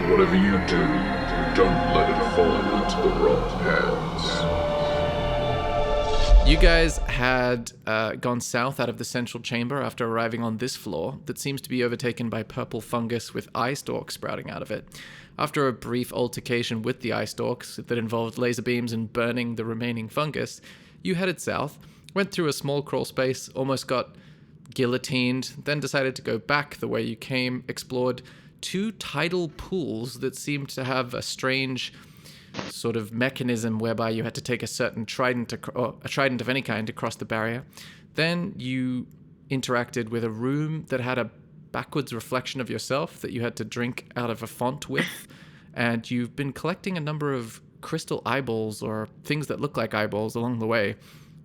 And whatever you do, don't let it fall into the wrong hands. You guys had gone south out of the central chamber after arriving on this floor that seems to be overtaken by purple fungus with eye stalks sprouting out of it. After a brief altercation with the eye stalks that involved laser beams and burning the remaining fungus, you headed south, went through a small crawl space, almost got guillotined, then decided to go back the way you came, explored 2 tidal pools that seemed to have a strange sort of mechanism whereby you had to take a certain trident, or a trident of any kind, to cross the barrier. Then you interacted with a room that had a backwards reflection of yourself that you had to drink out of a font with, and you've been collecting a number of crystal eyeballs or things that look like eyeballs along the way,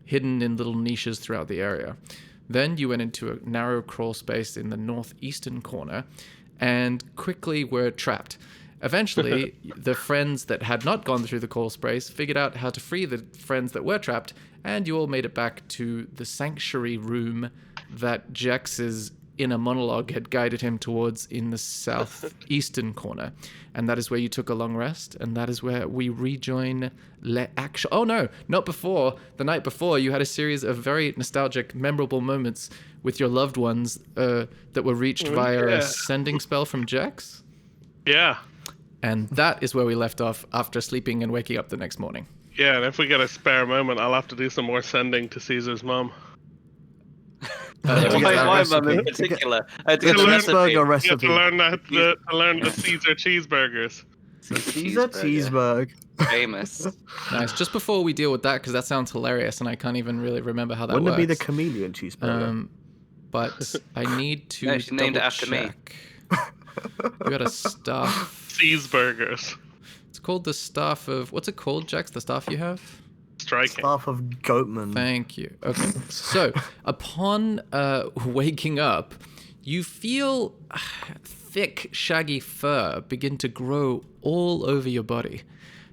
hidden in little niches throughout the area. Then you went into a narrow crawl space in the northeastern corner and quickly were trapped. Eventually, the friends that had not gone through the crawl space figured out how to free the friends that were trapped, and you all made it back to the sanctuary room that Jex's inner monologue had guided him towards in the southeastern corner. And that is where you took a long rest, and that is where we rejoin action. Oh no, not before. The night before, you had a series of very nostalgic, memorable moments with your loved ones that were reached via a sending spell from Jex. Yeah. And that is where we left off after sleeping and waking up the next morning. Yeah, and if we get a spare moment, I'll have to do some more sending to Caesar's mum. My mum in particular. To learn the Caesar cheeseburgers. Caesar cheeseburger. Famous. Nice. Just before we deal with that, because that sounds hilarious, and I can't even really remember how that Wouldn't works. it be the chameleon cheeseburger? But I need to No, she named it after me. We got a staff. Cheeseburgers. It's called the staff of... What's it called, Jax? The staff you have? Striking. Staff of Goatman. Thank you. Okay. So, upon waking up, you feel thick, shaggy fur begin to grow all over your body.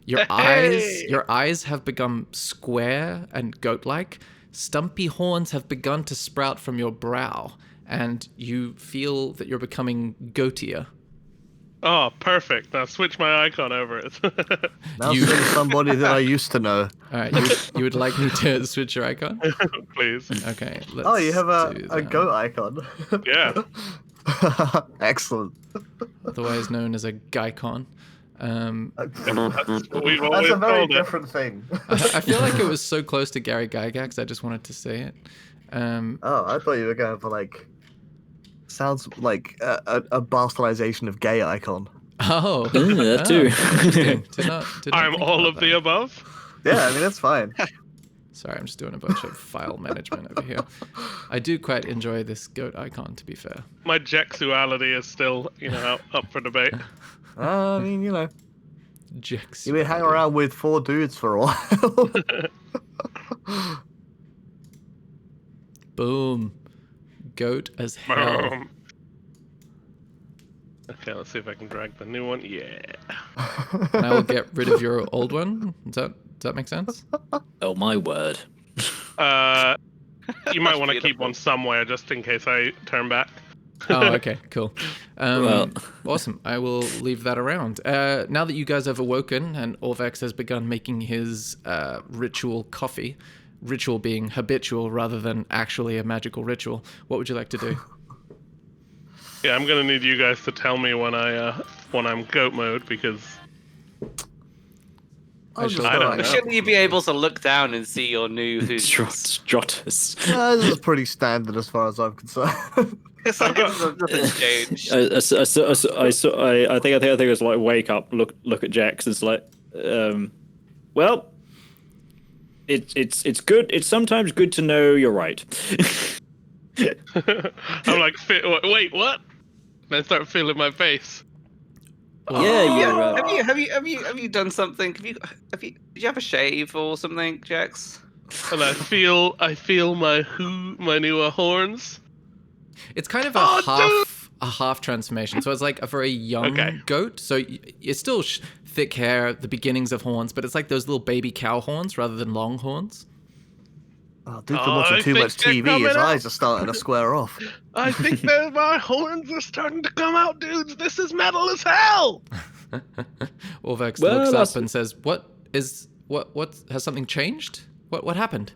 Your eyes have become square and goat-like. Stumpy horns have begun to sprout from your brow, and you feel that you're becoming goatier. Oh, perfect. Now switch my icon over it. Now seeing somebody that I used to know. All right, you would like me to switch your icon? Please. Okay, let's Oh, you have do a that. goat icon. Yeah. Excellent. Otherwise known as a Gycon. That's what we've That's always a very called it. different thing. I feel like it was so close to Gary Gygax, I just wanted to say it. Oh, I thought you were going for like... Sounds like a bastardization of gay icon. Oh, that too. interesting. Did not I'm think all about of the that. above. Yeah, I mean, that's fine. Sorry, I'm just doing a bunch of file management over here. I do quite enjoy this goat icon, to be fair. My Jexuality is still, up for debate. I mean, Jex. you've been hanging around with 4 dudes for a while. Boom. Goat as hell. Okay, let's see if I can drag the new one. Yeah. And I will get rid of your old one. Does that make sense? Oh my word. You might want to keep one somewhere just in case I turn back. Oh, okay, cool. Well. Awesome. I will leave that around. Now that you guys have awoken and Orvex has begun making his ritual coffee, ritual being habitual rather than actually a magical ritual, what would you like to do? Yeah, I'm gonna need you guys to tell me when I'm goat mode because I don't know. Shouldn't you be able to look down and see your new Stratus. This is pretty standard as far as I'm concerned. It's like nothing's changed. I think it was like wake up, look at Jax. It's like, well, it's good. It's sometimes good to know you're right. I'm like, wait, what? And I start feeling my face. Yeah, you're. Have you done something? Did you have a shave or something, Jax? And I feel my newer horns. It's kind of a half transformation. So it's like a very young goat. So it's still thick hair, the beginnings of horns, but it's like those little baby cow horns rather than long horns. Oh, dude's been watching too much TV. His eyes are starting to square off. I think that my horns are starting to come out, dudes. This is metal as hell. Orvex Well, looks that's- up and says, "What has something changed? What happened?"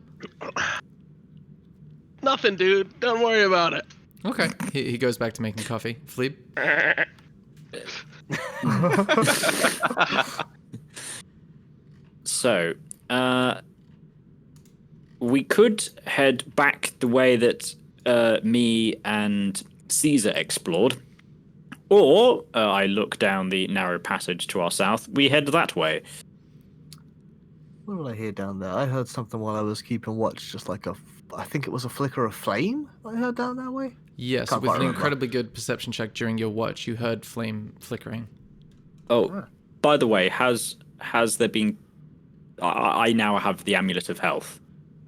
Nothing, dude. Don't worry about it. Okay. He goes back to making coffee. Fleeb. So, we could head back the way that me and Caesar explored, or I look down the narrow passage to our south. We head that way. What did I hear down there? I heard something while I was keeping watch, just like I think it was a flicker of flame I heard down that way. Yes, Can't with quite an remember. incredibly good perception check during your watch, you heard flame flickering. Oh, by the way, has there been? I now have the amulet of health.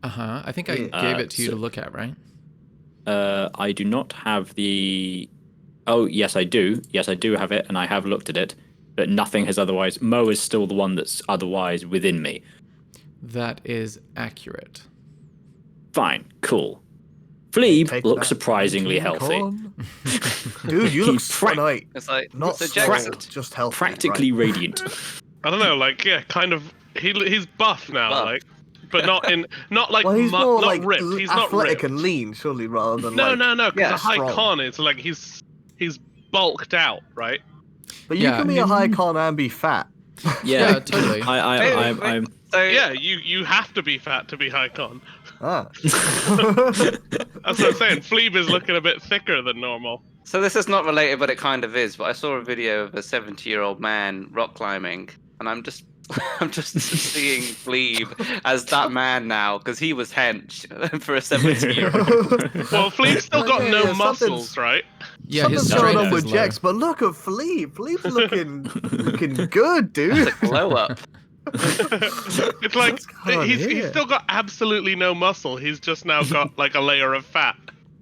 I think I Yeah. gave it to you so- to look at, right? I do not have the. Oh, yes, I do. Yes, I do have it, and I have looked at it, but nothing has otherwise. Mo is still the one that's otherwise within me. That is accurate. Fine, cool. Phlebe Take looks that, surprisingly healthy. Con. Dude, you He look so nice. It's like Not so so Jackson. just healthy. Practically right? radiant. I don't know, like, yeah, kind of. He's buff now, Buff. like, but not like Well, he's more not like ripped. He's not athletic ripped. and lean, surely, rather than No, like. no, no. Because yeah, a high strong. con is like he's bulked out, right? But you Yeah, can be a high con and be fat. Yeah, totally. I'm So Yeah, you have to be fat to be high con. Ah. That's what I'm saying. Phlebe is looking a bit thicker than normal. So this is not related, but it kind of is. But I saw a video of a 70-year-old man rock climbing, and I'm just seeing Phlebe as that man now because he was hench for a 70-year-old. Well, Phlebe's still got Yeah, no yeah, muscles, something's- right? Yeah, his Something's going strength on is with low. Jex, but look at Philippe. Philippe's looking good, dude. It's a glow up. It's like What's going on he's here? still got absolutely no muscle. He's just now got like a layer of fat.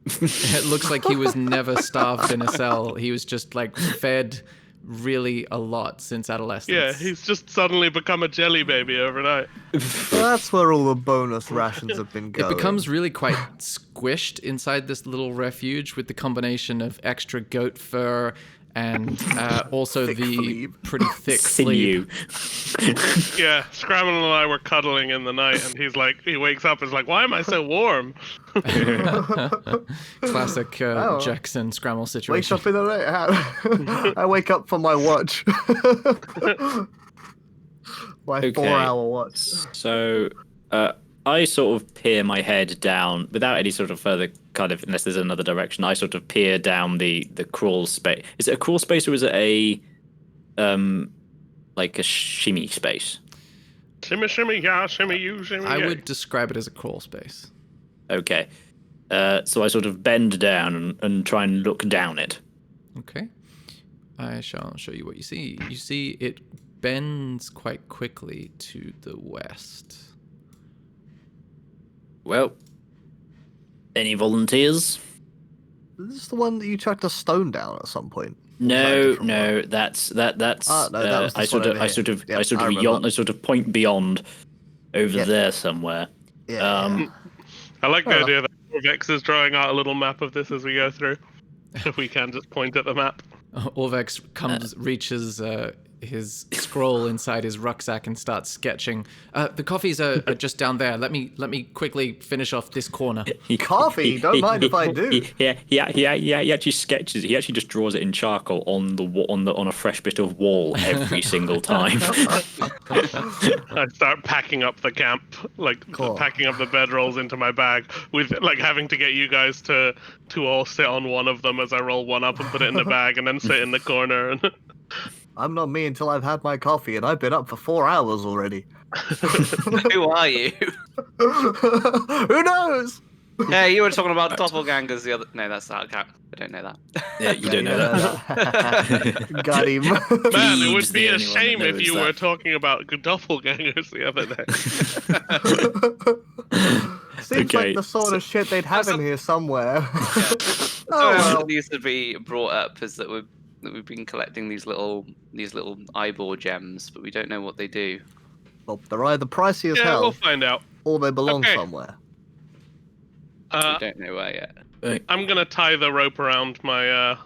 It looks like he was never starved in a cell. He was just like fed really a lot since adolescence. Yeah, he's just suddenly become a jelly baby overnight. That's where all the bonus rations have been It going. becomes really quite squished inside this little refuge with the combination of extra goat fur and also Thick the Philippe. pretty thick sinew. Yeah, Scramble and I were cuddling in the night, and he wakes up and is like, "Why am I so warm?" Classic Jackson Scramble Wakes situation. up in the night. I wake up for my watch. My Okay. 4-hour watch. So, I sort of peer my head down without any sort of further kind of, unless there's another direction. I sort of peer down the crawl space. Is it a crawl space or is it a like a shimmy space? Shimmy, shimmy, yeah, shimmy, you, shimmy. I yeah. would describe it as a crawl space. Okay. So I sort of bend down and try and look down it. Okay. I shall show you what you see. You see it bends quite quickly to the west. Well, any volunteers? Is this the one that you chucked a stone down at some point? No, different no, that's Ah, no, that was I this one sort of, over I here. sort of, Yep, I sort I of, remember. I sort of point beyond, over Yep. there somewhere. Yeah. I like the Fair idea that Vex is drawing out a little map of this as we go through. If we can just point at the map. Orvex reaches his scroll inside his rucksack and starts sketching. The coffees are just down there. Let me quickly finish off this corner. Coffee, don't mind if I do. He actually sketches. He actually just draws it in charcoal on a fresh bit of wall every single time. I start packing up the camp, like Cool. packing up the bedrolls into my bag, with like having to get you guys to all sit on one of them as I roll one up and put it in the bag, and then sit in the corner. And I'm not me until I've had my coffee, and I've been up for 4 hours already. Who are you? Who knows? Hey, you were talking about doppelgangers the other. No, that's not. I don't know that. Yeah, you don't know that. Got him. man, it Thieves, would be the a only one that shame if knows you that. were talking about doppelgangers the other day. Seems Okay, like the sort of shit they'd have in here somewhere. Oh, Oh, well. what needs to be brought up is that we've been collecting these little eyeball gems, but we don't know what they do. Well, they're either pricey as Yeah, hell, we'll find out. or they belong Okay. somewhere. We don't know where yet. I'm gonna tie the rope around my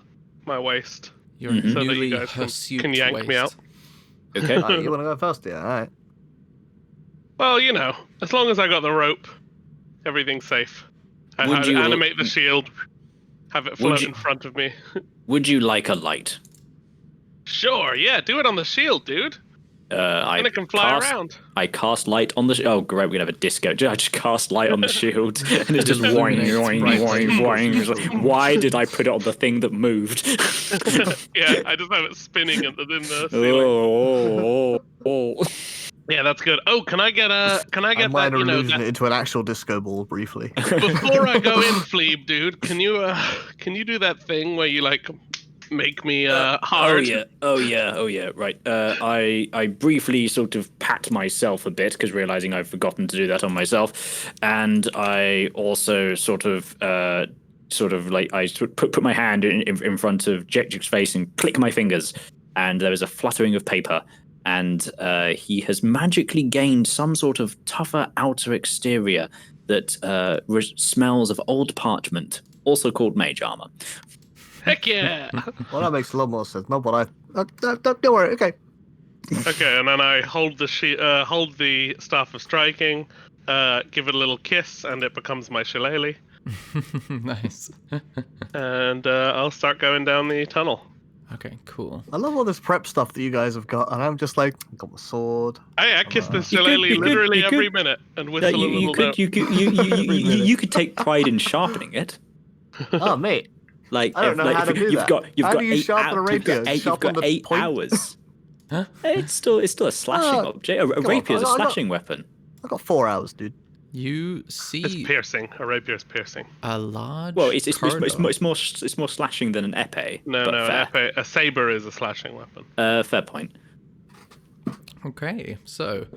my waist Your Mhm. so that newly you guys hirsute can yank waist. me out. Okay. Oh, you want to go first? Yeah, all right. Well, as long as I got the rope, everything's safe. I Would you- animate the shield, have it float in front of me. Would you like a light? Sure, yeah, do it on the shield, dude. And it can fly around. I cast light on the. Oh, great! We're gonna have a disco. I just cast light on the shield, and it's just whing, illuminates whiing, brightly. whiing, whiing. It's like, why did I put it on the thing that moved? Yeah, I just have it spinning in the ceiling. oh. Yeah, that's good. Oh, can I get I that? minor illusion it into an actual disco ball briefly. Before I go in, Fleeb, dude, can you do that thing where you like make me hard? Oh yeah. Right. I briefly sort of pat myself a bit because realizing I've forgotten to do that on myself, and I also sort of like I put my hand in front of Jek's face and click my fingers, and there was a fluttering of paper. And he has magically gained some sort of tougher outer exterior that smells of old parchment, also called mage armor. Heck yeah! Well, that makes a lot more sense. No, but don't worry. Okay. Okay, and then I hold the staff of striking, give it a little kiss, and it becomes my shillelagh. Nice. And I'll start going down the tunnel. Okay, cool. I love all this prep stuff that you guys have got, and I'm just like, I got my sword. I kiss this You could- shillelagh you could- literally you every could- minute and whistle a little note. You could take pride in sharpening it. Oh, mate. Like, I don't know how to do that. You've How got do you 8 sharpen a rapier? You've Sharpen got the 8 point? hours. Huh? It's still a slashing object. A on, rapier is a I got- slashing weapon. I got 4 hours, dude. You It's see piercing. A rapier's piercing. a large Well, it's corridor. more slashing than an epee. No, but fair. a saber is a slashing weapon. Fair point. Okay, so,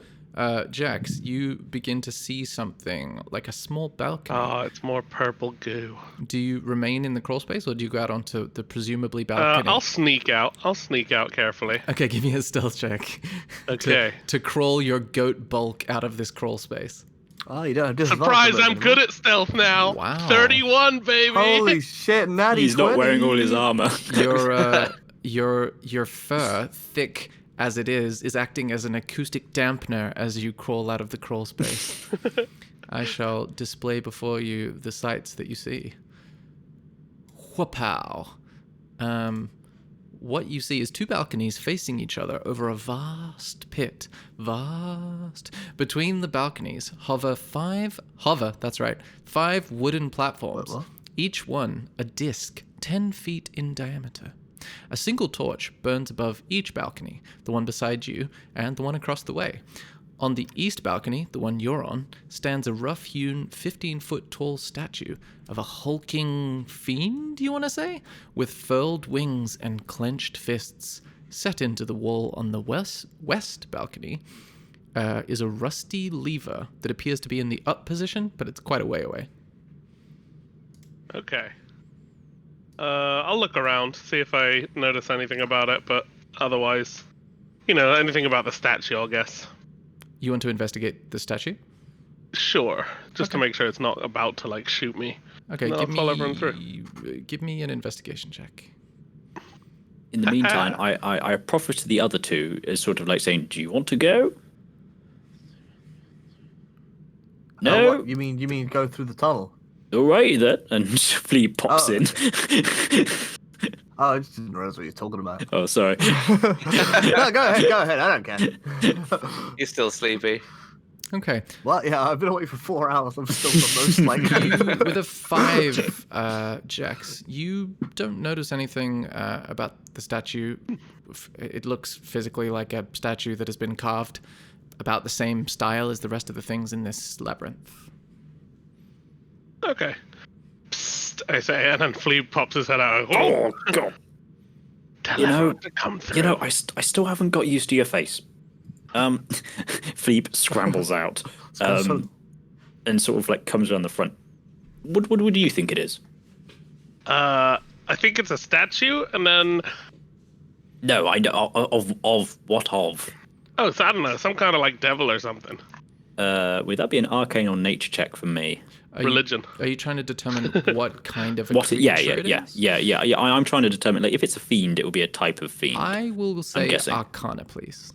Jax, you begin to see something like a small balcony. Oh, it's more purple goo. Do you remain in the crawl space, or do you go out onto the presumably balcony? I'll sneak out. I'll sneak out carefully. Okay, give me a stealth check. Okay. to crawl your goat bulk out of this crawl space. Oh, you don't have disadvantage Surprise! on I'm it good at stealth now. Wow. 31, baby. Holy shit, natty He's not 20. wearing all his armor. Your fur, thick as it is acting as an acoustic dampener as you crawl out of the crawl space. I shall display before you the sights that you see. Whapow. What you see is 2 balconies facing each other over a vast pit. Vast. Between the balconies hover 5 wooden platforms. Wait, what? Each one a disc 10 feet in diameter. A single torch burns above each balcony, the one beside you and the one across the way. On the east balcony, the one you're on, stands a rough-hewn 15-foot tall statue of a hulking fiend, you want to say? With furled wings and clenched fists. Set into the wall on the west balcony is a rusty lever that appears to be in the up position, but it's quite a way away. Okay. I'll look around, see if I notice anything about it, but otherwise, anything about the statue, I guess. You want to investigate the statue? Sure, just to make sure it's not about to shoot me. Okay, No, give I'll follow everyone through. give me an investigation check. In the meantime, I proffer to the other 2 as sort of like saying, "Do you want to go?" No. What? You mean go through the tunnel? Alrighty then. And Flea pops Oh. in. Oh, I just didn't realize what you're talking about. Oh, sorry. No, go ahead. I don't care. He's still sleepy. Okay. Well, yeah, I've been away for 4 hours. I'm still the most like. With a 5, Jax, you don't notice anything about the statue. It looks physically like a statue that has been carved about the same style as the rest of the things in this labyrinth. Okay. Psst, I say, and then Flea pops his head out. Oh, God. Tell You know- everyone to come through. I still haven't got used to your face. Fleep scrambles out and sort of comes around the front. What do you think it is? I think it's a statue, and then No, I know of what of. oh, so I don't know, some kind of devil or something. Would that be an arcane or nature check from me? Religion. Are you trying to determine what kind of a What? creature it is? Yeah. I'm trying to determine if it's a fiend, it will be a type of fiend. I will say guessing. Arcana, please.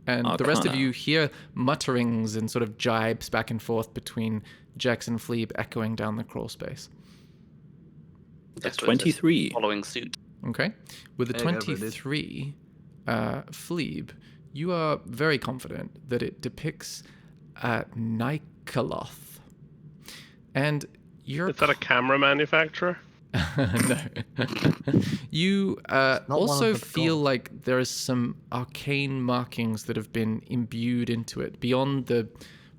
And the rest of Arcana. you hear mutterings and sort of jibes back and forth between Jex and Fleeb echoing down the crawl space. Just 23. following suit. Okay. With the There you go, British. 23, Fleeb, you are very confident that it depicts Nikoloth. And you're... Is that a camera manufacturer? no. You one also of the feel gods. like there is some arcane markings that have been imbued into it beyond the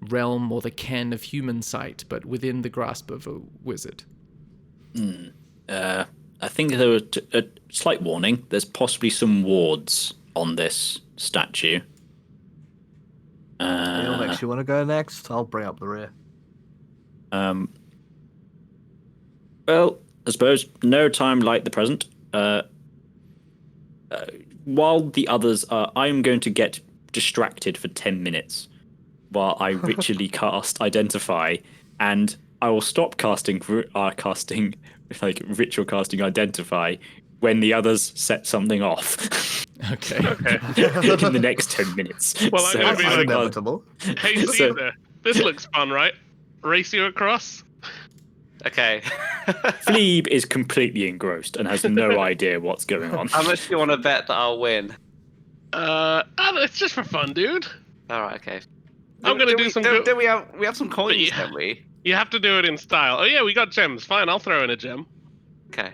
realm or the ken of human sight, but within the grasp of a wizard. I think there was a slight warning. There's possibly some wards on this statue. Neil, next, you want to go next? I'll bring up the rear. Well, I suppose no time like the present. While the others are, I'm going to get distracted for 10 minutes while I ritually cast Identify, and I will stop casting like ritual casting Identify when the others set something off. Okay. In the next 10 minutes. Well, I'm gonna be That's like, inevitable. Hey, Caesar, this looks fun, right? Race you across? Okay. Fleeb is completely engrossed and has no idea what's going on. How much do you want to bet that I'll win? It's just for fun, dude. All right. Okay. I'm gonna do some good- Don't we have some coins? Yeah. Don't we? You have to do it in style. Oh yeah, we got gems. Fine, I'll throw in a gem. Okay.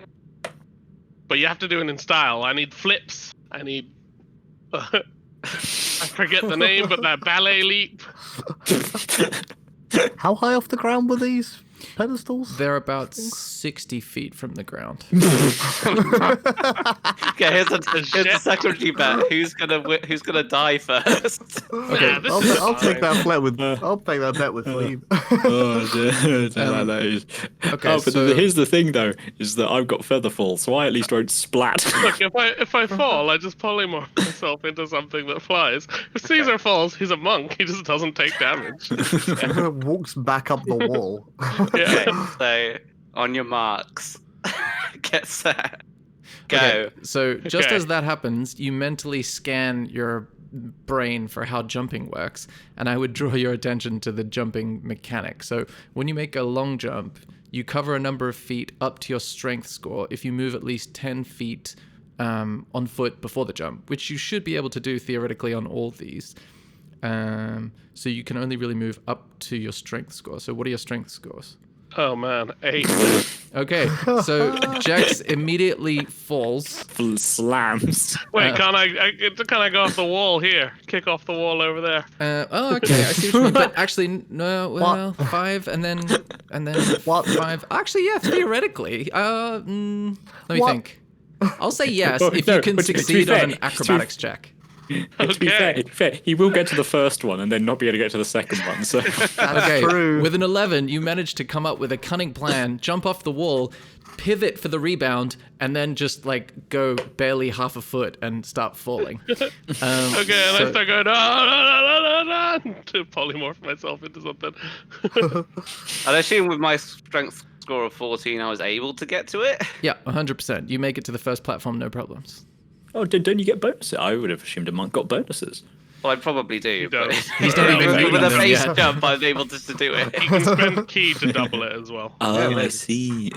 But you have to do it in style. I need flips. I need... I forget the name, but that ballet leap. How high off the ground were these pedestals? They're about 60 feet from the ground. Okay. Here's the secondary bet. Who's gonna die first? Nah, this I'll, is I'll take fine. that bet with. I'll take that bet with Fleeb. Okay, Oh, but so- here's the thing, though, is that I've got Featherfall, so I at least won't splat. Look, if I fall, I just polymorph myself into something that flies. If Caesar falls, he's a monk. He just doesn't take damage. Walks back up the wall. Yeah. Okay. So on your marks, get set, go. Okay, so just Okay. as that happens, you mentally scan your brain for how jumping works, and I would draw your attention to the jumping mechanic. So when you make a long jump, you cover a number of feet up to your strength score if you move at least 10 feet on foot before the jump, which you should be able to do theoretically on all these. So you can only really move up to your strength score. So what are your strength scores? Oh man, 8. Okay, so Jax immediately falls. Slams. Wait, can I go off the wall here? Kick off the wall over there. Okay, I see what you mean. But actually, no. Well, 5 and then What? 5. Actually, yeah, theoretically. Let me What? think. I'll say yes Well, if no, you can but to be succeed fair, on an acrobatics check. To be fair, he will get to the first one and then not be able to get to the second one. So That's Okay, true. with an 11, you manage to come up with a cunning plan, jump off the wall, pivot for the rebound, and then just like go barely half a foot and start falling. Okay, and I start going, no, to polymorph myself into something. I assume with my strength score of 14, I was able to get to it. Yeah, 100%. You make it to the first platform, no problems. don't you get bonuses? I would have assumed a monk got bonuses. Well, I probably do. But does. He's not even with reading a them base yet. jump, I'm able to do it. You can spend key to double it as well. Oh, I see.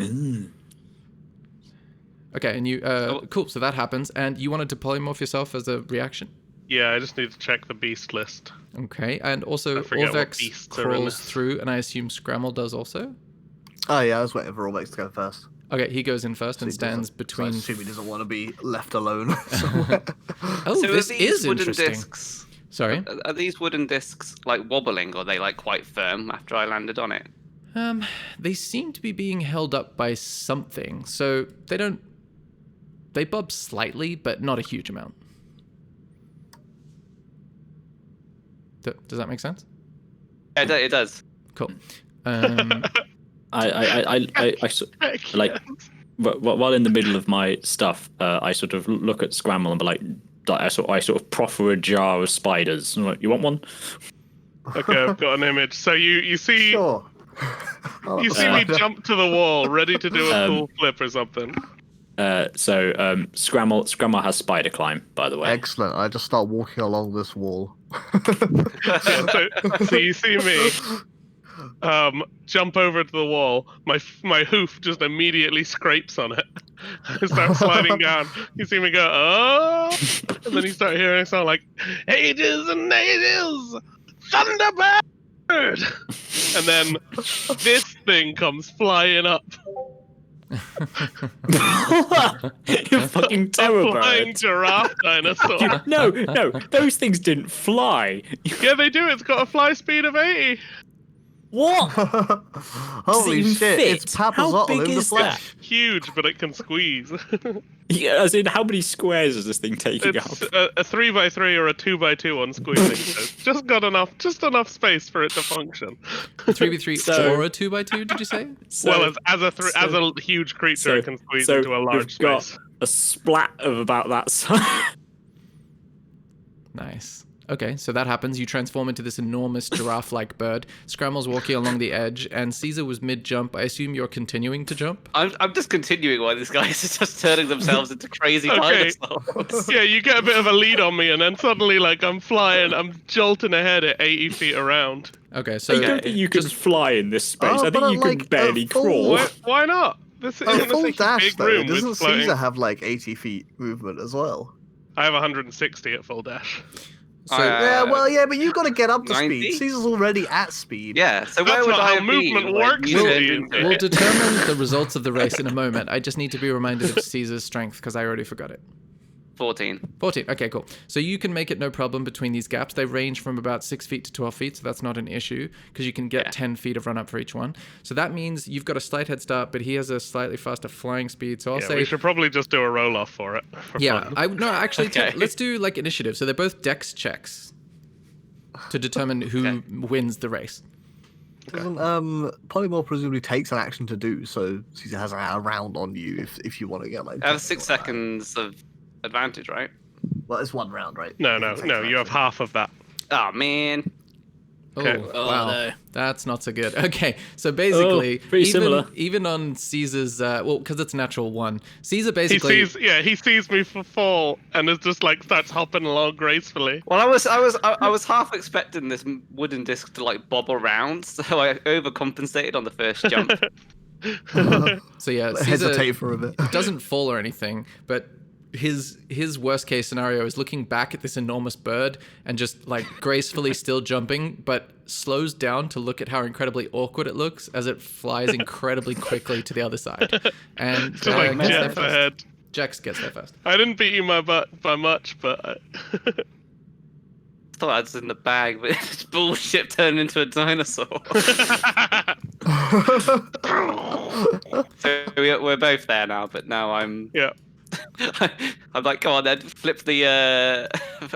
Okay, and you, cool, so that happens, and you wanted to polymorph yourself as a reaction? Yeah, I just need to check the beast list. Okay, and also I forget what Orvex beasts are in crawls this. through, and I assume Scramble does also? Oh yeah, I was waiting for Orbex to go first. Okay, he goes in first and He stands doesn't- between... I assume he doesn't want to be left alone somewhere. Oh, So this are these is wooden interesting. discs? Sorry? Are these wooden discs like wobbling, or are they like quite firm after I landed on it? They seem to be being held up by something, so they don't... They bob slightly, but not a huge amount. Does that make sense? Yeah, it does. Cool. Like while in the middle of my stuff, I sort of look at Scramble and be like, I sort of proffer a jar of spiders. I'm like, you want one? Okay, I've got an image. So you see Sure. you see me jump to the wall, ready to do a cool flip or something. Scramble has spider climb, by the way. Excellent. I just start walking along this wall. So you see me jump over to the wall. My hoof just immediately scrapes on it. I start sliding down. You see me go, oh, and then you start hearing a sound like ages and ages, Thunderbird, and then this thing comes flying up. You fucking terror Flying bird. giraffe dinosaur. No, those things didn't fly. Yeah, they do. It's got a fly speed of 80. What? Holy even shit! fit? It's How Papazotl big in the is flesh. Huge, but it can squeeze. Yeah, as in, how many squares is this thing taking up? It's a 3x3 or a 2x2 on squeezing. So it's just enough space for it to function. 3v3 So- or a 2x2, did you say? So, as a huge creature, it can squeeze so into a large we've got space. a splat of about that size. Nice. Okay, so that happens. You transform into this enormous giraffe-like bird. Scrammle's walking along the edge, and Caesar was mid-jump. I assume you're continuing to jump? I'm just continuing while these guys are just turning themselves into crazy Okay. dinosaurs. Yeah, you get a bit of a lead on me, and then suddenly, like, I'm flying, I'm jolting ahead at 80 feet around. Okay, so I don't think you can fly in this space. Oh, I but think you can like, barely full- crawl. Why not? This A isn't full this a dash big though. room Doesn't with floating. Caesar have like 80 feet movement as well? I have 160 at full dash. So- Yeah, well, yeah, but you got to get up to 90? speed. Caesar's already at speed. Yeah, so where That's would not I how be movement when works you in turned D&D. into we'll it? determine the results of the race in a moment. I just need to be reminded of Caesar's strength because I already forgot it. 14. 14. Okay, cool. So you can make it no problem between these gaps. They range from about 6 feet to 12 feet, so that's not an issue because you can get Yeah. 10 feet of run up for each one. So that means you've got a slight head start, but he has a slightly faster flying speed. So I'll Yeah, say we should probably just do a roll off for it. For yeah, fun. actually, Okay. let's do like initiative. So they're both dex checks to determine who wins the race. Doesn't Polymorph presumably takes an action to do, so Caesar has a round on you if you want to get like. I have something 6 like that. seconds of advantage, right? Well, it's one round, right? No, It no, takes no. an You have action. half of that. Oh man. Okay. Oh, Oh, wow. no. That's not so good. Okay, so basically, pretty similar. even on Caesar's, well, because it's natural 1, Caesar He basically... sees me fall and is just like starts hopping along gracefully. Well, I was half expecting this wooden disc to like bob around, so I overcompensated on the first jump. So yeah, Caesar Hesitate for a bit. doesn't fall or anything, but his worst case scenario is looking back at this enormous bird and just like gracefully still jumping, but slows down to look at how incredibly awkward it looks as it flies incredibly quickly to the other side. And Just like gets there jets first. ahead. Jax gets there first. I didn't beat you by much, but Thought I was in the bag, but it's bullshit turned into a dinosaur. So we're both there now, but now I'm yeah. I'm like, come on then, flip the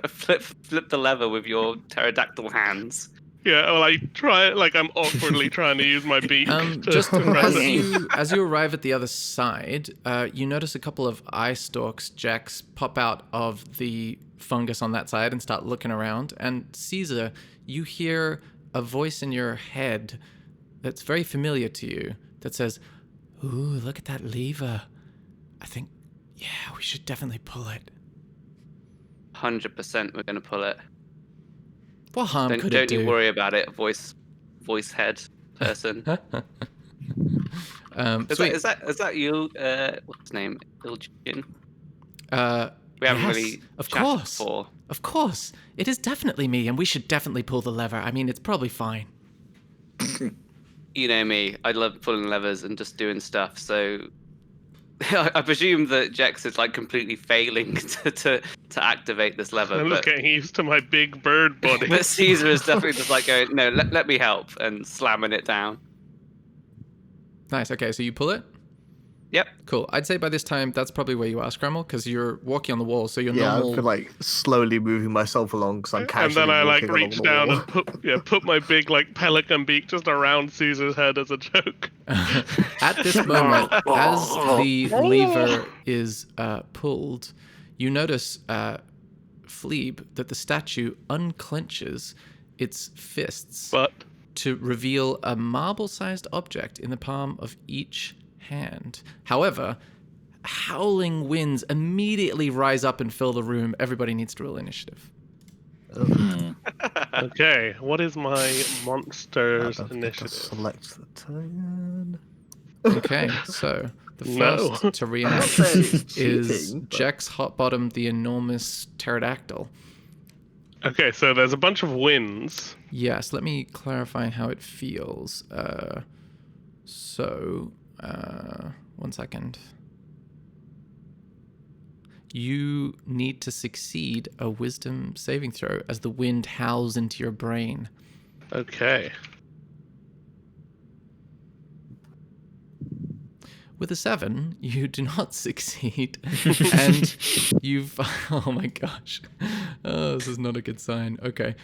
flip the lever with your pterodactyl hands. Yeah, well, I try it like I'm awkwardly trying to use my beak. Just press as it. as you arrive at the other side, you notice a couple of eye stalks, Jax, pop out of the fungus on that side and start looking around. And Caesar, you hear a voice in your head that's very familiar to you that says, "Ooh, look at that lever. I think, yeah, we should definitely pull it." 100% we're gonna pull it. What harm Don't could it do? you worry about it, voice head person. Sweet. Is that you? What's his name? Ilgin? We haven't Yes, really of chatted course. before. Of course. It is definitely me, and we should definitely pull the lever. I mean, it's probably fine. You know me, I love pulling levers and just doing stuff, so I presume that Jex is like completely failing to activate this lever. I'm just But, getting used to my big bird body. but Caesar is definitely just like going, no, let me help, and slamming it down. Nice. Okay, so you pull it? Yep. Cool. I'd say by this time, that's probably where you are, Scramble, because you're walking on the wall, so you're Yeah, normal... I've been like slowly moving myself along because I'm And casually then I like walking along reach the down wall. and put my big like pelican beak just around Caesar's head as a joke. At this moment, as the lever is pulled, you notice, Fleeb, that the statue unclenches its fists But to reveal a marble-sized object in the palm of each hand. However, howling winds immediately rise up and fill the room. Everybody needs to roll initiative. Okay, what is my monster's I don't initiative? select the turn. Okay, so the No. first to Not react saying it's is cheating, but- Jex Hotbottom, the enormous pterodactyl. Okay, so there's a bunch of winds. Yes, let me clarify how it feels. 1 second. You need to succeed a wisdom saving throw as the wind howls into your brain. Okay. With a 7, you do not succeed, and you've... Oh my gosh. Oh, this is not a good sign. Okay.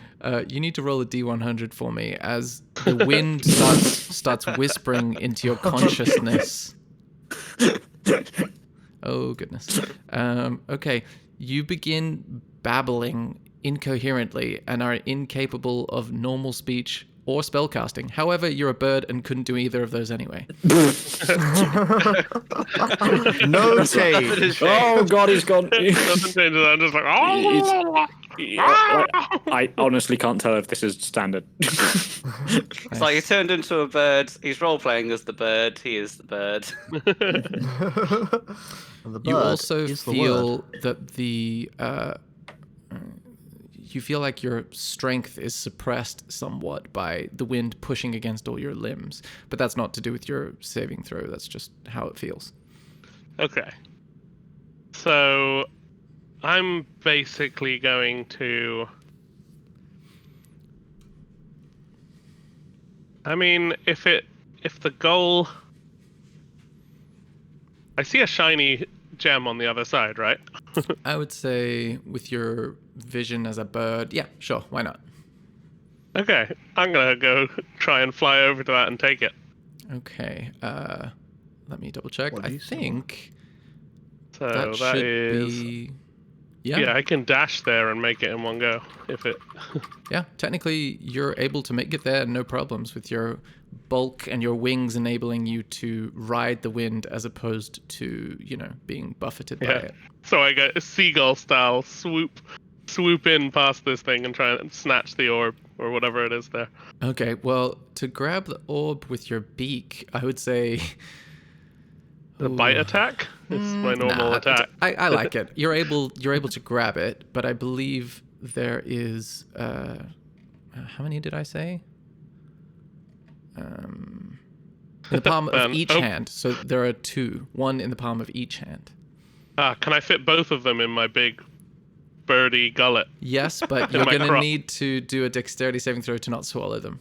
You need to roll a D100 for me as the wind starts whispering into your consciousness. Oh, goodness. Okay. You begin babbling incoherently and are incapable of normal speech or spellcasting. However, you're a bird and couldn't do either of those anyway. No change. Oh God, he's gone. Nothing changes. I'm just like, oh. I honestly can't tell if this is standard. It's like he turned into a bird. He's role playing as the bird. He is the bird. And the You bird also is the feel word. that you feel like your strength is suppressed somewhat by the wind pushing against all your limbs. But that's not to do with your saving throw. That's just how it feels. Okay. So I'm basically going to... I mean, if the goal... I see a shiny gem on the other side, right? I would say with your vision as a bird, yeah, sure, why not? Okay, I'm gonna go try and fly over to that and take it. Okay, let me double check. What do I you see? think So that that should is... be... Yeah, I can dash there and make it in one go if it... Yeah, technically you're able to make it there, no problems, with your bulk and your wings enabling you to ride the wind as opposed to, being buffeted by Yeah. it. So I get a seagull style swoop in past this thing and try and snatch the orb or whatever it is there. Okay, well, to grab the orb with your beak, I would say... The bite attack is my normal Nah, attack. I like it. You're able to grab it, but I believe there is... how many did I say? In the palm of each hand. So there are 2. 1 in the palm of each hand. Can I fit both of them in my big birdie gullet? Yes, but you're My going to crop. need to do a dexterity saving throw to not swallow them.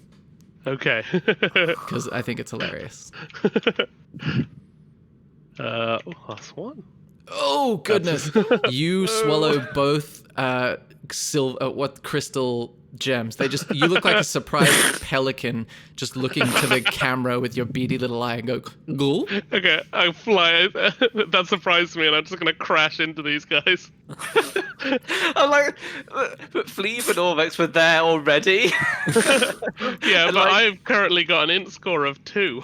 Okay. Because I think it's hilarious. Plus 1. Oh, goodness. You swallow both crystal gems. You look like a surprised pelican just looking to the camera with your beady little eye and go, gulp. Okay, I fly. That surprised me, and I'm just gonna crash into these guys. I'm like, but Fleeve and Orvex were there already. Yeah, And but like- I've currently got an int score of 2.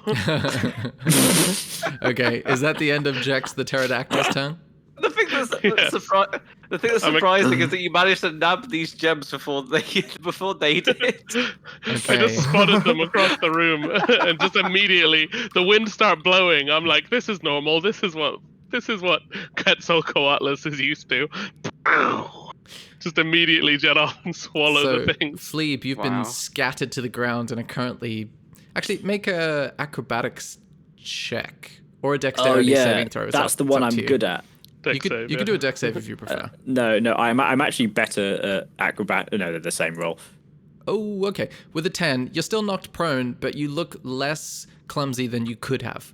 Okay, is that the end of Jex the pterodactyl's turn? The thing that's Yes. surprising is that you managed to nab these gems before they did. I Okay. just spotted them across the room, and just immediately the wind start blowing. I'm like, this is normal. This is what Quetzalcoatlus is used to. Just immediately jet off and swallow the things. Fleeb, you've Wow. been scattered to the ground and are currently... Actually, make a acrobatics check. Or a Oh dexterity yeah, saving throw. that's the one I'm good at. Dex You could save, you yeah. can do a dex save if you prefer. No, I'm actually better at acrobat. No, they're the same roll. Oh, okay. With a 10, you're still knocked prone, but you look less clumsy than you could have.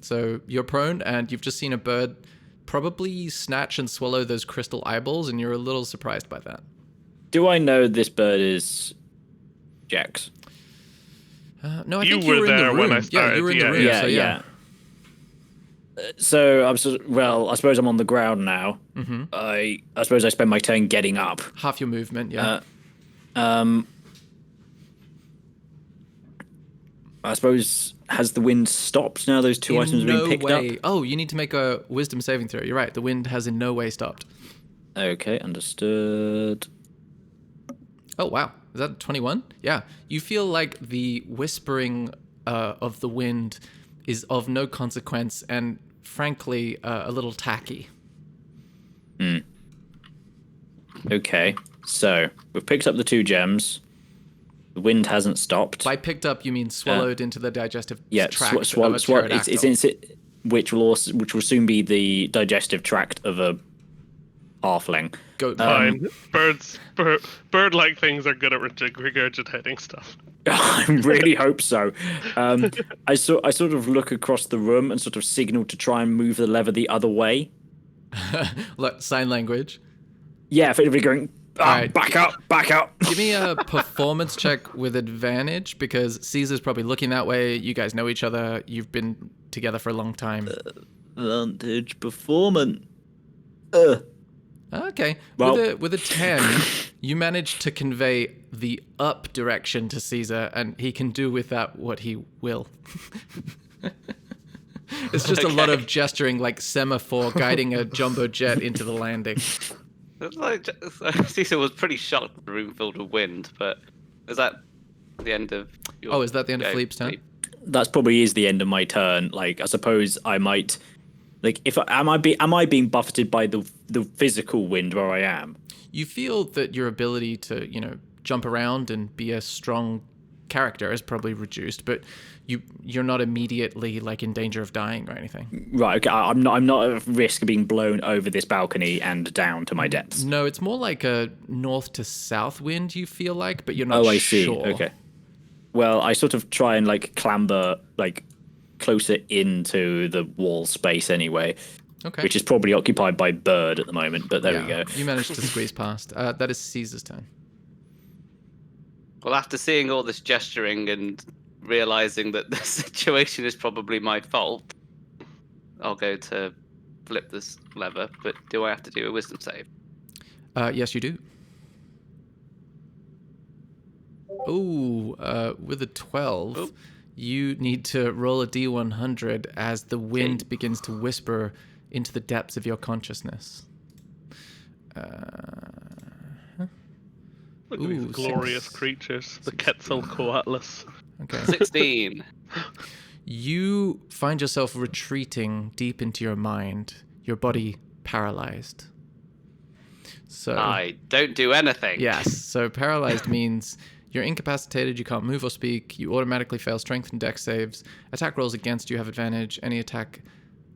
So you're prone, and you've just seen a bird probably snatch and swallow those crystal eyeballs, and you're a little surprised by that. Do I know this bird is Jax? No, I You think you were were in the there room. when I Yeah, started, you were in the yeah. room. Yeah, so yeah. So I suppose I'm on the ground now. Mhm. I suppose I spend my turn getting up. Half your movement, yeah. I suppose, has the wind stopped now those two items have been picked up? Oh, you need to make a wisdom saving throw. You're right. The wind has in no way stopped. Okay, understood. Oh, wow. Is that 21? Yeah. You feel like the whispering of the wind is of no consequence and, frankly, a little tacky. Okay, so we've picked up the 2 gems. The wind hasn't stopped. By picked up, you mean swallowed into the digestive tract of a swallowed. pterodactyl. Which will soon be the digestive tract of a halfling. Fine. Bird-like things are good at regurgitating stuff. I really hope so. I sort of look across the room and sort of signal to try and move the lever the other way. Sign language. Yeah, effectively going, Right. back up. Give me a performance check with advantage, because Caesar's probably looking that way. You guys know each other. You've been together for a long time. Advantage performance. Okay. Well- With a 10, you manage to convey the up direction to Caesar, and he can do with that what he will. It's just a lot of gesturing, like semaphore guiding a jumbo jet into the landing. It's like Cecil was pretty shocked with the room filled with wind, but is that the end of your... Oh, is that the end of Philippe's turn? That's probably is the end of my turn. Like, I suppose I might, like, am I being buffeted by the physical wind where I am? You feel that your ability to, jump around and be a strong character is probably reduced, but you're not immediately like in danger of dying or anything. Right. Okay. I'm not at risk of being blown over this balcony and down to my depths. No, it's more like a north to south wind. You feel like, but you're not. Oh, I see. Sure. Okay. Well, I sort of try and like clamber like closer into the wall space anyway. Okay. Which is probably occupied by bird at the moment, but there we go. You managed to squeeze past. That is Caesar's turn. Well, after seeing all this gesturing and realizing that the situation is probably my fault, I'll go to flip this lever, but do I have to do a wisdom save? Yes, you do. Ooh, with a 12, you need to roll a D100 as the wind begins to whisper into the depths of your consciousness. Look at these glorious creatures, the Quetzalcoatlus. Okay. 16. You find yourself retreating deep into your mind, your body paralyzed. So I don't do anything. yes, so paralyzed means you're incapacitated, you can't move or speak, you automatically fail strength and dex saves. Attack rolls against you have advantage. Any attack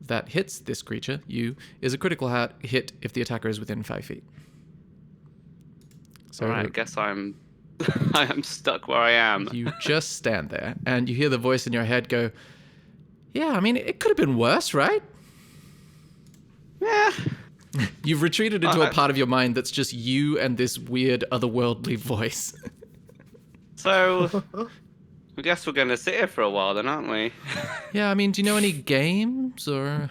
that hits this creature, you, is a critical hit if the attacker is within 5 feet. So Alright, I guess I am stuck where I am. you just stand there, and you hear the voice in your head go, yeah, I mean, it could have been worse, right? Yeah. You've retreated into a part of your mind that's just you and this weird otherworldly voice. So, I guess we're going to sit here for a while then, aren't we? Yeah, I mean, do you know any games, or...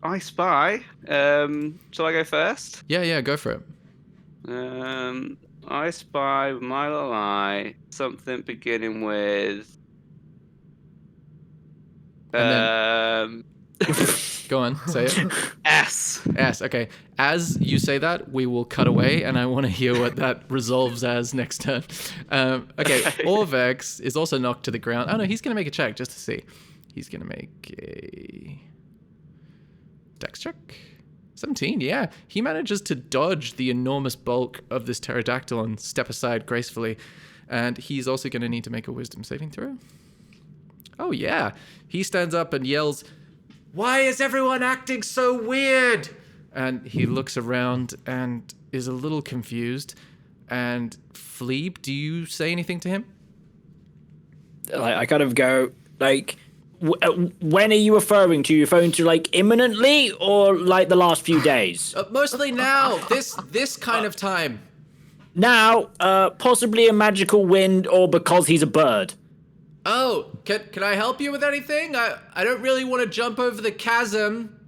I spy. Shall I go first? Yeah, go for it. I spy with my little eye something beginning with. Go on, say it. S. S, okay. As you say that, we will cut away, and I want to hear what that resolves as next turn. Okay, Orvex is also knocked to the ground. Oh no, he's going to make a check just to see. He's going to make a dex check. 17, yeah. He manages to dodge the enormous bulk of this pterodactyl and step aside gracefully. And he's also going to need to make a wisdom saving throw. Oh, yeah. He stands up and yells, "Why is everyone acting so weird?" And he looks around and is a little confused. And Fleeb, do you say anything to him? I kind of go, like, when are you referring to? You referring to, like, imminently or, like, the last few days? Mostly now. This kind of time. Now, possibly a magical wind or because he's a bird. Oh, can I help you with anything? I don't really want to jump over the chasm.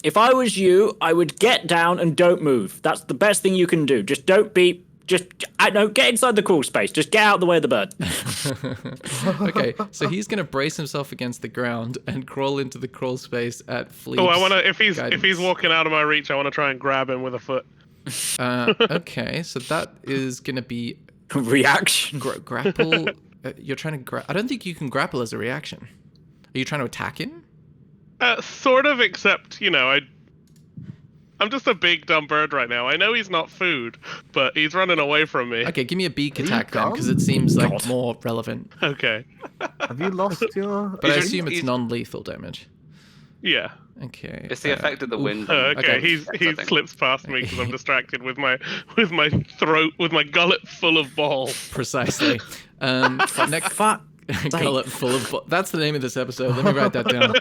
If I was you, I would get down and don't move. That's the best thing you can do. Just don't be Get inside the crawl space. Just get out of the way of the bird. Okay, so he's gonna brace himself against the ground and crawl into the crawl space at Fleeb's Oh, I want to. If he's guidance. walking out of my reach, I want to try and grab him with a foot. Okay, so that is gonna be Reaction. grapple. You're trying to I don't think you can grapple as a reaction. Are you trying to attack him? Sort of, except I'm just a big dumb bird right now. I know he's not food, but he's running away from me. Okay, give me a beak you attack then, gone? because it seems like God. more relevant. Okay. Have you lost your? But I He's- assume it's he's- non-lethal damage. Yeah. Okay. It's the effect of the wind. Okay. Okay. He That's the slips past me because I'm distracted with my gullet full of balls. Precisely. Next, Fuck. gullet full of. That's the name of this episode. Let me write that down.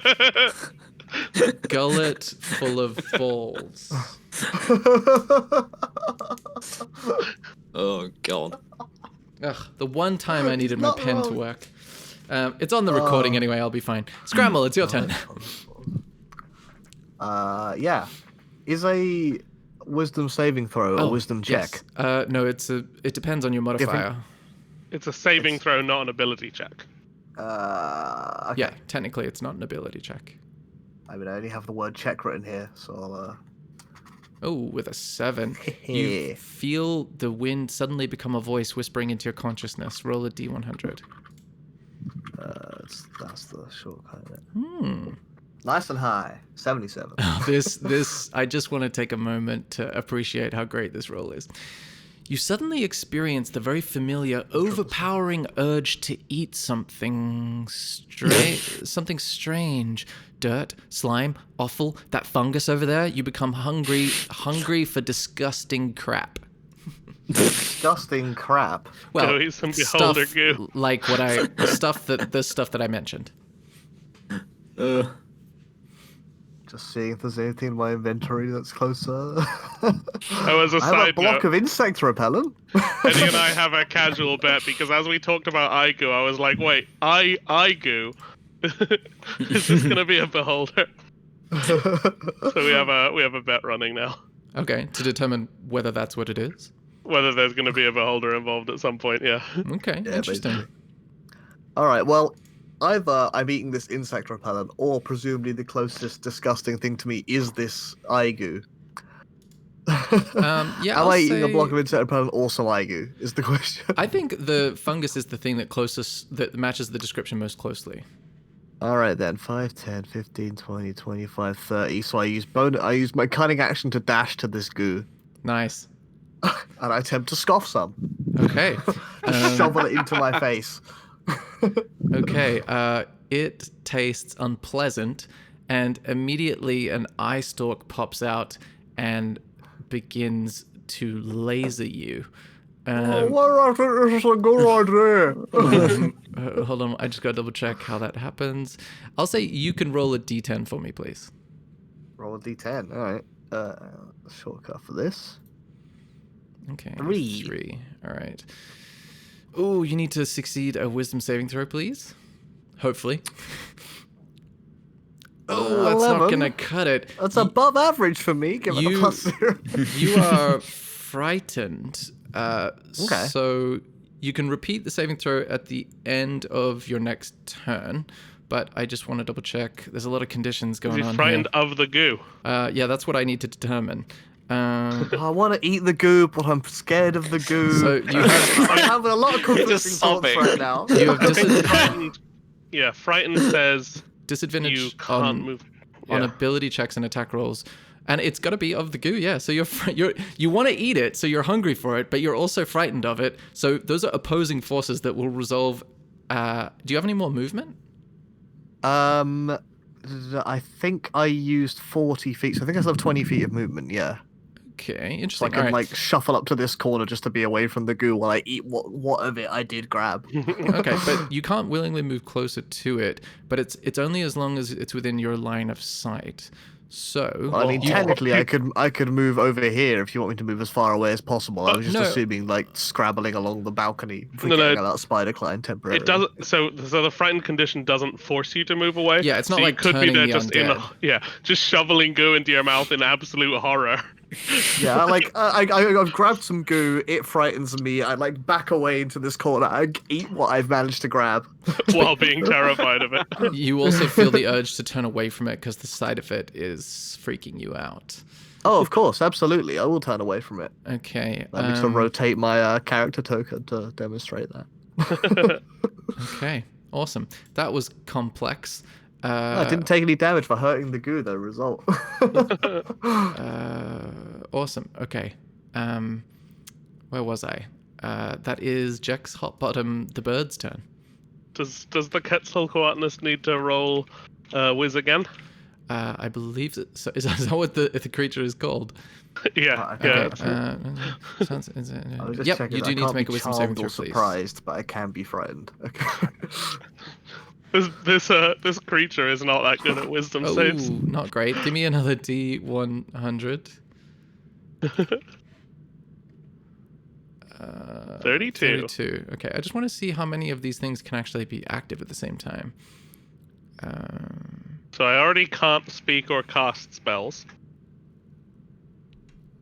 Gullet full of balls. Oh god. Ugh, the one time I needed my not pen to wrong. work. It's on the recording anyway. I'll be fine. Scramble. It's your turn. Yeah. Is a wisdom saving throw a wisdom check? Yes. No, it depends on your modifier. It's a saving throw, not an ability check. Okay. Yeah, technically it's not an ability check. I mean, I only have the word check written here, so I'll, Oh, with a 7. You feel the wind suddenly become a voice whispering into your consciousness. Roll a d100. that's the shortcut. Hmm. Nice and high, 77. This I just want to take a moment to appreciate how great this roll is. You suddenly experience the very familiar, overpowering urge to eat something strange. Dirt, slime, offal, that fungus over there. You become hungry for disgusting crap. Disgusting crap. Well, Go eat some beholder stuff goo. like the stuff that I mentioned. Just seeing if there's anything in my inventory that's closer. Oh, as a I have a side block note, of insect repellent. Eddie and I have a casual bet because as we talked about Aigu, I was like, wait, Aigu? Is this gonna be a beholder? So we have a bet running now. Okay, to determine whether that's what it is. Whether there's gonna be a beholder involved at some point, yeah. Okay, Yeah, interesting. basically. All right. Well, either I'm eating this insect repellent, or presumably the closest disgusting thing to me is this Aigu. Yeah, Am I'll I eating a say- block of insect repellent or some Aigu? Is the question. I think the fungus is the thing that matches the description most closely. All right then. 5, 10, 15, 20, 25, 30. So I use my cunning action to dash to this goo, Nice. and I attempt to scoff some. Okay. Shovel it into my face. Okay. It tastes unpleasant, and immediately an eye stalk pops out and begins to laser you. What I think this is a good idea. Hold on, I just gotta double check how that happens. I'll say you can roll a d10 for me, please. Roll a d10. All right. Shortcut for this. Okay. 3. 3. All right. Oh, you need to succeed a wisdom saving throw, please. Hopefully. Oh, that's not 11. gonna cut it. That's above average for me, given you- a +0. You are frightened. Okay. So you can repeat the saving throw at the end of your next turn, but I just want to double check. There's a lot of conditions going He's on frightened here. of the goo. Yeah, that's what I need to determine. I want to eat the goo, but I'm scared of the goo. So you have I'm having a lot of conflicting Just thoughts sobbing. right now. you have Frightened. Yeah, frightened says disadvantage you can't on move. on Yeah. ability checks and attack rolls. And it's got to be of the goo, yeah. So you want to eat it, so you're hungry for it, but you're also frightened of it. So those are opposing forces that will resolve. Do you have any more movement? I think I used 40 feet, so I think I still have 20 feet of movement, yeah. Okay, So I interesting. can, All right. like, shuffle up to this corner just to be away from the goo while I eat what of it I did grab. Okay, but you can't willingly move closer to it, but it's only as long as it's within your line of sight. So Well, I mean, technically, I could move over here if you want me to move as far away as possible. I was just no. assuming, like, scrabbling along the balcony, No, forgetting about spider climb temporarily. It doesn't. So the frightened condition doesn't force you to move away. Yeah, it's not so like you could be turning there the just undead. just shoveling goo into your mouth in absolute horror. Yeah, I've grabbed some goo. It frightens me. I like back away into this corner. I eat what I've managed to grab. While being terrified of it. You also feel the urge to turn away from it because the sight of it is freaking you out. Oh, of course, absolutely. I will turn away from it. Okay. I need to rotate my character token to demonstrate that. Okay. Awesome. That was complex. I didn't take any damage for hurting the goo, though. Result. Awesome. Okay. Where was I? That is Jack's hot bottom, the bird's turn. Does the Quetzalcoatlus need to roll whiz again? I believe that. So is that what the creature is called? Yeah. Okay. Yeah. I was just Yep. checking. You do I need can't to make a be wisdom saving charmed or throw, please. surprised, but I can be frightened. Okay. This creature is not that good at wisdom Oh, saves. not great. Give me another D100. 32. 32. Okay, I just want to see how many of these things can actually be active at the same time. So I already can't speak or cast spells.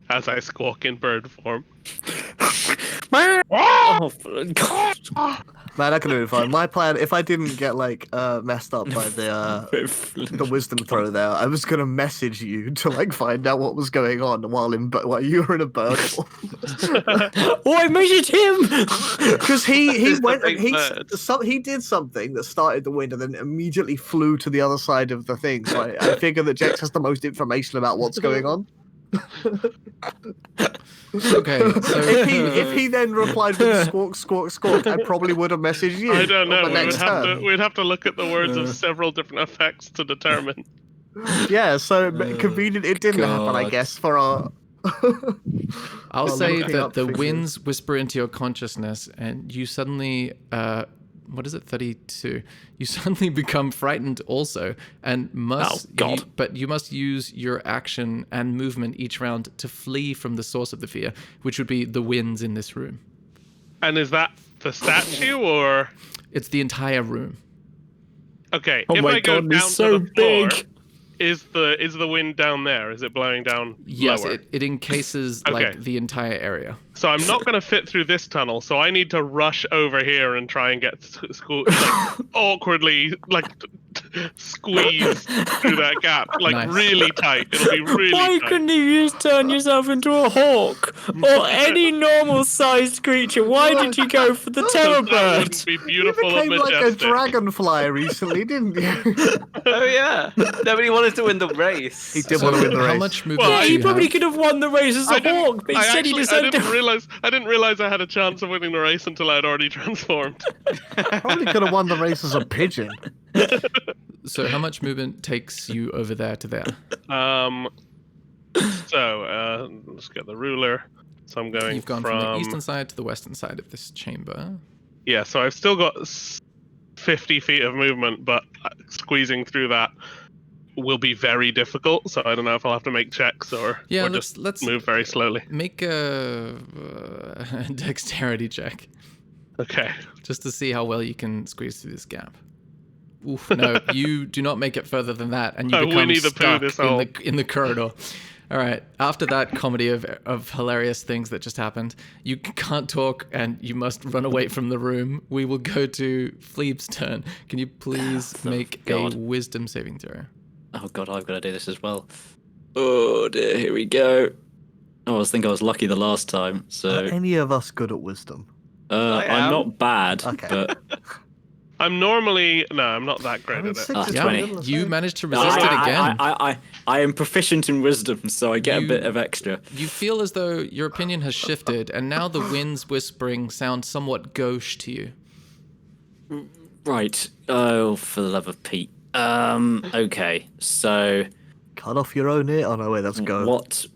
As I squawk in bird form. Oh, God. Man, I can do it fine. My plan, if I didn't get messed up by the wisdom throw there, I was gonna message you to find out what was going on while you were in a bird form. Oh, I measured him. Because he It's the went and big bird. he did something that started the wind and then immediately flew to the other side of the thing. So I figure that Jex has the most information about what's going on. Okay, so If he then replied with squawk, squawk, squawk, I probably would have messaged you. I don't know. on the next turn. We'd have to look at the words of several different effects to determine. Yeah, so convenient it didn't happen, I God. guess, for our. I'll Well, say looking that up the figures. winds whisper into your consciousness, and you suddenly, what is it, 32? You suddenly become frightened also, and must. Oh, God. But you must use your action and movement each round to flee from the source of the fear, which would be the winds in this room. And is that the statue or? It's the entire room. Okay. Oh if my I go God, down he's so to the floor, big. is the wind down there? Is it blowing down Yes, lower? it encases Okay. the entire area. So I'm not going to fit through this tunnel, so I need to rush over here and try and get awkwardly squeeze through that gap, Nice. really tight. It'll be really Why tight. couldn't you just turn yourself into a hawk or any normal-sized creature? Why did you go for the terror That bird? wouldn't be You beautiful and became like a majestic. dragonfly recently, didn't you? Oh yeah. Nobody wanted to win the race. He did want to win the race. How much movement Well, Yeah, do he you probably have? could have won the race as a hawk, but instead he decided to. I didn't realize I had a chance of winning the race until I'd already transformed. Probably could have won the race as a pigeon. So how much movement takes you over there to there? Let's get the ruler. So I'm going You've gone from the eastern side to the western side of this chamber. Yeah, so I've still got 50 feet of movement, but squeezing through that will be very difficult. So I don't know if I'll have to make checks or Let's just move very slowly. make a dexterity check Okay. just to see how well you can squeeze through this gap. Oof, no, you do not make it further than that, and you Oh, become Winnie the Pooh stuck this in hole. in the corridor. All right. After that comedy of hilarious things that just happened, you can't talk and you must run away from the room. We will go to Fleeb's turn. Can you please make God. a wisdom saving throw? Oh God, I've got to do this as well. Oh dear, here we go. Oh, I think I was lucky the last time, Are so any of us good at wisdom? I'm am. not bad, Okay. but I'm not that great at it. six Ah, is Yeah, 20. good, you let's managed to I, resist it I, again. I am proficient in wisdom, so I get a You- bit of extra. You feel as though your opinion has shifted, and now the winds whispering sound somewhat gauche to you. Right. Oh, for the love of Pete. Okay. So Cut off your own ear. Oh no, wait, that's go. what?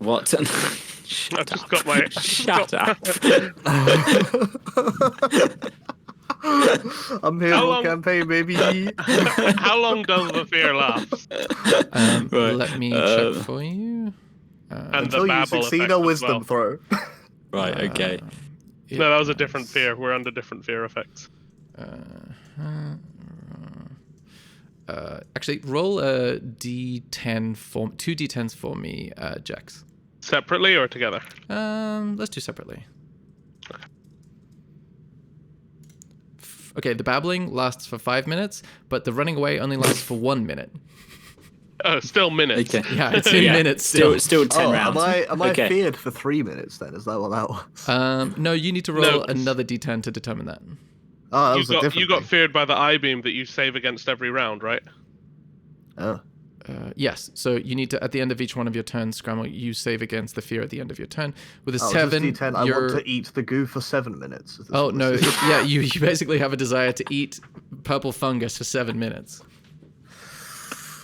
I just got my. Shut up. I'm here How for long- campaign, baby. How long does the fear last? Right, Let me check for you. And Until the you babble succeed effect a as wisdom well. throw. Right. Okay. No, that was a different fear. We're under different fear effects. Actually, roll a d10 for 2 d10s for me, Jax. Separately or together? Let's do separately. Okay, the babbling lasts for 5 minutes, but the running away only lasts for 1 minute. Oh, still minutes. Okay. Yeah, it's in minutes still. Still 10 rounds. Am I Okay. feared for 3 minutes then? Is that what that was? No, you need to roll No, 'cause- another d10 to determine that. Oh, that You was a got, different you got thing. feared by the eye beam that you save against every round, right? Oh. Yes, so you need to, at the end of each one of your turns, Scramble, you save against the fear at the end of your turn. With a Oh, 7, just D10. I you're... want to eat the goo for 7 minutes. Is this Oh, what no, this is? yeah, you basically have a desire to eat purple fungus for 7 minutes.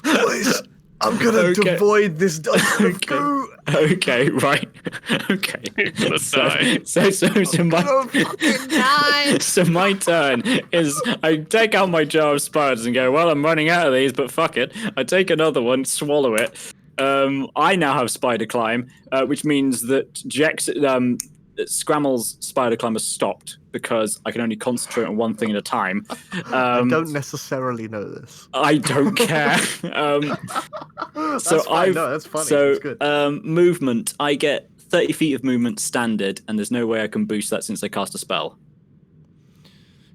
Boys, I'm gonna Okay. devoid this dice of goo. Okay, right. Okay. You're gonna die. So my turn is I take out my jar of spiders and go, well, I'm running out of these, but fuck it. I take another one, swallow it. I now have spider climb, which means that Scrammle's spider climb has stopped because I can only concentrate on one thing at a time. I don't necessarily know this. I don't care. That's So fine. I've No, that's funny. so That's good. movement. I get 30 feet of movement standard, and there's no way I can boost that since I cast a spell.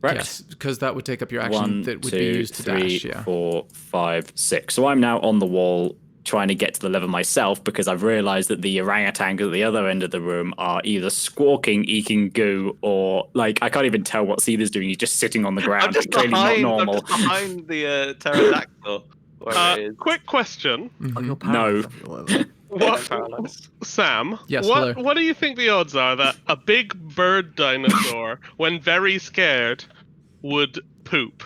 Correct? Yes, because that would take up your action 1, that would 2, be used to 3, dash, yeah. 4, 5, 6. So I'm now on the wall trying to get to the level myself because I've realized that the orangutans at the other end of the room are either squawking, eating goo, or like I can't even tell what Caesar's doing. He's just sitting on the ground. I'm just Clearly behind. not I'm normal. just behind the pterodactyl. Where it is. Quick question. Oh, you're No. paralyzed, whatever. What, Paralyzed. Sam? Yes, What hello. What do you think the odds are that a big bird dinosaur, when very scared, would poop?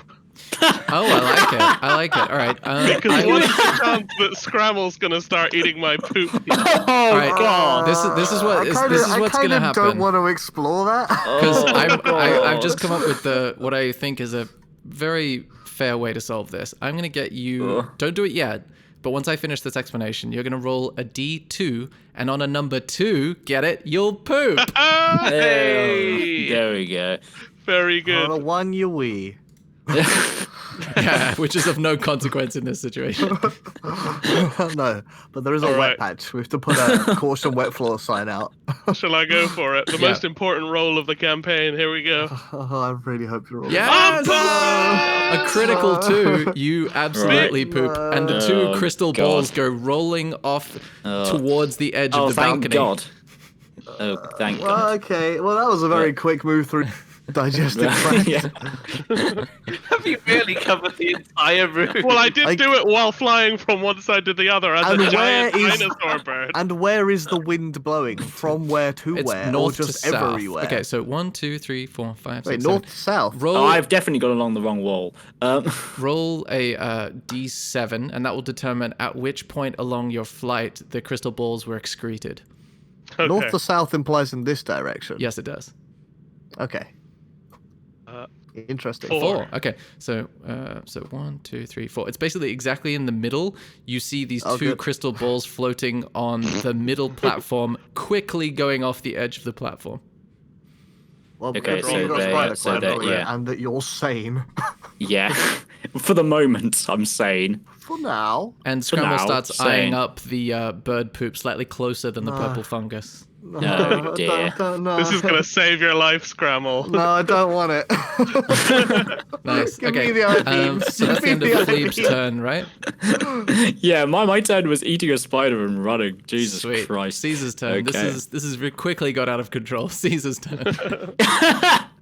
Oh, I like it. I like it. All right. Because what is the chance that Scrammle's gonna start eating my poop? Oh All right. god! This is what this is what's gonna I happen. don't want to explore that. Because Oh, I've just God. come up with what I think is a very fair way to solve this. I'm gonna get you. Ugh. Don't do it yet. But once I finish this explanation, you're gonna roll a D2, and on a number 2, get it? You'll poop. Hey! There we go. Very On a good. 1, you wee. Yeah, which is of no consequence in this situation. No, but there is a All wet right. patch. We have to put a caution wet floor sign out. Shall I go for it? The Yeah. most important role of the campaign. Here we go. Oh, I really hope you're all Yes! Oh, A critical 2, you absolutely Right. poop, and the 2 Oh, crystal God. balls go rolling off towards the edge Oh, of the thank balcony. God. Oh, thank Well, God. okay. Well, that was a very quick move through digestive tract. Yeah. Have you really covered the entire room? Well, I did I- do it while flying from one side to the other as And a where giant is- dinosaur bird. And where is the wind blowing? From where to It's where? north or just to south. everywhere? Okay, so 1, 2, 3, 4, 5, 6, Wait, 7. north to south. Roll, Oh, I've definitely gone along the wrong wall. roll a D7, and that will determine at which point along your flight the crystal balls were excreted. Okay. North to south implies in this direction. Yes, it does. Okay. Uh, Interesting. 4. Okay, so 1, 2, 3, 4. It's basically exactly in the middle. You see these Oh, 2 good. crystal balls floating on the middle platform, quickly going off the edge of the platform. Well, Okay, good so thing you got they- spider so climb they- over it yeah. and that you're sane. Yeah. For the moment, I'm sane. For now. And For Scramble now, starts same. eyeing up the bird poop slightly closer than the purple fungus. Oh, No, dear. no. This is gonna save your life, Scramble. No, I don't want it. Nice. Give okay. me the eye So that's the end of Philippe's turn, right? Yeah, my turn was eating a spider and running. Jesus Sweet. Christ. Caesar's turn. Okay. This is quickly got out of control. Caesar's turn.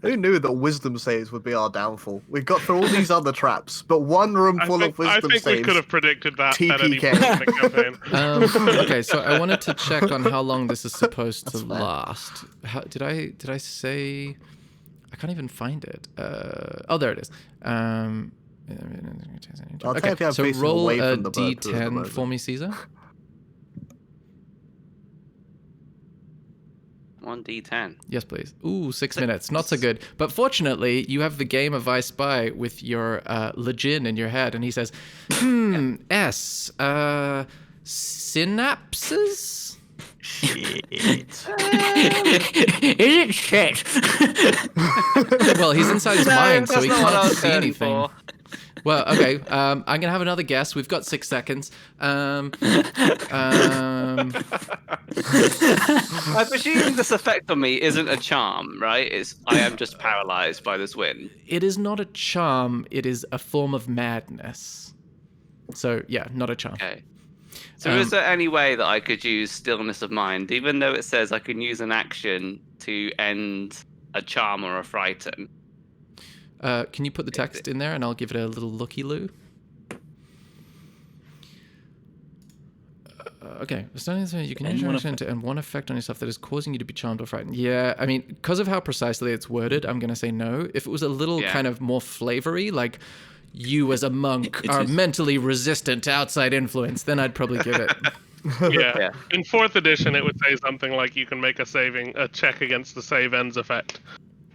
Who knew that wisdom saves would be our downfall? We got through all these other traps, but one room I full think, of wisdom we saves. could have predicted that at any TPK. point in the campaign. Okay, so I wanted to check on how long this is supposed to That's fair. last. How, did I say? I can't even find it. Oh, there it is. I'll Okay, take you so facing roll away a from the bird poo at the D10 moment. for me, Caesar. 1d10. Yes, please. Ooh, 6 minutes. Not so good. But fortunately, you have the game of I Spy with your Legion in your head, and he says, S, synapses? Shit. Is it shit? Well, he's inside his mind, so That's he not what I can't was see going anything. for. Well, okay. I'm gonna have another guess. We've got 6 seconds. I presume this effect on me isn't a charm, right? I am just paralyzed by this wind. It is not a charm. It is a form of madness. So yeah, not a charm. Okay. So is there any way that I could use stillness of mind, even though it says I can use an action to end a charm or a frighten? Can you put the text in there, and I'll give it a little looky-loo? Okay. You can use your action to end one effect on yourself that is causing you to be charmed or frightened. Yeah, I mean, because of how precisely it's worded, I'm going to say no. If it was a little kind of more flavory, like you as a monk are mentally resistant to outside influence, then I'd probably give it. Yeah. In 4th edition, it would say something like you can make a check against the save ends effect,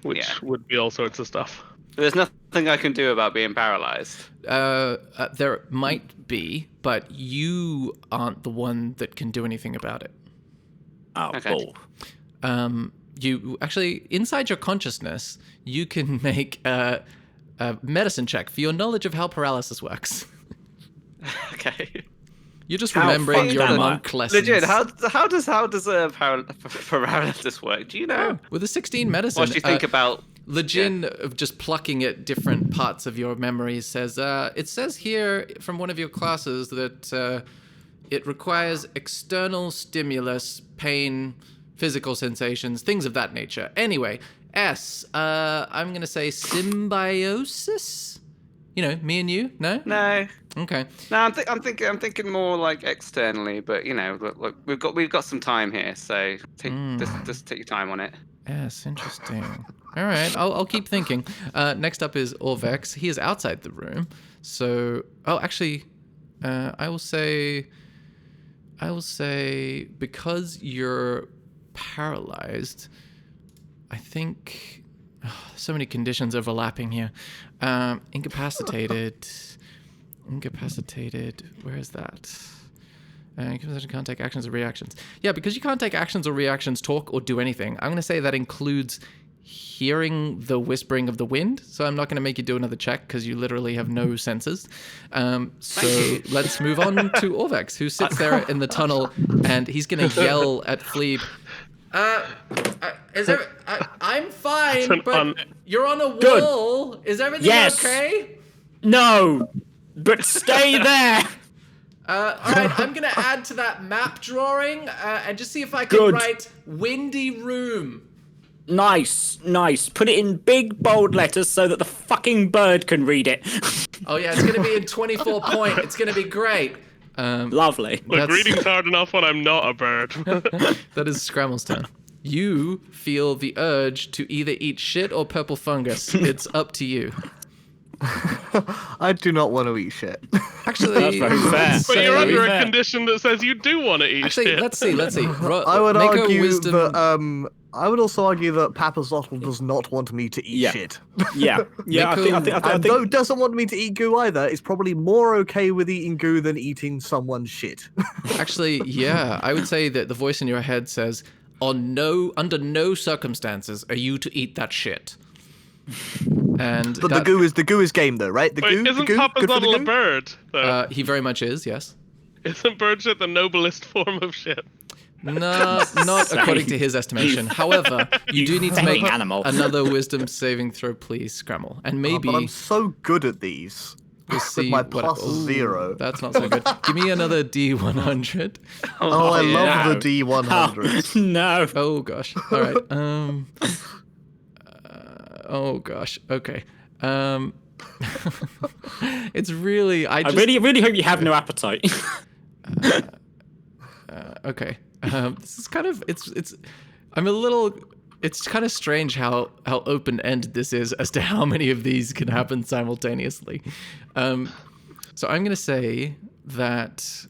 which would be all sorts of stuff. There's nothing I can do about being paralyzed. There might be, but you aren't the one that can do anything about it. Oh, Okay. bull. You actually, inside your consciousness, you can make a medicine check for your knowledge of how paralysis works. Okay. You're just How remembering fucked your am I? monk lessons. Legit, how does paralysis work? Do you know? With a 16 medicine, What do you think about? Legin of just plucking at different parts of your memories says, it says here from one of your classes that it requires external stimulus, pain, physical sensations, things of that nature. Anyway, I'm going to say symbiosis? You know, me and you? No? No. Okay. No, I'm thinking more like externally, but you know, look, we've got some time here, so just take your time on it. Yes, interesting. All right, I'll keep thinking. Next up is Orvex. He is outside the room. So, actually, I will say because you're paralyzed, I think so many conditions overlapping here. Incapacitated. Where is that? Incapacitated can't take actions or reactions. Yeah, because you can't take actions or reactions, talk or do anything. I'm going to say that includes hearing the whispering of the wind. So I'm not going to make you do another check because you literally have no senses. So let's move on to Orvex, who sits there in the tunnel, and he's going to yell at Fleeb. I'm fine, but you're on a wall. Is everything okay? No, but stay there. All right, I'm going to add to that map drawing and just see if I can write windy room. Nice. Put it in big, bold letters so that the fucking bird can read it. Oh, yeah, it's going to be in 24 point. It's going to be great. Lovely. Look, reading's hard enough when I'm not a bird. That is Scrammle's turn. You feel the urge to either eat shit or purple fungus. It's up to you. I do not want to eat shit. Actually, That's very fair. But you're Very under fair. a condition that says you do want to eat Actually, shit. let's see. I would Make a argue wisdom. that I would also argue that Papazotl does not want me to eat shit. Yeah. I think. And though doesn't want me to eat goo either, is probably more okay with eating goo than eating someone's shit. Actually, yeah, I would say that the voice in your head says, under no circumstances are you to eat that shit. And But the goo is game though, right? Wait, isn't Papazotl a bird? Though? he very much is, yes. Isn't bird shit the noblest form of shit? No, not according to his estimation. However, you do need to make another wisdom saving throw, please, Scramble. And maybe but I'm so good at these. we'll see my what. plus 0. That's not so good. Give me another D100. Oh, I love the D100. No. Oh gosh. All right. Oh gosh. Okay. It's really. I really hope you have no appetite. Okay. This is kind of I'm a little. It's kind of strange how open-ended this is as to how many of these can happen simultaneously. So I'm gonna say that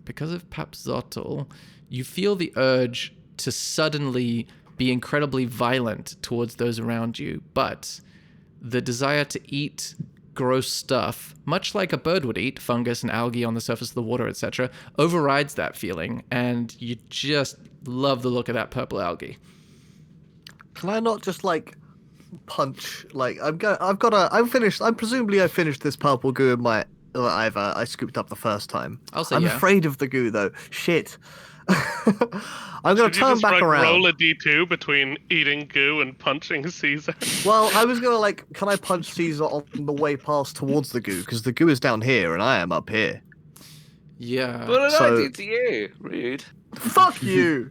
because of Papazotl, you feel the urge to suddenly be incredibly violent towards those around you, but the desire to eat gross stuff, much like a bird would eat, fungus and algae on the surface of the water, etc., overrides that feeling, and you just love the look of that purple algae. Can I not just punch. Like I finished this purple goo in my. I scooped up the first time. I'll say I'm yeah. afraid of the goo though. Shit. I'm gonna Should you turn just, back like, around. roll a d2 between eating goo and punching Caesar? Well, I was gonna like, can I punch Caesar on the way past towards the goo? Because the goo is down here and I am up here. Yeah. What did I So- do to you? Rude. Fuck you!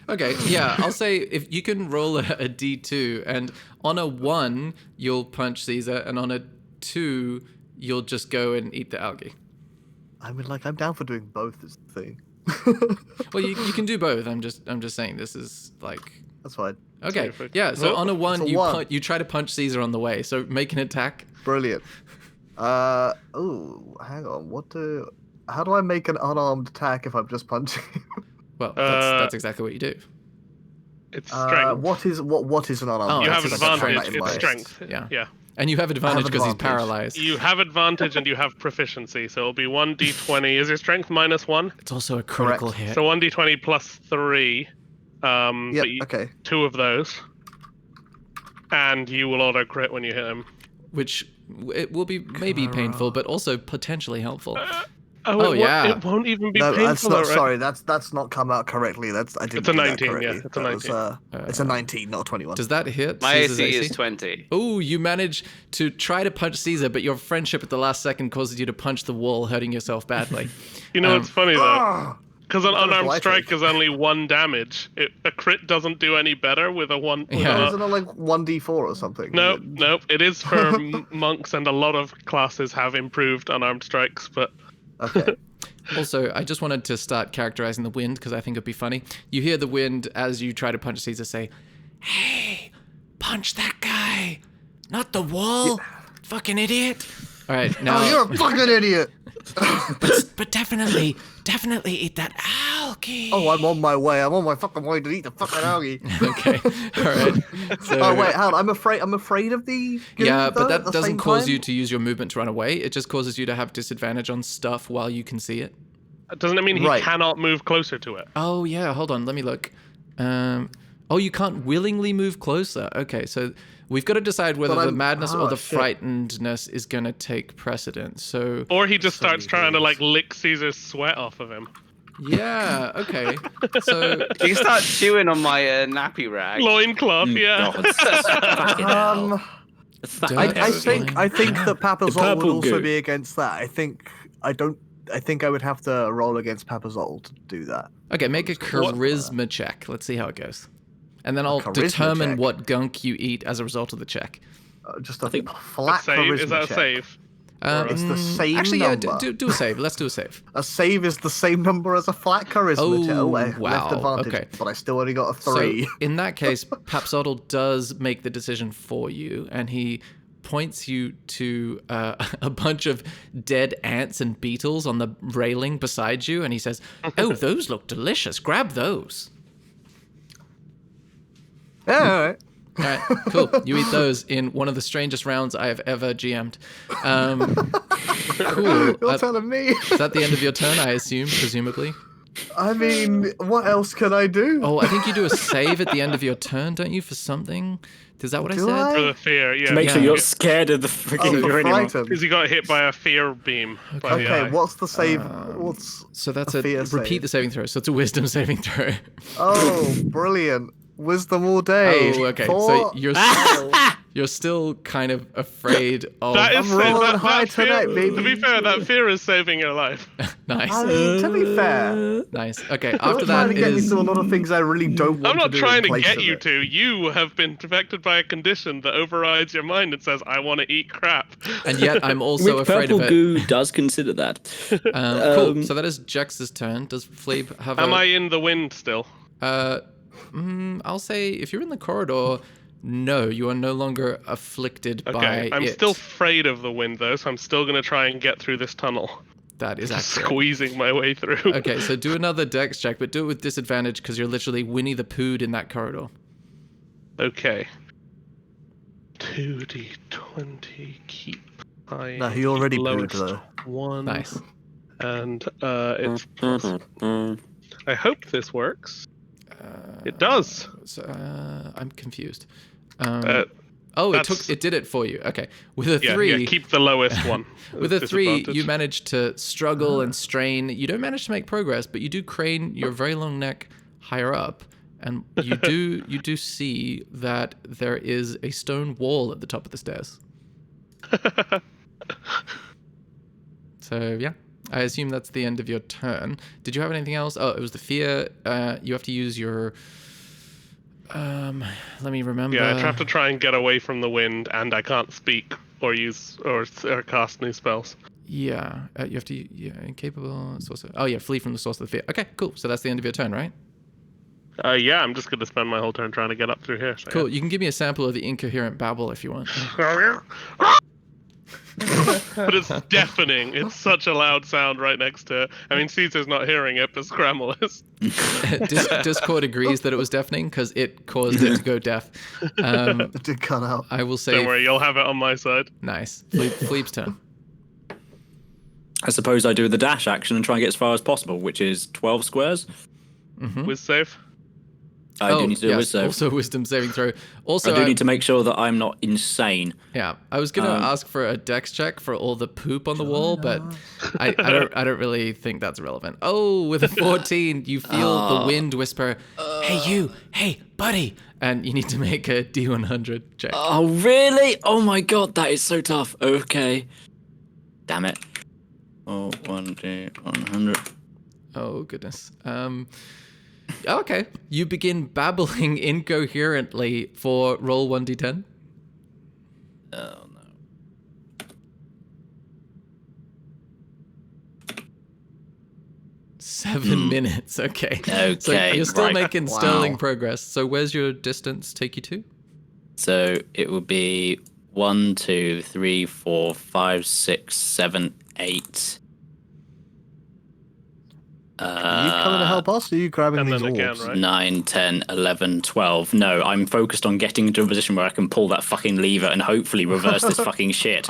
Okay, yeah, I'll say if you can roll a d2, and on a 1, you'll punch Caesar, and on a 2, you'll just go and eat the algae. I mean, like, I'm down for doing both. Is the thing. Well, you can do both. I'm just saying this is like. That's fine. Okay, Perfect. yeah. So Well, on a 1, it's a 1. you try to punch Caesar on the way. So make an attack. Brilliant. Oh, hang on. How do I make an unarmed attack if I'm just punching? Well, that's exactly what you do. It's strength. What is an unarmed? Oh, you have that's advantage. strength. It's strength. Yeah. Yeah. And you have advantage because he's advantage. paralyzed. You have advantage and you have proficiency, so it'll be 1d20. Is your strength -1? It's also a critical Correct. hit. So 1d20 plus 3. Yep. But Okay. 2 of those. And you will auto crit when you hit him. Which it will be maybe painful, but also potentially helpful. Oh, yeah. It won't even be No, painful. that's not. though, right? Sorry, that's not come out correctly. I didn't. It's a do that 19, yeah, correctly. it's a That was, 19. it's a 19, not a 21. Does that hit? My Caesar's AC is 20. Oh, you manage to try to punch Caesar, but your friendship at the last second causes you to punch the wall, hurting yourself badly. You know what's funny, though? Ah! Because an What kind of unarmed do I strike take? is only 1 damage. A crit doesn't do any better with a 1. with Yeah. a- Isn't it like 1d4 or something? Nope, nope. It is for monks, and a lot of classes have improved unarmed strikes, but Okay. Also, I just wanted to start characterizing the wind because I think it'd be funny. You hear the wind as you try to punch Caesar say, "Hey, punch that guy, not the wall, fucking idiot." All right, now. Oh, you're a fucking idiot. But definitely eat that algae. Oh, I'm on my way. I'm on my fucking way to eat the fucking algae. Okay, all right. So, Oh wait, hold on. I'm afraid of the. Goo, yeah, though, but at that the doesn't same cause time? you to use your movement to run away. It just causes you to have disadvantage on stuff while you can see it. doesn't it mean he Right. cannot move closer to it? Oh yeah, hold on, let me look. Oh, you can't willingly move closer. Okay, so we've got to decide whether But the I'm- madness or the shit. frightenedness is going to take precedence. So Or he just starts trying to, things. like, lick Caesar's sweat off of him. yeah, okay. So You can start chewing on my nappy rag. Loincloth, yeah. God. Fucking hell. Don't- I think that Papazol would purple also goo. be against that. I think I would have to roll against Papazol to do that. okay, make a charisma check. Let's see how it goes. And then I'll charisma determine check? what gunk you eat as a result of the check. Just a think- flat Save? charisma Is that a check. save? It's the same Actually, number. yeah, do a save. Let's do a save. A save is the same number as a flat charisma check. Oh, I left wow, advantage, okay. but I still only got a 3. So in that case, Papsodal does make the decision for you, and he points you to a bunch of dead ants and beetles on the railing beside you, and he says, "Oh, those look delicious. Grab those." Yeah, all right. All right, cool. You eat those in one of the strangest rounds I have ever GM'd. Cool. You're telling me. Is that the end of your turn, I assume, presumably? I mean, what else can I do? Oh, I think you do a save at the end of your turn, don't you, for something? Is that what I Do said? I? For the fear, yeah. Make sure Yeah. you're scared of the Oh, freaking for goo anymore. frightened. Because he got hit by a fear beam. By the Okay, eye. what's the save? What's So that's A a fear repeat save. the saving throw. So it's a wisdom saving throw. Oh, brilliant. Wisdom all day. Oh, okay. Four. So you're still kind of afraid of. That is I'm rolling that high fear, tonight, To baby. be fair, that fear is saving your life. Nice, I mean, to be fair, nice. Okay, you're after trying that to get me is to a lot of things I really don't want I'm not to do. trying in to place get of you it. to. You have been affected by a condition that overrides your mind and says, "I want to eat crap." and yet I'm also Which afraid purple of it. goo does consider that. Cool. So that is Jex's turn. Does Fleeb have Am a? I in the wind still? I'll say if you're in the corridor, no, you are no longer afflicted by Okay, I'm it. still afraid of the wind though, so I'm still gonna try and get through this tunnel, That is accurate. squeezing my way through. Okay, so do another dex check, but do it with disadvantage because you're literally Winnie the Poohed in that corridor. Okay. 2d20 keep. No, he already pooed, lowest though. one. Nice. And it's plus. I hope this works. It does. So, I'm confused. That's- It did it for you. Okay, with a Yeah, 3. yeah, keep the lowest one. With a 3, Disadvantage. you manage to struggle and strain. You don't manage to make progress, but you do crane your very long neck higher up, and you do see that there is a stone wall at the top of the stairs. So yeah, I assume that's the end of your turn. Did you have anything else? Oh, it was the fear. You have to use your. Let me remember. Yeah, I have to try and get away from the wind, and I can't speak or use or cast new spells. Yeah, you have to. Yeah, incapable source. Flee from the source of the fear. Okay, cool. So that's the end of your turn, right? Yeah, I'm just going to spend my whole turn trying to get up through here. So Cool. You can give me a sample of the incoherent babble if you want. Yeah. But it's deafening. It's such a loud sound right next to it. I mean, Caesar's not hearing it, but Scramble is. Discord agrees that it was deafening because it caused it to go deaf. It did cut out. I will say. Don't worry, you'll have it on my side. Nice. Fleep's turn. I suppose I do the dash action and try and get as far as possible, which is 12 squares. Whiz save. I do need to do a whiz save. Also wisdom saving throw. Also, I do need to make sure that I'm not insane. Yeah, I was gonna ask for a dex check for all the poop on the wall, but I don't really think that's relevant. Oh, with a 14, you feel the wind whisper, hey buddy, and you need to make a D100 check. Oh, really? Oh my god, that is so tough. Okay. Damn it. Oh, 1D100. Oh goodness. Okay, you begin babbling incoherently for roll 1d10. Oh no. 7 minutes. Okay. Okay, So you're still right. making Wow. sterling progress. So where's your distance take you to? So it would be 1, 2, 3, 4, 5, 6, 7, 8. Are you coming to help us? Or are you grabbing And these then again, orbs? right? 9, 10, 11, 12. No, I'm focused on getting into a position where I can pull that fucking lever and hopefully reverse this fucking shit.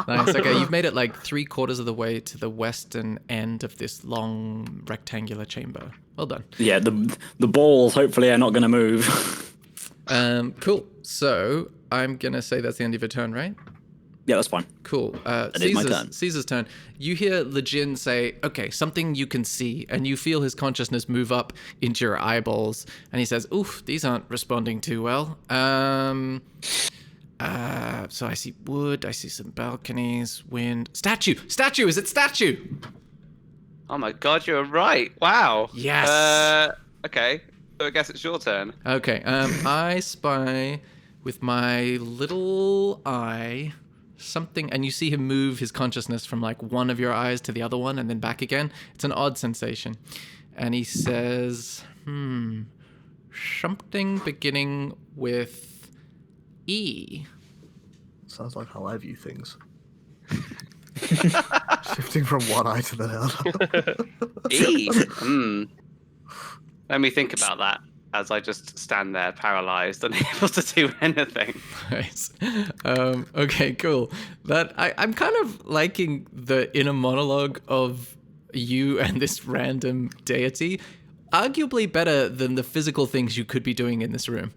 Nice. Okay, you've made it like 3/4 of the way to the western end of this long rectangular chamber. Well done. Yeah, the balls hopefully are not going to move. Cool. So I'm gonna say that's the end of your turn, right? Yeah, that's fine. Cool. is my turn. Caesar's turn. You hear Lejin say, okay, something you can see, and you feel his consciousness move up into your eyeballs, and he says, oof, these aren't responding too well. So I see wood, I see some balconies, wind. Statue! Is it statue? Oh my god, you're right. Wow. Yes. Okay. So I guess it's your turn. Okay, I spy with my little eye something, and you see him move his consciousness from like one of your eyes to the other one and then back again. It's an odd sensation. And he says, something beginning with E. Sounds like how I view things. Shifting from one eye to the other. E. Let me think about that as I just stand there paralyzed, unable to do anything. Nice. Okay, cool. I'm kind of liking the inner monologue of you and this random deity, arguably better than the physical things you could be doing in this room.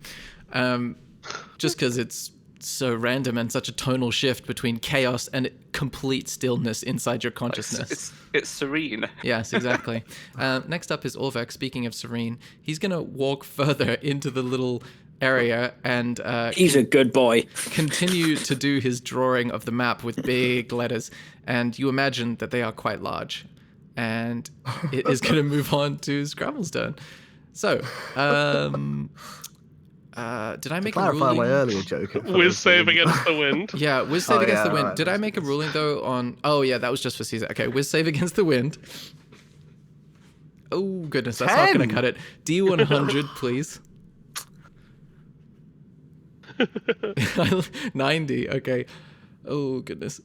Just because it's so random and such a tonal shift between chaos and complete stillness inside your consciousness. It's serene. Yes, exactly. Next up is Orvek. Speaking of serene, he's going to walk further into the little area and He's a good boy. continue to do his drawing of the map with big letters. And you imagine that they are quite large. And it is going to move on to Scrabble's turn. So, did I make a Clarify ruling? my earlier joke. Whiz save against the wind. Yeah, whiz save Oh, against yeah, the wind. right, Did I that's- make a ruling though on? Oh yeah, that was just for Caesar. Okay, whiz save against the wind. Oh goodness, that's not 10. gonna cut it. D100, please. 90. Okay. Oh goodness.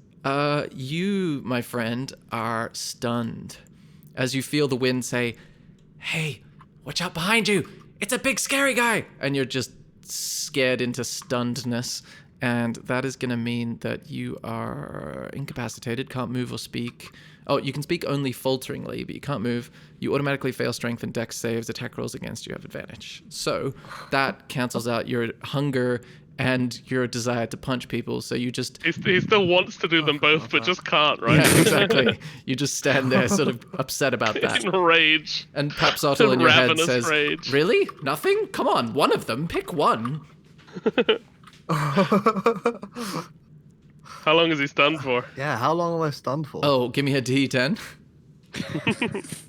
You, my friend, are stunned as you feel the wind say, "Hey, watch out behind you! It's a big scary guy!" And you're just scared into stunnedness. And that is going to mean that you are incapacitated, can't move or speak. Oh, you can speak only falteringly, but you can't move. You automatically fail strength and dex saves. Attack rolls against you have advantage. So that cancels out your hunger and your desire to punch people. So you just... He still wants to do them both, but just can't, right? Yeah, exactly. You just stand there sort of upset about that. In rage. And Papsottle in your head Ravenous says, rage. Really? Nothing? Come on, one of them. Pick one. How long is he stunned for? Yeah, how long am I stunned for? Oh, give me a D10.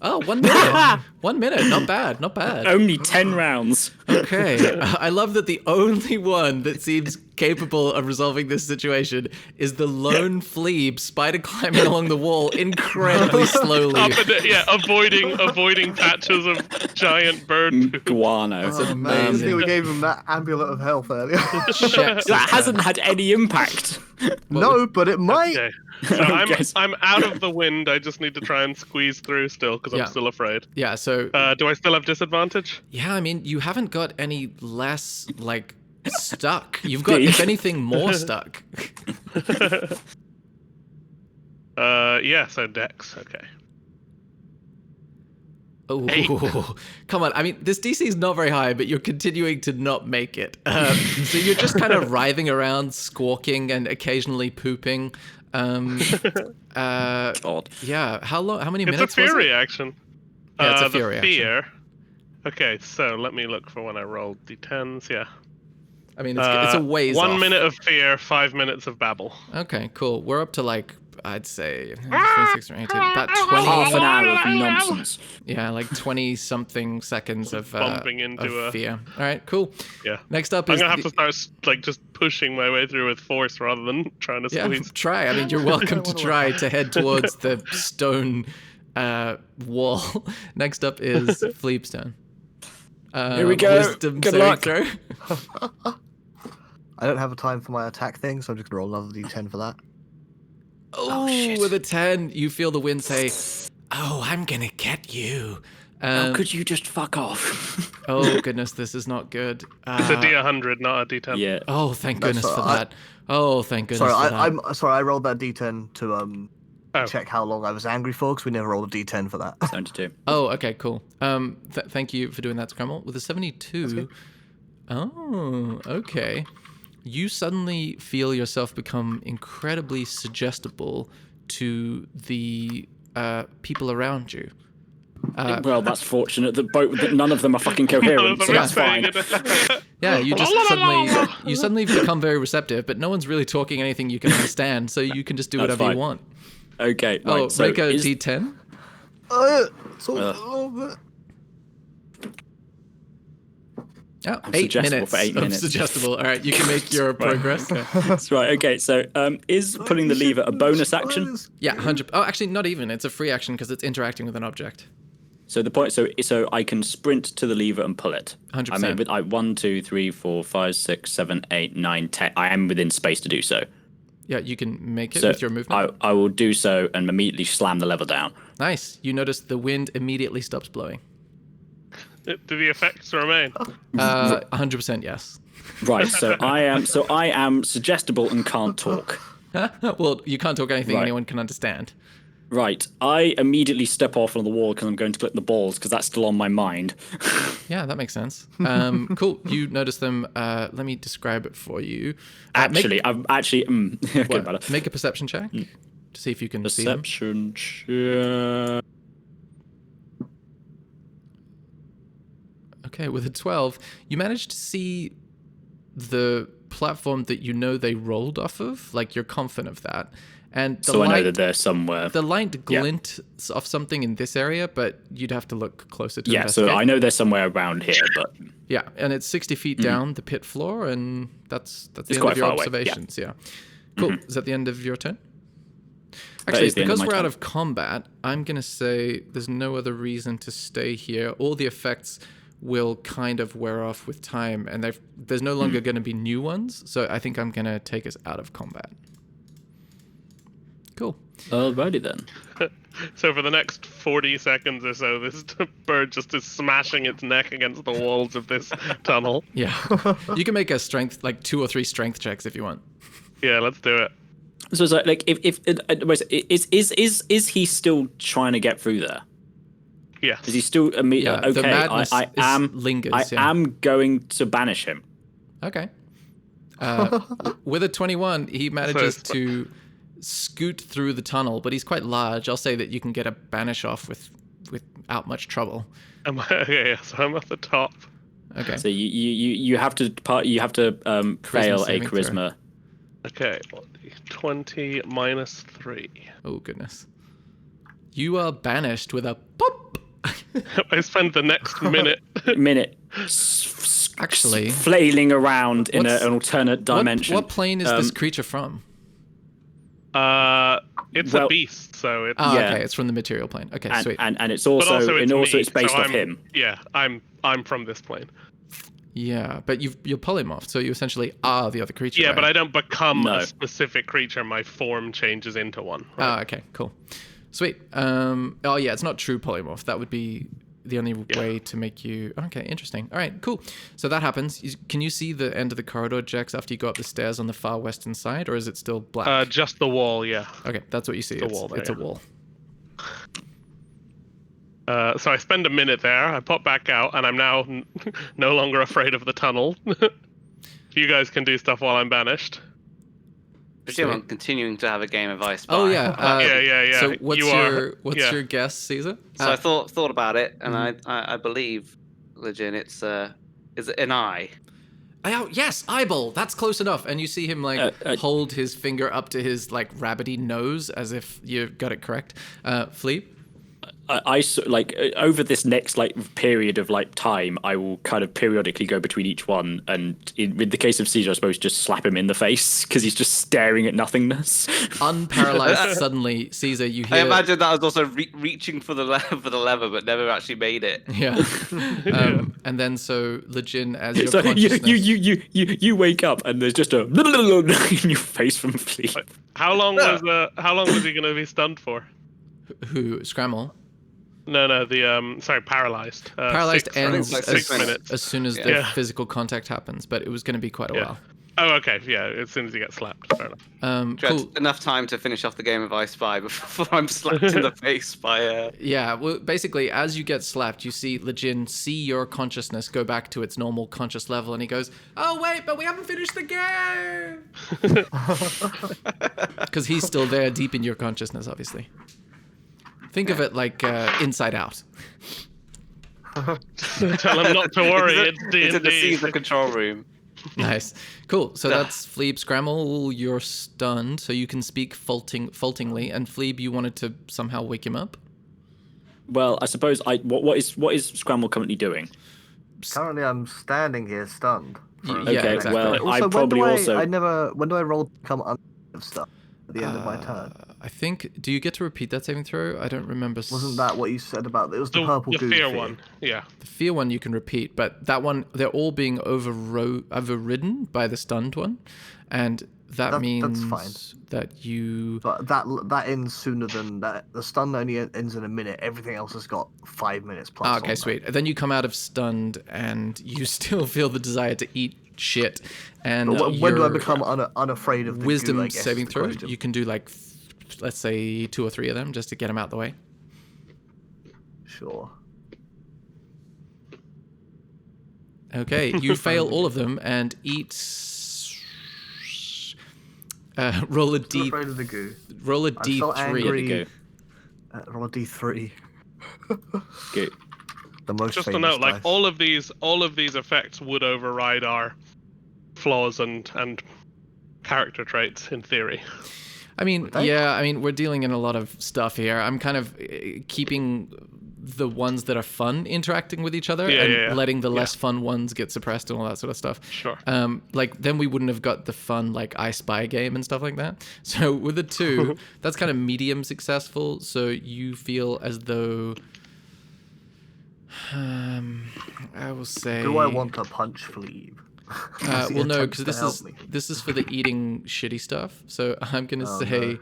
Oh, 1 minute. 1 minute. Not bad. Not bad. Only 10 rounds. Okay. I love that the only one that seems capable of resolving this situation is the lone flea spider climbing along the wall incredibly slowly. Up and avoiding patches of giant bird poop. Guano. Oh, man, I amazing. think we gave him that amulet of health earlier. Checks That hasn't had any impact. No, but it might. Okay. So Guess- I'm out of the wind. I just need to try and squeeze through still because Yeah. I'm still afraid. Yeah, so Do I still have disadvantage? yeah, I mean, you haven't got any less like stuck. You've got, if anything, more stuck. Yeah, so Dex. Okay. Oh, come on. I mean, this DC is not very high, but you're continuing to not make it. So you're just kind of writhing around, squawking, and occasionally pooping. God. Yeah. How long? How many It's a minutes fear was it? reaction. Yeah, it's a the fear reaction. fear. Okay, so let me look for when I rolled d10s. Yeah. I mean, it's a ways 1 off. minute of fear, 5 minutes of babble. Okay, cool. We're up to like, I'd say 26 or 18, about 20. Half an hour of nonsense. Yeah, like 20 something seconds of Bumping into of a- fear. All right, cool. Yeah. Next up I'm is gonna have to start like just pushing my way through with force rather than trying to yeah, squeeze. try. I mean, you're welcome to try to head towards the stone wall. Next up is Fleepstone. Here we go. Wisdom Good saving luck. throw. I don't have a time for my attack thing, so I'm just gonna roll another d10 for that. Oh, shit. with a 10, you feel the wind say, "Oh, I'm gonna get you." Could you just fuck off? Oh goodness, this is not good. It's a D100, not a D10. Yeah. Oh, thank No, goodness sorry, for I- that. Oh, thank goodness Sorry, for that. I'm sorry. I rolled that d10 to Oh. check how long I was angry for, because we never rolled a d10 for that. 72. Oh, okay, cool. Thank you for doing that, Scramble. With a 72. Oh, okay. You suddenly feel yourself become incredibly suggestible to the people around you. Well, that's fortunate that none of them are fucking coherent, so that's fine. Yeah, you just suddenly become very receptive, but no one's really talking anything you can understand, so you can just do That's whatever you fine. want. Okay, Oh, right, so make a is- D10. Oh, I'm 8 suggestible minutes for 8 of minutes. suggestible. All right, you can make your progress. That's right. Okay, so is pulling the lever a bonus action? Yeah, 100. Oh, actually, not even. It's a free action because it's interacting with an object. So the point, so I can sprint to the lever and pull it. 100%. I mean, with 1, 2, 3, 4, 5, 6, 7, 8, 9, 10. I am within space to do so. Yeah, you can make it So with your movement. I will do so and immediately slam the lever down. Nice. You notice the wind immediately stops blowing. Do the effects remain? 100% yes. Right. So I am suggestible and can't talk. Well, you can't talk anything Right. anyone can understand. Right. I immediately step off on the wall because I'm going to click the balls because that's still on my mind. Yeah, that makes sense. Cool. You notice them. Let me describe it for you. I'm actually. Okay, What? better. Make a perception check to see if you can see them. Perception check. Okay, with a 12, you managed to see the platform that you know they rolled off of. Like, you're confident of that. And the So I know light, that they're somewhere. the light Yeah. glints off something in this area, but you'd have to look closer to Yeah. investigate. So I know they're somewhere around here, but Yeah, and it's 60 feet down the pit floor, and that's the end quite of your far away, yeah. observations. Yeah. Cool. Is that the end of your turn? That Actually, is the end of because my we're out turn. of combat, I'm going to say there's no other reason to stay here. All the effects will kind of wear off with time, and there's no longer going to be new ones, so I think I'm going to take us out of combat. Cool. alrighty then. So for the next 40 seconds or so, this bird just is smashing its neck against the walls of this tunnel. Yeah. You can make a strength, like 2 or 3 strength checks if you want. Yeah, let's do it. So it's like if is he still trying to get through there? Yes. Is he still the okay? madness I am lingers. I yeah. am going to banish him. Okay. With a 21, he manages to scoot through the tunnel, but he's quite large. I'll say that you can get a banish off without much trouble. Okay, so I'm at the top. Okay. So you have to fail a saving throw. charisma. Okay, 20 minus 3. Oh, goodness. You are banished with a pop. I spend the next minute. Actually, flailing around in what's- an alternate dimension. What plane is this creature from? It's a beast, so it's Oh, Yeah. okay. It's from the material plane. Okay, and, sweet. and it's but also also it's me, it's based so off I'm, him. Yeah, I'm from this plane. Yeah, but you're polymorphed, so you essentially are the other creature. Yeah, right? but I don't become No. a specific creature. My form changes into one. Ah, okay, cool. Sweet. Oh, yeah, it's not true polymorph. That would be the only way to make you... Okay, interesting. All right, cool. So that happens. Can you see the end of the corridor, Jax, after you go up the stairs on the far western side, or is it still black? Just the wall, yeah. Okay, that's what you see. The wall there, it's a yeah. wall. So I spend a minute there. I pop back out, and I'm now no longer afraid of the tunnel. You guys can do stuff while I'm banished. Presume I'm continuing to have a game of I Spy. Oh, yeah. Yeah. So what's You are- what's yeah. your guess, Caesar? So I thought about it, and I believe, Legend, it's is it an eye? Oh, yes, eyeball. That's close enough. And you see him hold his finger up to his rabbity nose, as if you got it correct. Fleep. Over this next period of time, I will kind of periodically go between each one, and in the case of Caesar, I suppose just slap him in the face because he's just staring at nothingness. Unparalyzed suddenly, Caesar, you hear... I imagine that I was also reaching for the lever, but never actually made it. Yeah. And then so Legin, as your So consciousness... you wake up and there's just a in your face from Fleet. How long was he going to be stunned for? Who? Scramble? No, the paralyzed. Paralyzed ends like six as, minutes. as soon as the Yeah. physical contact happens, but it was going to be quite a while. Oh, okay. Yeah, as soon as he gets slapped. Fair enough. Cool. Enough time to finish off the game of I Spy before I'm slapped in the face by Yeah, well, basically, as you get slapped, you see Legin see your consciousness go back to its normal conscious level, and he goes, "Oh, wait, but we haven't finished the game!" Because he's still there, deep in your consciousness, obviously. Think of it like Inside Out. Tell him not to worry. It's It's in the D&D. Caesar control room. Nice. Cool. So that's Fleeb. Scramble, you're stunned, so you can speak faultingly. And Fleeb, you wanted to somehow wake him up? Well, I suppose what is Scramble currently doing? Currently, I'm standing here stunned. Yeah, Okay, exactly. well, Also, I probably also. when do I roll to become under of stuff at the end of my turn? I think... Do you get to repeat that saving throw? I don't remember. Wasn't that what you said about it? Was the purple the goo fear fear. one. Yeah. The fear one you can repeat, but that one, they're all being overridden by the stunned one. And that means fine. that you... But that ends sooner than that. The stun only ends in a minute. Everything else has got 5 minutes plus. Okay, on sweet. Then you come out of stunned, and you still feel the desire to eat shit. And That. But when do I your become unafraid of the wisdom goo, I guess, saving is the throw? question. You can do let's say 2 or 3 of them just to get them out the way. Sure. Okay, you fail all of them and eat. Roll a I'm D. afraid of the goo. Roll a I'm so D3. angry. Go. Roll a d3. Good. The most Just to famous note, like dice. all of these effects would override our flaws and character traits in theory. I mean, Would they? yeah, I mean, we're dealing in a lot of stuff here. I'm kind of keeping the ones that are fun interacting with each other and letting the less fun ones get suppressed and all that sort of stuff. Sure. Then we wouldn't have got the fun I Spy game and stuff like that. So with the 2, that's kind of medium successful. So you feel as though I will say. Do I want to punch Fleeb? Well, no, because this is for the eating shitty stuff. So I'm gonna say,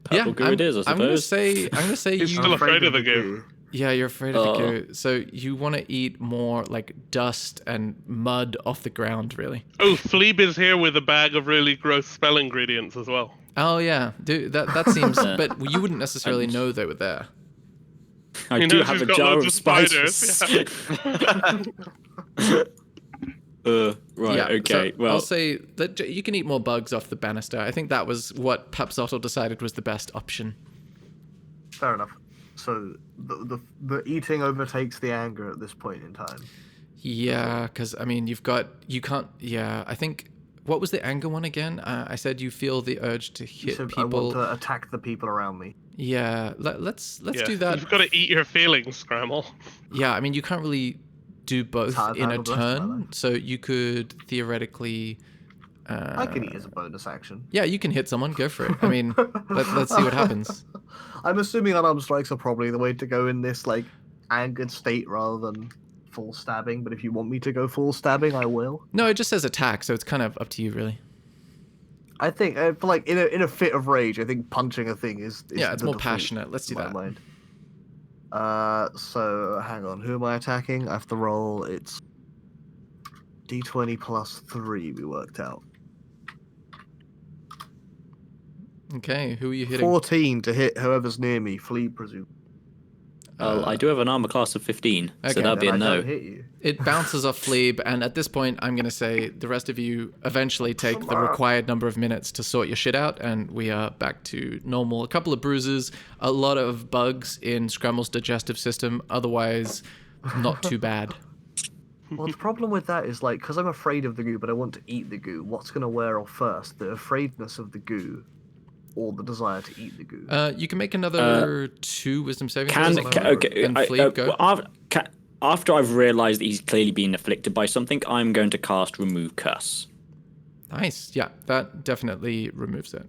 Purple goo it is, I I'm gonna suppose. say He's you. still afraid of the goo. Yeah, you're afraid of the goo. So you want to eat more like dust and mud off the ground, really. Oh, Fleeb is here with a bag of really gross spell ingredients as well. Oh yeah, dude, that seems. But you wouldn't necessarily know they were there. I You do know have she's a got jar loads of of spiders, spiders. Right. Yeah, Okay. so Well, I'll say that you can eat more bugs off the banister. I think that was what Papsottle decided was the best option. Fair enough. So the eating overtakes the anger at this point in time. Yeah, because I mean, you can't. Yeah, I think. What was the anger one again? I said you feel the urge to You hit said, people. I want to attack the people around me. Yeah, let's Yeah, do that. You've got to eat your feelings, Scramble. Yeah, I mean, you can't really do both how I've in a handled the rest of my turn, life. so you could theoretically. I can eat as a bonus action. Yeah, you can hit someone. Go for it. I mean, let's see what happens. I'm assuming unarmed strikes are probably the way to go in this like angered state rather than full stabbing. But if you want me to go full stabbing, I will. No, it just says attack, so it's kind of up to you, really. I think, for like in a fit of rage, I think punching a thing is Yeah, it's the more default passionate. Let's do in my that. mind. So hang on, who am I attacking? I have to roll. It's D20 plus 3. We worked out Okay, who are you hitting? 14 to hit whoever's near me. Flee, presume. I do have an armor class of 15, Okay, so that'd be a Then I no. don't hit you. It bounces off Fleeb, and at this point, I'm going to say the rest of you eventually take the required number of minutes to sort your shit out, and we are back to normal. A couple of bruises, a lot of bugs in Scrammle's digestive system, otherwise, not too bad. Well, the problem with that is like because I'm afraid of the goo, but I want to eat the goo. What's going to wear off first? The afraidness of the goo, or the desire to eat the goo? You can make another 2 wisdom saving Can, throws. okay, And Fleeb, go. after I've realised that he's clearly been afflicted by something, I'm going to cast Remove Curse. Nice. Yeah, that definitely removes it.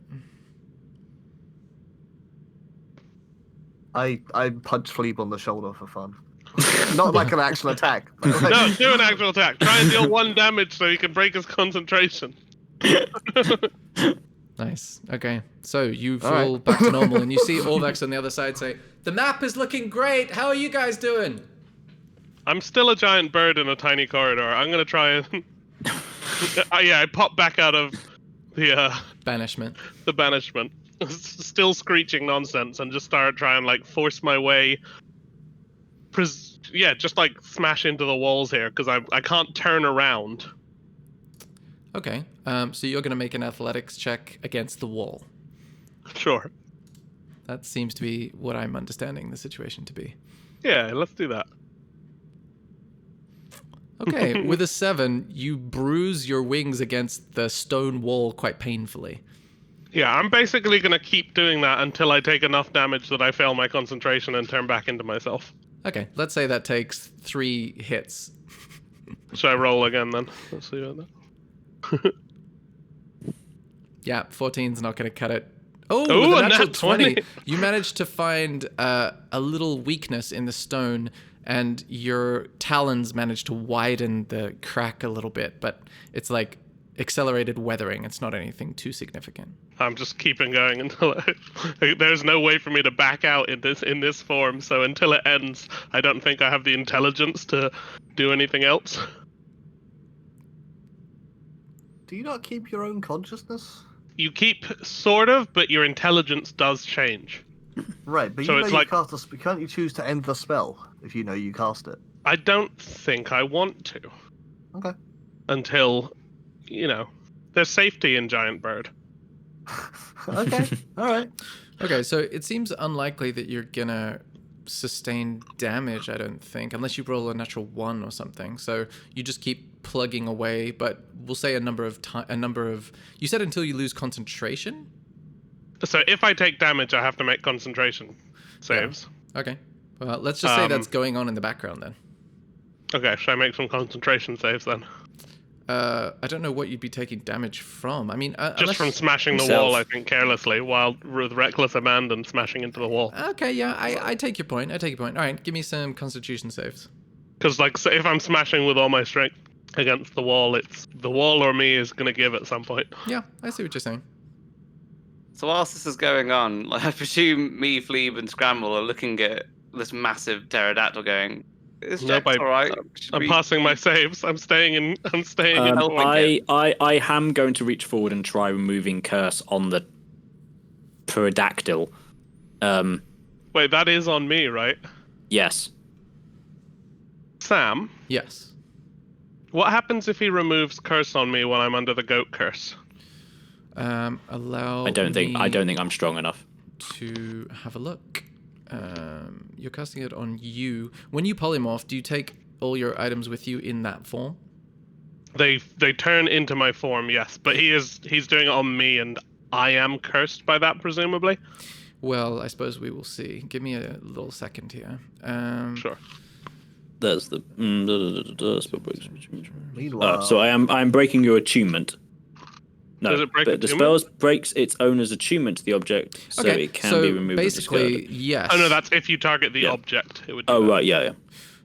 I punch Fleeb on the shoulder for fun. Not like an actual attack. But like, No, do an actual attack. Try and deal 1 damage so you can break his concentration. Nice. Okay. So you All feel right. back to normal, and you see Orvex on the other side say, "The map is looking great. How are you guys doing?" I'm still a giant bird in a tiny corridor. I'm gonna try and... I pop back out of the Banishment. banishment. Still screeching nonsense and just start trying like force my way... just like smash into the walls here, because I can't turn around. Okay. So you're going to make an athletics check against the wall. Sure. That seems to be what I'm understanding the situation to be. Yeah, let's do that. Okay. With a 7, you bruise your wings against the stone wall quite painfully. Yeah, I'm basically gonna keep doing that until I take enough damage that I fail my concentration and turn back into myself. Okay. Let's say that takes 3 hits. Should I roll again then? Let's see about that. Yeah, 14's not going to cut it. Oh, Ooh, with a a natural nat 20. 20. You managed to find a little weakness in the stone, and your talons managed to widen the crack a little bit, but it's like accelerated weathering. It's not anything too significant. I'm just keeping going until there's no way for me to back out in this form. So until it ends, I don't think I have the intelligence to do anything else. do you not keep your own consciousness? You keep sort of, but your intelligence does change. Right, but So you know it's you like- cast a spell. Can't you choose to end the spell if you know you cast it? I don't think I want to Okay. until, there's safety in Giant Bird. Okay. All right. Okay, so it seems unlikely that you're going to sustain damage, I don't think, unless you roll a natural 1 or something. So you just keep plugging away, but we'll say a number of you said until you lose concentration? So if I take damage, I have to make concentration saves. Okay. Well, let's just say that's going on in the background then. Okay, should I make some concentration saves then? I don't know what you'd be taking damage from. I mean, Just unless... from smashing the himself. wall, I think, carelessly, while with reckless abandon smashing into the wall. Okay, yeah, I take your point. All right, give me some constitution saves. Because, so if I'm smashing with all my strength against the wall, it's the wall or me is going to give at some point. Yeah, I see what you're saying. So whilst this is going on, I presume me, Fleeb, and Scramble are looking at this massive pterodactyl going. It's Nope, all right. I'm passing my saves. I'm staying in. I'm staying in. I am going to reach forward and try removing curse on the pterodactyl. Wait, that is on me, right? Yes. Sam, Yes. what happens if he removes curse on me while I'm under the goat curse? Allow I don't think I'm strong enough. to have a look. You're casting it on you. When you polymorph, do you take all your items with you in that form? They turn into my form, yes, but he's doing it on me, and I am cursed by that, presumably. Well, I suppose we will see. Give me a little second here. Sure. There's the. Meanwhile, So I'm breaking your attunement. No, Does it break but the attunement? spell breaks its owner's attunement to the object, so it can be removed. Basically, with yes. Oh no, that's if you target the Yeah. object. It would. Do Oh that. right, yeah.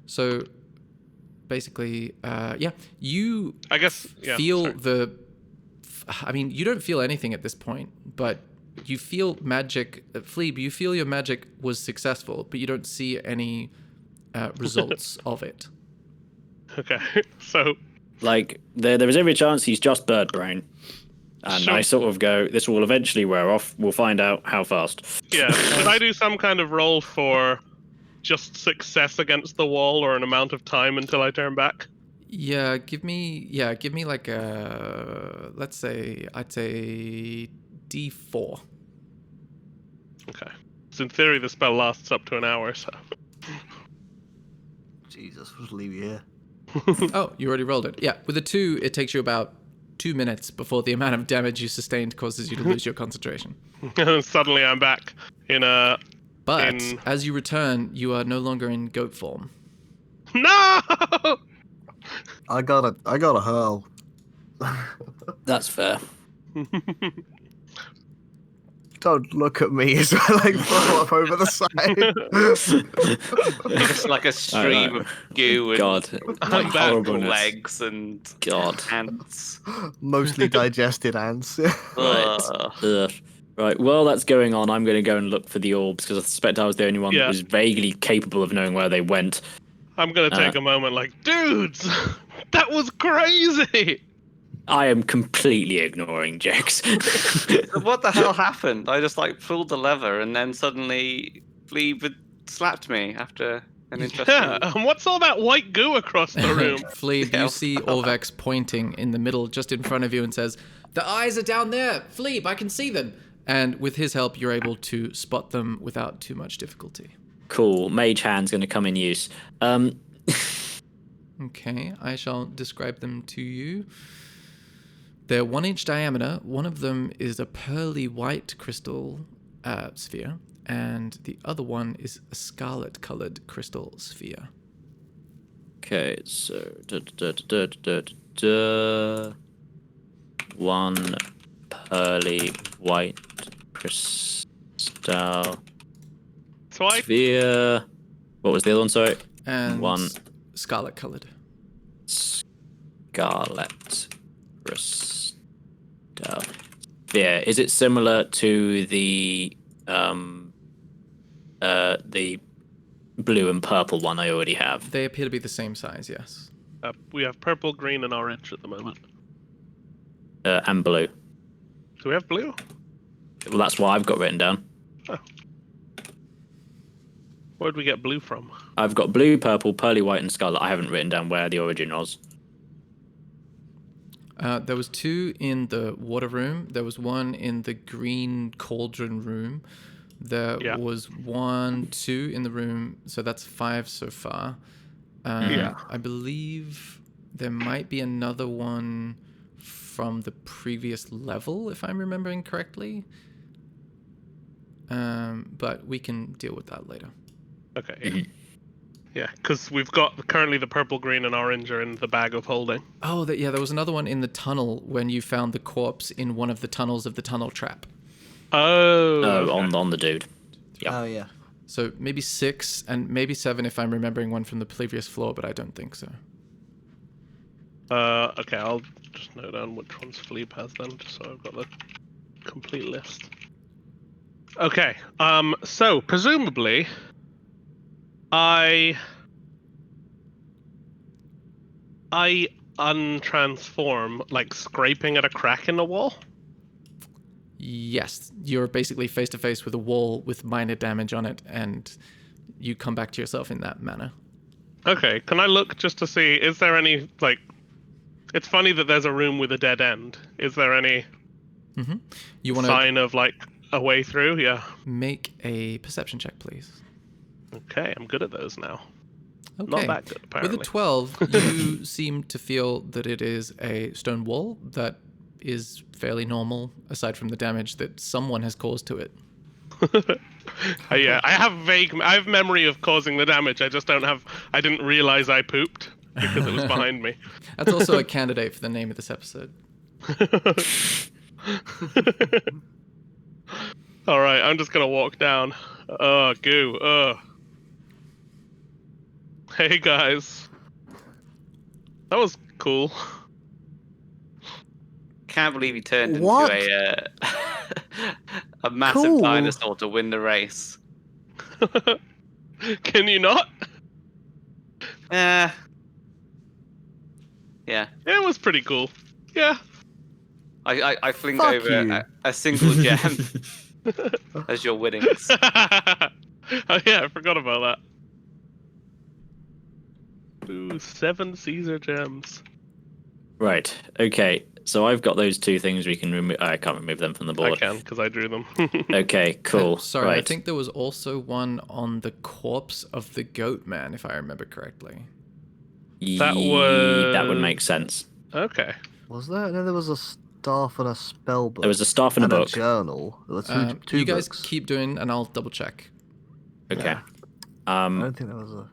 So basically, you I guess. Yeah. feel sorry. I mean, you don't feel anything at this point, but you feel magic. Fleeb, you feel your magic was successful, but you don't see any results of it. Okay. So. Like there is every chance he's just bird brain, and Sure. I sort of go, this will eventually wear off. We'll find out how fast. Yeah. Should I do some kind of roll for just success against the wall, or an amount of time until I turn back? Yeah, give me like a, I'd say D4. Okay. So in theory, the spell lasts up to an hour. So. Jesus, we'll just leave you here. Oh, you already rolled it. Yeah, with a 2, it takes you about 2 minutes before the amount of damage you sustained causes you to lose your concentration. Suddenly, I'm back in a. But as you return, you are no longer in goat form. No. I gotta hurl. That's fair. Don't look at me as I like throw up over the side. It's like a stream of goo and God, unbearable legs and God. ants. Mostly digested ants. Ugh. Ugh. Right, while that's going on, I'm going to go and look for the orbs because I suspect I was the only one that was vaguely capable of knowing where they went. I'm gonna take a moment, like, dudes, that was crazy. I am completely ignoring Jax. What the hell happened? I just like pulled the lever and then suddenly Fleeb slapped me after an interesting. Yeah, and what's all that white goo across the room? Fleeb, you see Orvex pointing in the middle just in front of you and says, "The eyes are down there! Fleeb, I can see them!" And with his help, you're able to spot them without too much difficulty. Cool. Mage Hand's going to come in use. Okay, I shall describe them to you. They're 1 inch diameter. One of them is a pearly white crystal sphere, and the other one is a scarlet colored crystal sphere. Okay, so one pearly white crystal Twice. sphere. What was the other one? Sorry. And one scarlet colored. scarlet crystal. Yeah, is it similar to the blue and purple one I already have? They appear to be the same size, yes. We have purple, green, and orange at the moment. And blue. Do we have blue? Well, that's what I've got written down. Where'd we get blue from? I've got blue, purple, pearly white, and scarlet. I haven't written down where the origin was. There was 2 in the water room. There was 1 in the green cauldron room. There was 1, 2 in the room. So that's 5 so far. I believe there might be another one from the previous level, if I'm remembering correctly. But we can deal with that later. Okay. Yeah, because we've got currently the purple, green, and orange are in the bag of holding. Oh, there was another one in the tunnel when you found the corpse in one of the tunnels of the tunnel trap. Oh. Okay. On the dude. Oh yeah. So maybe 6 and maybe 7 if I'm remembering one from the previous floor, but I don't think so. Okay, I'll just note down which ones Fleeb has then, just so I've got the complete list. Okay, so presumably I untransform, like scraping at a crack in the wall. Yes, you're basically face to face with a wall with minor damage on it, and you come back to yourself in that manner. Okay, can I look just to see, is there any, like... It's funny that there's a room with a dead end. Is there any You want to sign of, like, a way through? Yeah. make a perception check, please. Okay, I'm good at those now. Okay. Not that good, apparently. With a 12, you seem to feel that it is a stone wall that is fairly normal, aside from the damage that someone has caused to it. Yeah, I have memory of causing the damage. I didn't realize I pooped because it was behind me. That's also a candidate for the name of this episode. All right, I'm just gonna walk down. Goo. Hey guys, that was cool. Can't believe he turned What? into a massive Cool. dinosaur to win the race. Can you not? Yeah. It was pretty cool. Yeah. I fling Fuck over you. a single gem as your winnings. Oh yeah, I forgot about that. Ooh, 7 Caesar gems. Right. Okay. So I've got those two things we can remove. I can't remove them from the I board. can, because I drew them. Okay. Cool. Sorry, right. I think there was also one on the corpse of the goat man, if I remember correctly. That That would was- make sense. Okay. Was there? No, there was a staff and a spell book. There was a staff and a book. journal. There were two You guys books. keep doing, and I'll double check. Okay. I don't think there was a.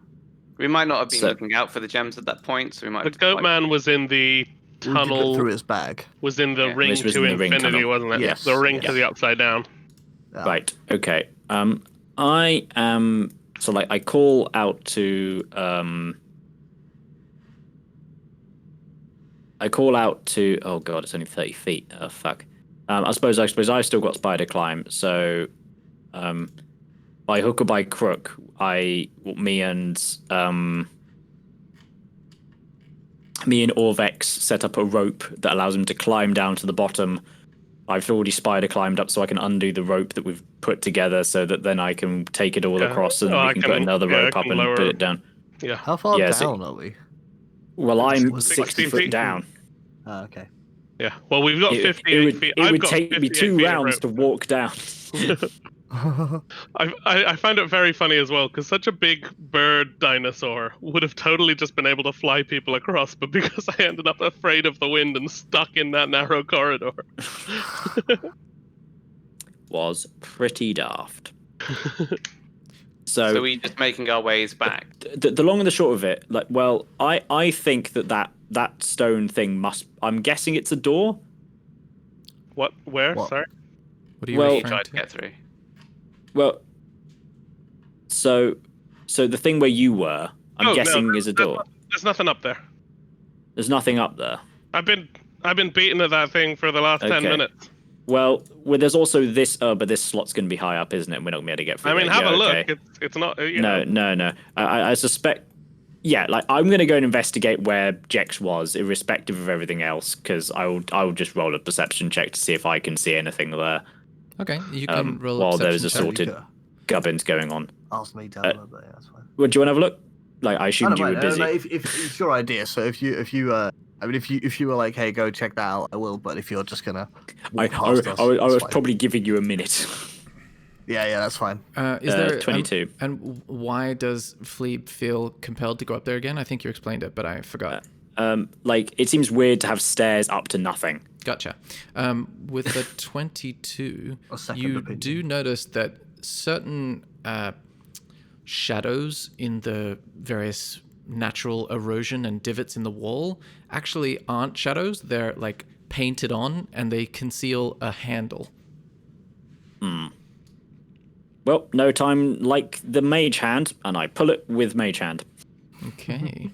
We might not have been So- looking out for the gems at that point, so we might The have goat man was in the We did look tunnel, through his bag. was in the Yeah, ring this was to in the ring infinity, tunnel. wasn't it? Yes, The ring yes. to the upside down. Yeah. Right. Okay. I am. So like, I call out to. Oh god, it's only 30 feet. Oh fuck. I suppose I've still got spider climb. So, by hook or by crook, me and Orvex set up a rope that allows him to climb down to the bottom. I've already spider climbed up so I can undo the rope that we've put together so that then I can take it all Yeah. across and Oh, I we can put can- another yeah, I rope up can and lower- put it down. Yeah. How far Yeah, down so- are we? Well, I'm Was it 60 60 foot feet? down. Oh, okay. Yeah. Well, we've got 58 feet. It I've would got take me 58 2 feet of rounds rope. to walk down. I find it very funny as well, because such a big bird dinosaur would have totally just been able to fly people across, but because I ended up afraid of the wind and stuck in that narrow corridor. Was pretty daft. So So, we just making our ways back. the long and the short of it, like, well, I think that stone thing I'm guessing it's a door. What? Where? What? Sorry? What are you Well- referring Tried to? to get through. Well, so the thing where you were, I'm Oh, no, guessing is a door. There's nothing up there. There's nothing up there. I've been beating at that thing for the last 10 Okay. minutes. Well, there's also this. But this slot's going to be high up, isn't it? We're not going to be able to get through. I mean, there. have Yeah, a look. okay. It's not. You know. No. I suspect. Yeah, like I'm going to go and investigate where Jex was, irrespective of everything else, because I will just roll a perception check to see if I can see anything there Okay, you can roll a while perception there's a check. sorted gubbins going on. Ask me down, but yeah, that's fine. Well, do you want to have a look? Like I I assumed don't you were mind. busy. If it's your idea, so if you if you were like, hey, go check that out, I will. But if you're just gonna walk past us, I it's was fine. probably giving you a minute. Yeah, that's fine. Is there 22. And why does Fleeb feel compelled to go up there again? I think you explained it, but I forgot. Like it seems weird to have stairs up to nothing. Gotcha. With the 22, A second you opinion. do notice that certain shadows in the various natural erosion and divots in the wall actually aren't shadows. They're like painted on and they conceal a handle. Well, no time like the mage hand, and I pull it with mage hand. Okay.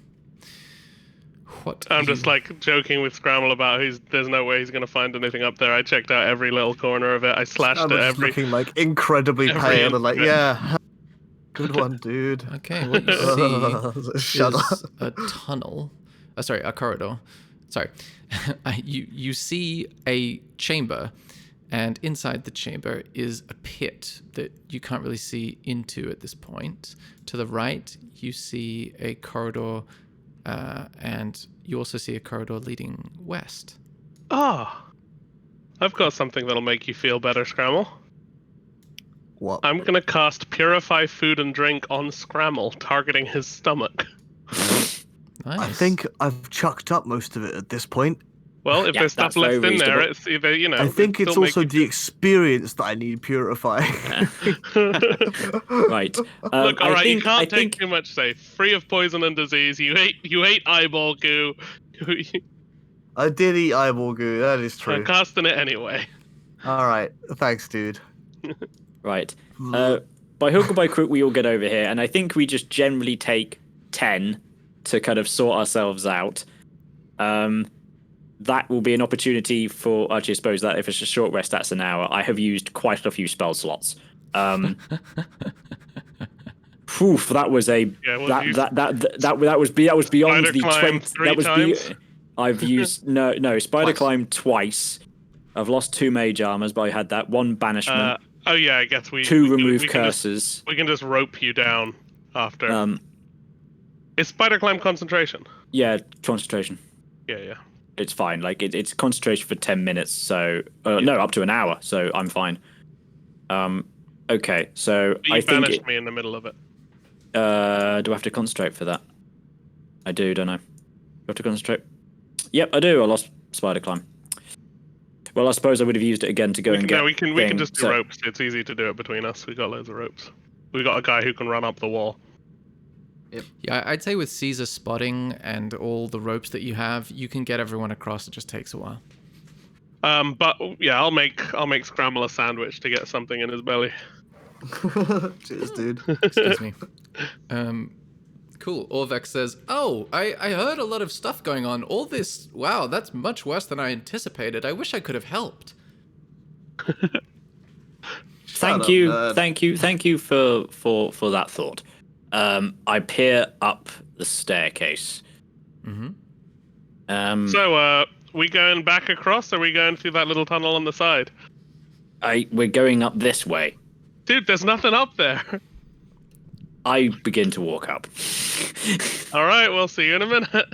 What? I'm just like joking with Scramble about there's no way he's gonna find anything up there. I checked out every little corner of it. I slashed I'm at just every. looking like incredibly every pale and like, inch of it. yeah. Good one, dude. Okay, what you see Shut is up. a tunnel. Sorry, a corridor. Sorry. You see a chamber, and inside the chamber is a pit that you can't really see into at this point. To the right, you see a corridor, and you also see a corridor leading west. Ah, I've got something that'll make you feel better, Scramble. What? I'm gonna cast Purify Food and Drink on Scramble, targeting his stomach. Nice. I think I've chucked up most of it at this point. Well, if Yeah, there's stuff that's very left in there, reasonable. it's either, you know. I think it's still make also you the experience that I need purifying. Right. Look, all right, you I can't take too much. Say, free of poison and disease. You ate eyeball goo. I did eat eyeball goo, that is I'm true. casting it anyway. Alright, thanks, dude. Right. By hook or by crook, we all get over here, and I think we just generally take 10 to kind of sort ourselves out. That will be an opportunity for. Actually, I suppose that if it's a short rest, that's an hour. I have used quite a few spell slots. Oof, that was a that was beyond Spider the climb 20. 3 That was times? I've used no spider Twice. climb twice. I've lost 2 mage armors, but I had that 1 banishment, Oh yeah, I guess 2 remove we can curses. we can just rope you down after. Is spider climb concentration? Yeah, concentration. Yeah. It's fine. Like it's concentration for 10 minutes. So no, up to an hour. So I'm fine. Okay. So But you banished me in the middle of it. do I have to concentrate for that? I do, don't I? Do I have to concentrate? Yep, I do. I lost spider climb. Well, I suppose I would have used it again to go and get. No, we can just do so, ropes. It's easy to do it between us. We got loads of ropes. We got a guy who can run up the wall. Yeah, I'd say with Caesar spotting and all the ropes that you have, you can get everyone across. It just takes a while. But yeah, I'll make Scramble a sandwich to get something in his belly. Cheers, dude. Excuse me. Cool. Orvex says, "Oh, I heard a lot of stuff going on. All this, wow, that's much worse than I anticipated. I wish I could have helped." Thank you for that thought. I peer up the staircase. Mm-hmm. So, we going back across, or are we going through that little tunnel on the side? We're going up this way. Dude, there's nothing up there. I begin to walk up. All right, we'll see you in a minute.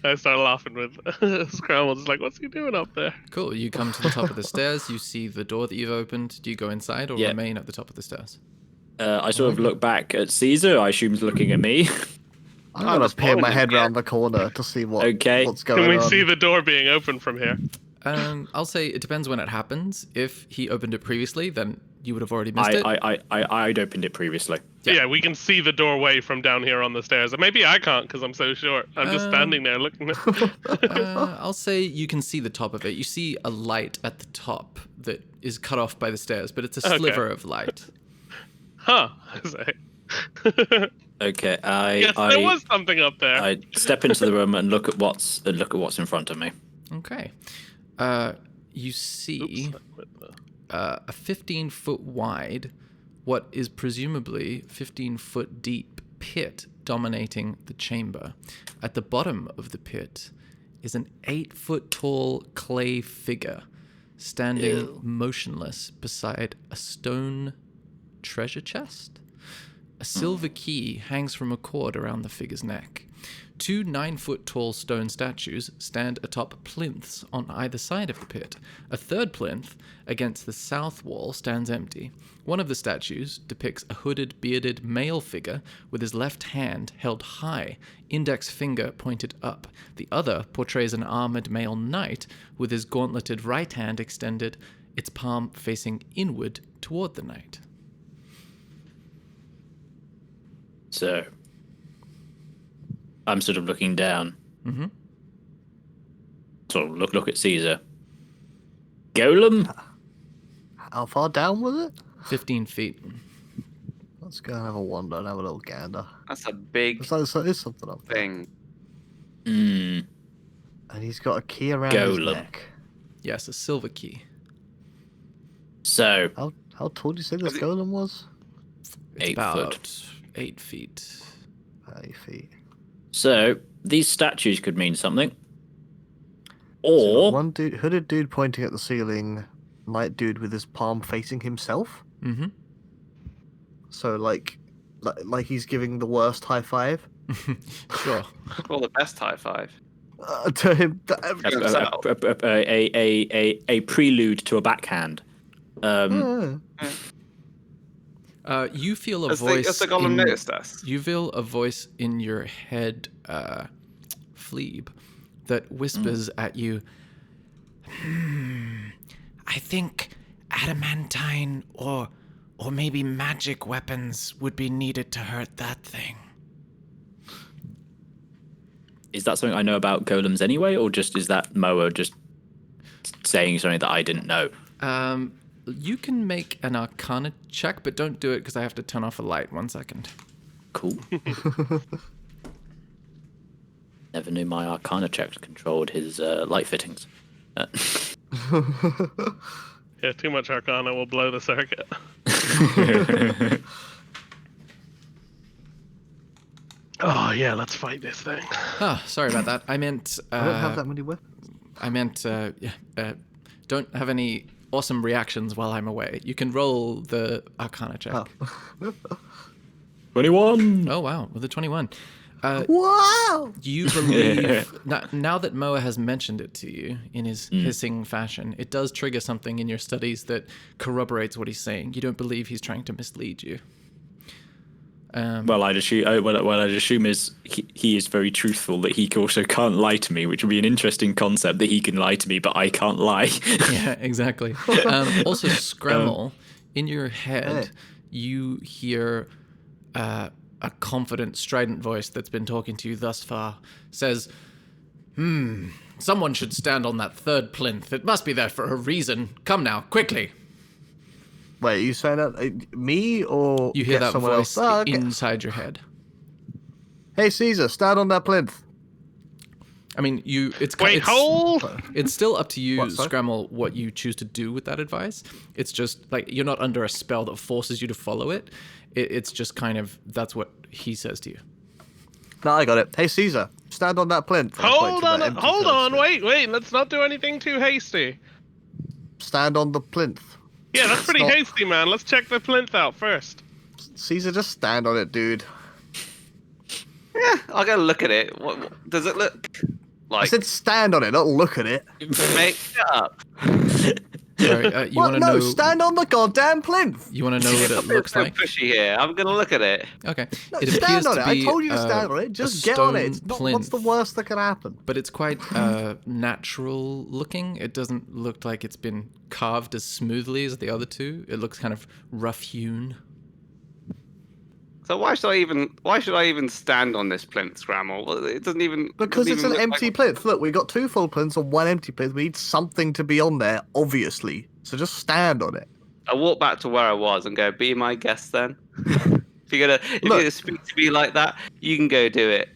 I start laughing with Scramble. Just like, what's he doing up there? Cool. You come to the top of the stairs. You see the door that you've opened. Do you go inside or remain at the top of the stairs? I sort of look back at Caesar. I assume he's looking at me. I'm gonna peer my head round the corner to see what's going on. Can we see the door being open from here? I'll say it depends when it happens. If he opened it previously, then you would have already missed it. I'd opened it previously. Yeah, we can see the doorway from down here on the stairs. And maybe I can't because I'm so short. I'm just standing there looking at I'll say you can see the top of it. You see a light at the top that is cut off by the stairs, but it's a sliver of light. Huh. Okay, yes, there was something up there. I step into the room and look at what's in front of me. Okay. You see a 15-foot wide, what is presumably 15-foot deep pit dominating the chamber. At the bottom of the pit is an 8-foot tall clay figure standing motionless beside a stone treasure chest. A silver key hangs from a cord around the figure's neck. 2 9-foot tall stone statues stand atop plinths on either side of the pit. A third plinth against the south wall stands empty. One of the statues depicts a hooded, bearded male figure with his left hand held high, index finger pointed up. The other portrays an armored male knight with his gauntleted right hand extended, its palm facing inward toward the knight. So, I'm sort of looking down. Mm-hmm. Sort of look at Caesar. Golem? How far down was it? 15 feet. Let's go and have a wander and have a little gander. That's a big So there's something up there. thing. Hmm. And he's got a key around his Golem. neck. Yes, a silver key. So, How tall do you say this golem was? It's 8 about foot. 8 feet. 8 feet. So these statues could mean something. So we've got Or one dude, hooded dude pointing at the ceiling, light dude with his palm facing himself. Mm-hmm. So like he's giving the worst high five Sure. Well, the best high five. to him. Himself. a prelude to a backhand. You feel a Has voice. the golem noticed us? You feel a voice in your head, Fleeb, that whispers at you. I think adamantine or maybe magic weapons would be needed to hurt that thing. Is that something I know about golems anyway, or just is that Moa just saying something that I didn't know? You can make an Arcana check, but don't do it because I have to turn off a light. 1 second. Cool. Never knew my Arcana checks controlled his light fittings. Yeah, too much Arcana will blow the circuit. Oh yeah, let's fight this thing. Oh, sorry about that. I meant. I don't have that many weapons. I meant. Don't have any awesome reactions while I'm away. You can roll the Arcana check. Oh. 21! Oh wow, with a 21. Wow! You believe now that Moa has mentioned it to you in his hissing fashion, it does trigger something in your studies that corroborates what he's saying. You don't believe he's trying to mislead you. Well, I'd assume is he is very truthful, that he also can't lie to me, which would be an interesting concept, that he can lie to me, but I can't lie. Yeah, exactly. Also, Scramble, in your head, you hear a confident, strident voice that's been talking to you thus far says, someone should stand on that third plinth. It must be there for a reason. Come now, quickly. Wait, you saying that me or You hear get that someone voice else? Oh, okay. inside your head. Hey, Caesar, stand on that plinth. I mean, Wait, hold! It's still up to you, What, sorry? Scramble, what you choose to do with that advice. It's just like you're not under a spell that forces you to follow it. It's just kind of that's what he says to you. No, I got it. Hey, Caesar, stand on that plinth. And I point Hold to on, the empty hold on, cloister. wait, let's not do anything too hasty. Stand on the plinth. Yeah, that's pretty not- hasty, man. Let's check the plinth out first. Caesar, just stand on it, dude. Yeah, I'll go look at it. What does it look I like? said stand on it, not look at it. Mate, shut up. Sorry, you What? want to No, know? stand on the goddamn plinth. You want to know what it looks so like? pushy here. I'm gonna look at it. Okay. No, It stand appears on to it. I be told you to a- stand on it. a Just get on it. stone It's not, what's the plinth. worst that can happen? But it's quite natural looking. It doesn't look like it's been carved as smoothly as the other two. It looks kind of rough hewn. So why should I even stand on this plinth, Scramble? Well, it doesn't even Because doesn't it's even an look empty like... plinth. Look, we got 2 full plinths and 1 empty plinth. We need something to be on there, obviously. So just stand on it. I walk back to where I was and go, "Be my guest, then." If you're gonna speak to me like that, you can go do it.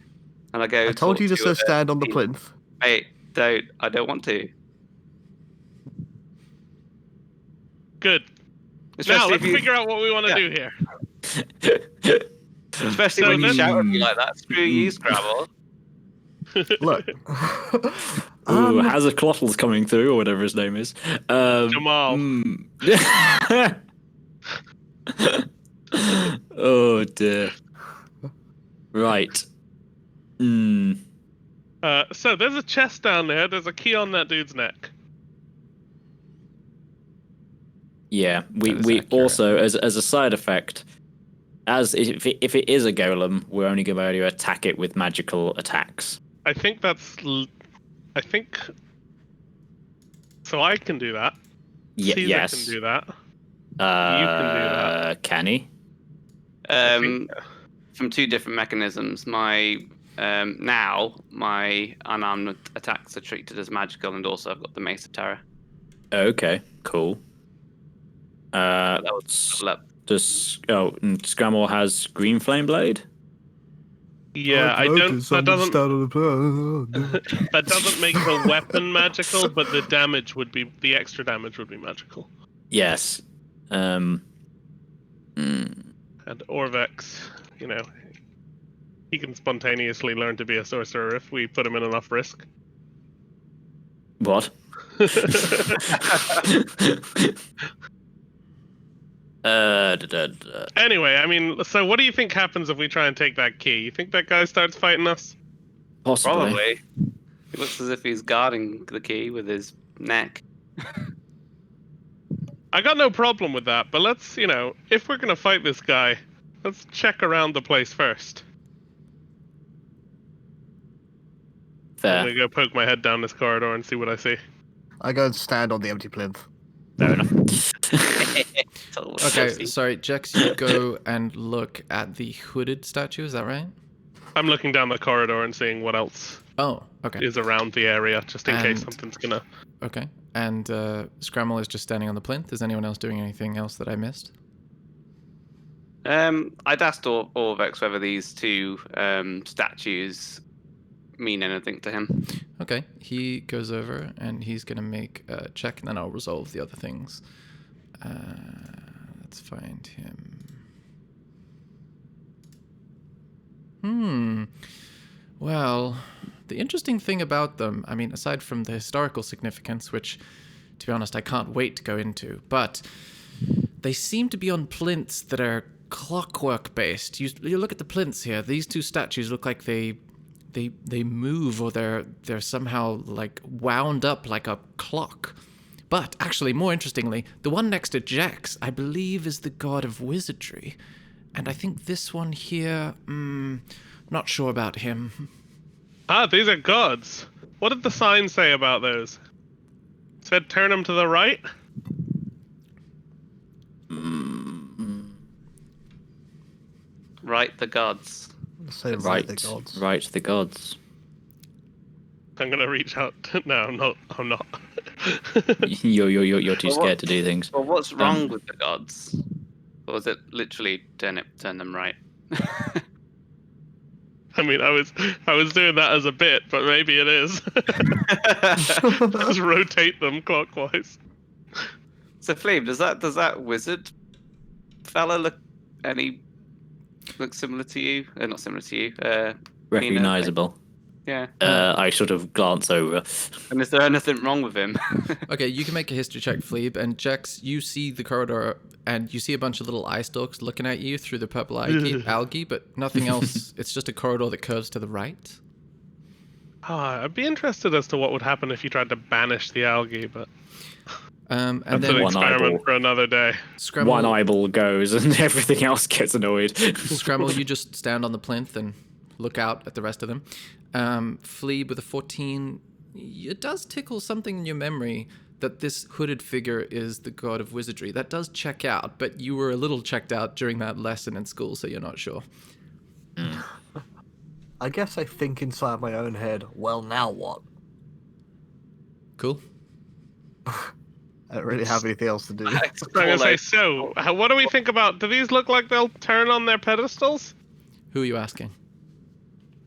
And I go. I told talk you to a stand on the team. plinth. Mate, don't. I don't want to. Good. Now Especially let's if you, figure out what we want to do here. especially So when you then- shout at me like that. Screw you, Scrabble. Look. Ooh, Hazardclottle's coming through, or whatever his name is. Jamal. Oh dear. Right. So there's a chest down there. There's a key on that dude's neck. Yeah, we That is accurate. also, as a side effect, as if it is a golem, we're only going to be able to attack it with magical attacks. I think I think. So I can do that. Caesar Yes. can do that. Can he? I think- From 2 different mechanisms. My unarmed attacks are treated as magical, and also I've got the Mace of Terror. Okay, cool. That was And Scramble has Green Flame Blade? Yeah, I don't. That doesn't. That That doesn't make the weapon magical, but the damage would be the extra damage would be magical. Yes. And Orvex, he can spontaneously learn to be a sorcerer if we put him in enough risk. What? Anyway, I mean, so what do you think happens if we try and take that key? You think that guy starts fighting us? Possibly. Probably. It looks as if he's guarding the key with his neck. I got no problem with that, but let's, if we're gonna fight this guy, let's check around the place first. I'm Fair. gonna go poke my head down this corridor and see what I see. I go and stand on the empty plinth. Fair enough. Okay, sorry, Jex, you go and look at the hooded statue, is that right? I'm looking down the corridor and seeing what else Oh, okay. is around the area, just in case And- something's gonna... Okay. And Scramble is just standing on the plinth. Is anyone else doing anything else that I missed? I'd asked Orvex whether these two statues mean anything to him. Okay. He goes over and he's going to make a check, and then I'll resolve the other things. Let's find him. Well, the interesting thing about them, I mean, aside from the historical significance, which, to be honest, I can't wait to go into, but they seem to be on plinths that are clockwork based. You look at the plinths here. These two statues look like they move, or they're somehow like wound up like a clock. But actually, more interestingly, the one next to Jex, I believe, is the god of wizardry, and I think this one here, not sure about him. Ah, these are gods. What did the sign say about those? It said turn them to the right? Right, the gods. Say Right, the gods. right, the gods. I'm gonna reach out. No, I'm not. You're too scared to do things. Well, what's wrong with the gods? Or was it literally turn them right? I mean, I was doing that as a bit, but maybe it is. Just rotate them clockwise. So, Flame, does that wizard fella look similar to you? Not similar to you. Recognizable. Yeah. I sort of glance over. And is there anything wrong with him? Okay, you can make a history check, Fleeb, and Jex, you see the corridor, and you see a bunch of little eye stalks looking at you through the purple algae, but nothing else. It's just a corridor that curves to the right. I'd be interested as to what would happen if you tried to banish the algae, but And that's then an one experiment eyeball. for another day. Scramble, One eyeball goes and everything else gets annoyed. Scramble, you just stand on the plinth and look out at the rest of them. Fleeb with a 14, it does tickle something in your memory that this hooded figure is the god of wizardry. That does check out, but you were a little checked out during that lesson in school, so you're not sure. I guess I think inside my own head, well, now what? Cool. I don't really have anything else to do. I'm gonna say, so what do we think about? Do these look like they'll turn on their pedestals? Who are you asking?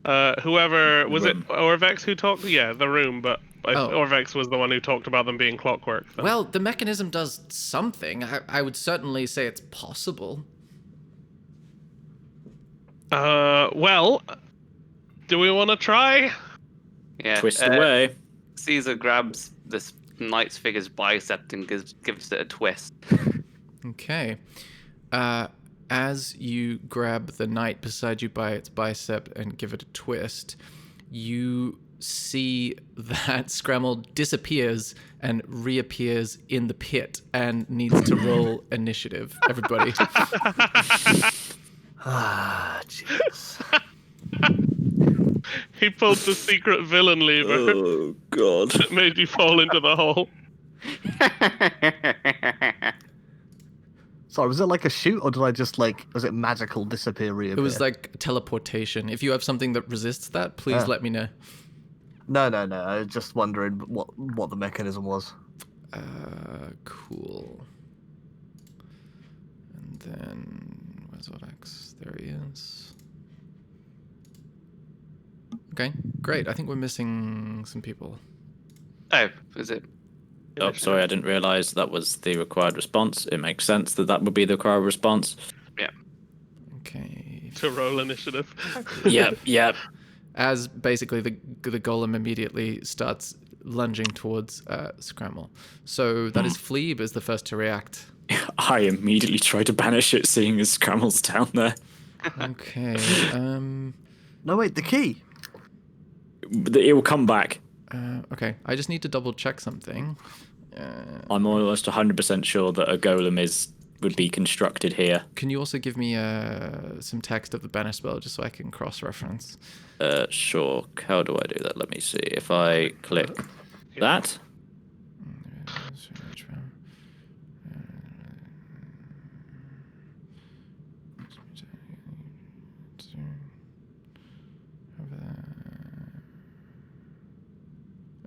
Whoever was it, Orvex who talked? Yeah, the room, but Oh. Orvex was the one who talked about them being clockwork. So. Well, the mechanism does something. I would certainly say it's possible. Well, do we want to try? Yeah. Twist away. Caesar grabs this knight's figure's bicep and gives it a twist. Okay. As you grab the knight beside you by its bicep and give it a twist, you see that Scramble disappears and reappears in the pit and needs to roll initiative. Everybody. Ah, jeez. He pulled the secret villain lever Oh, God. that made you fall into the hole. Sorry, was it like a shoot, or did I just was it magical disappear reappear? It was like teleportation. If you have something that resists that, please let me know. No. I was just wondering what the mechanism was. Cool. And then where's Odex? There he is. Okay, great. I think we're missing some people. Oh, is it? Oh, sorry, I didn't realise that was the required response. It makes sense that would be the required response. Yeah. Okay. To roll initiative. Yep. As basically the golem immediately starts lunging towards Scramble. So that is Fleeb is the first to react. I immediately try to banish it, seeing as Scrammle's down there. Okay. No, wait, the key. It will come back. Okay. I just need to double check something. I'm almost 100% sure that a golem would be constructed here. Can you also give me some text of the banish spell just so I can cross-reference? Sure. How do I do that? Let me see. If I click that.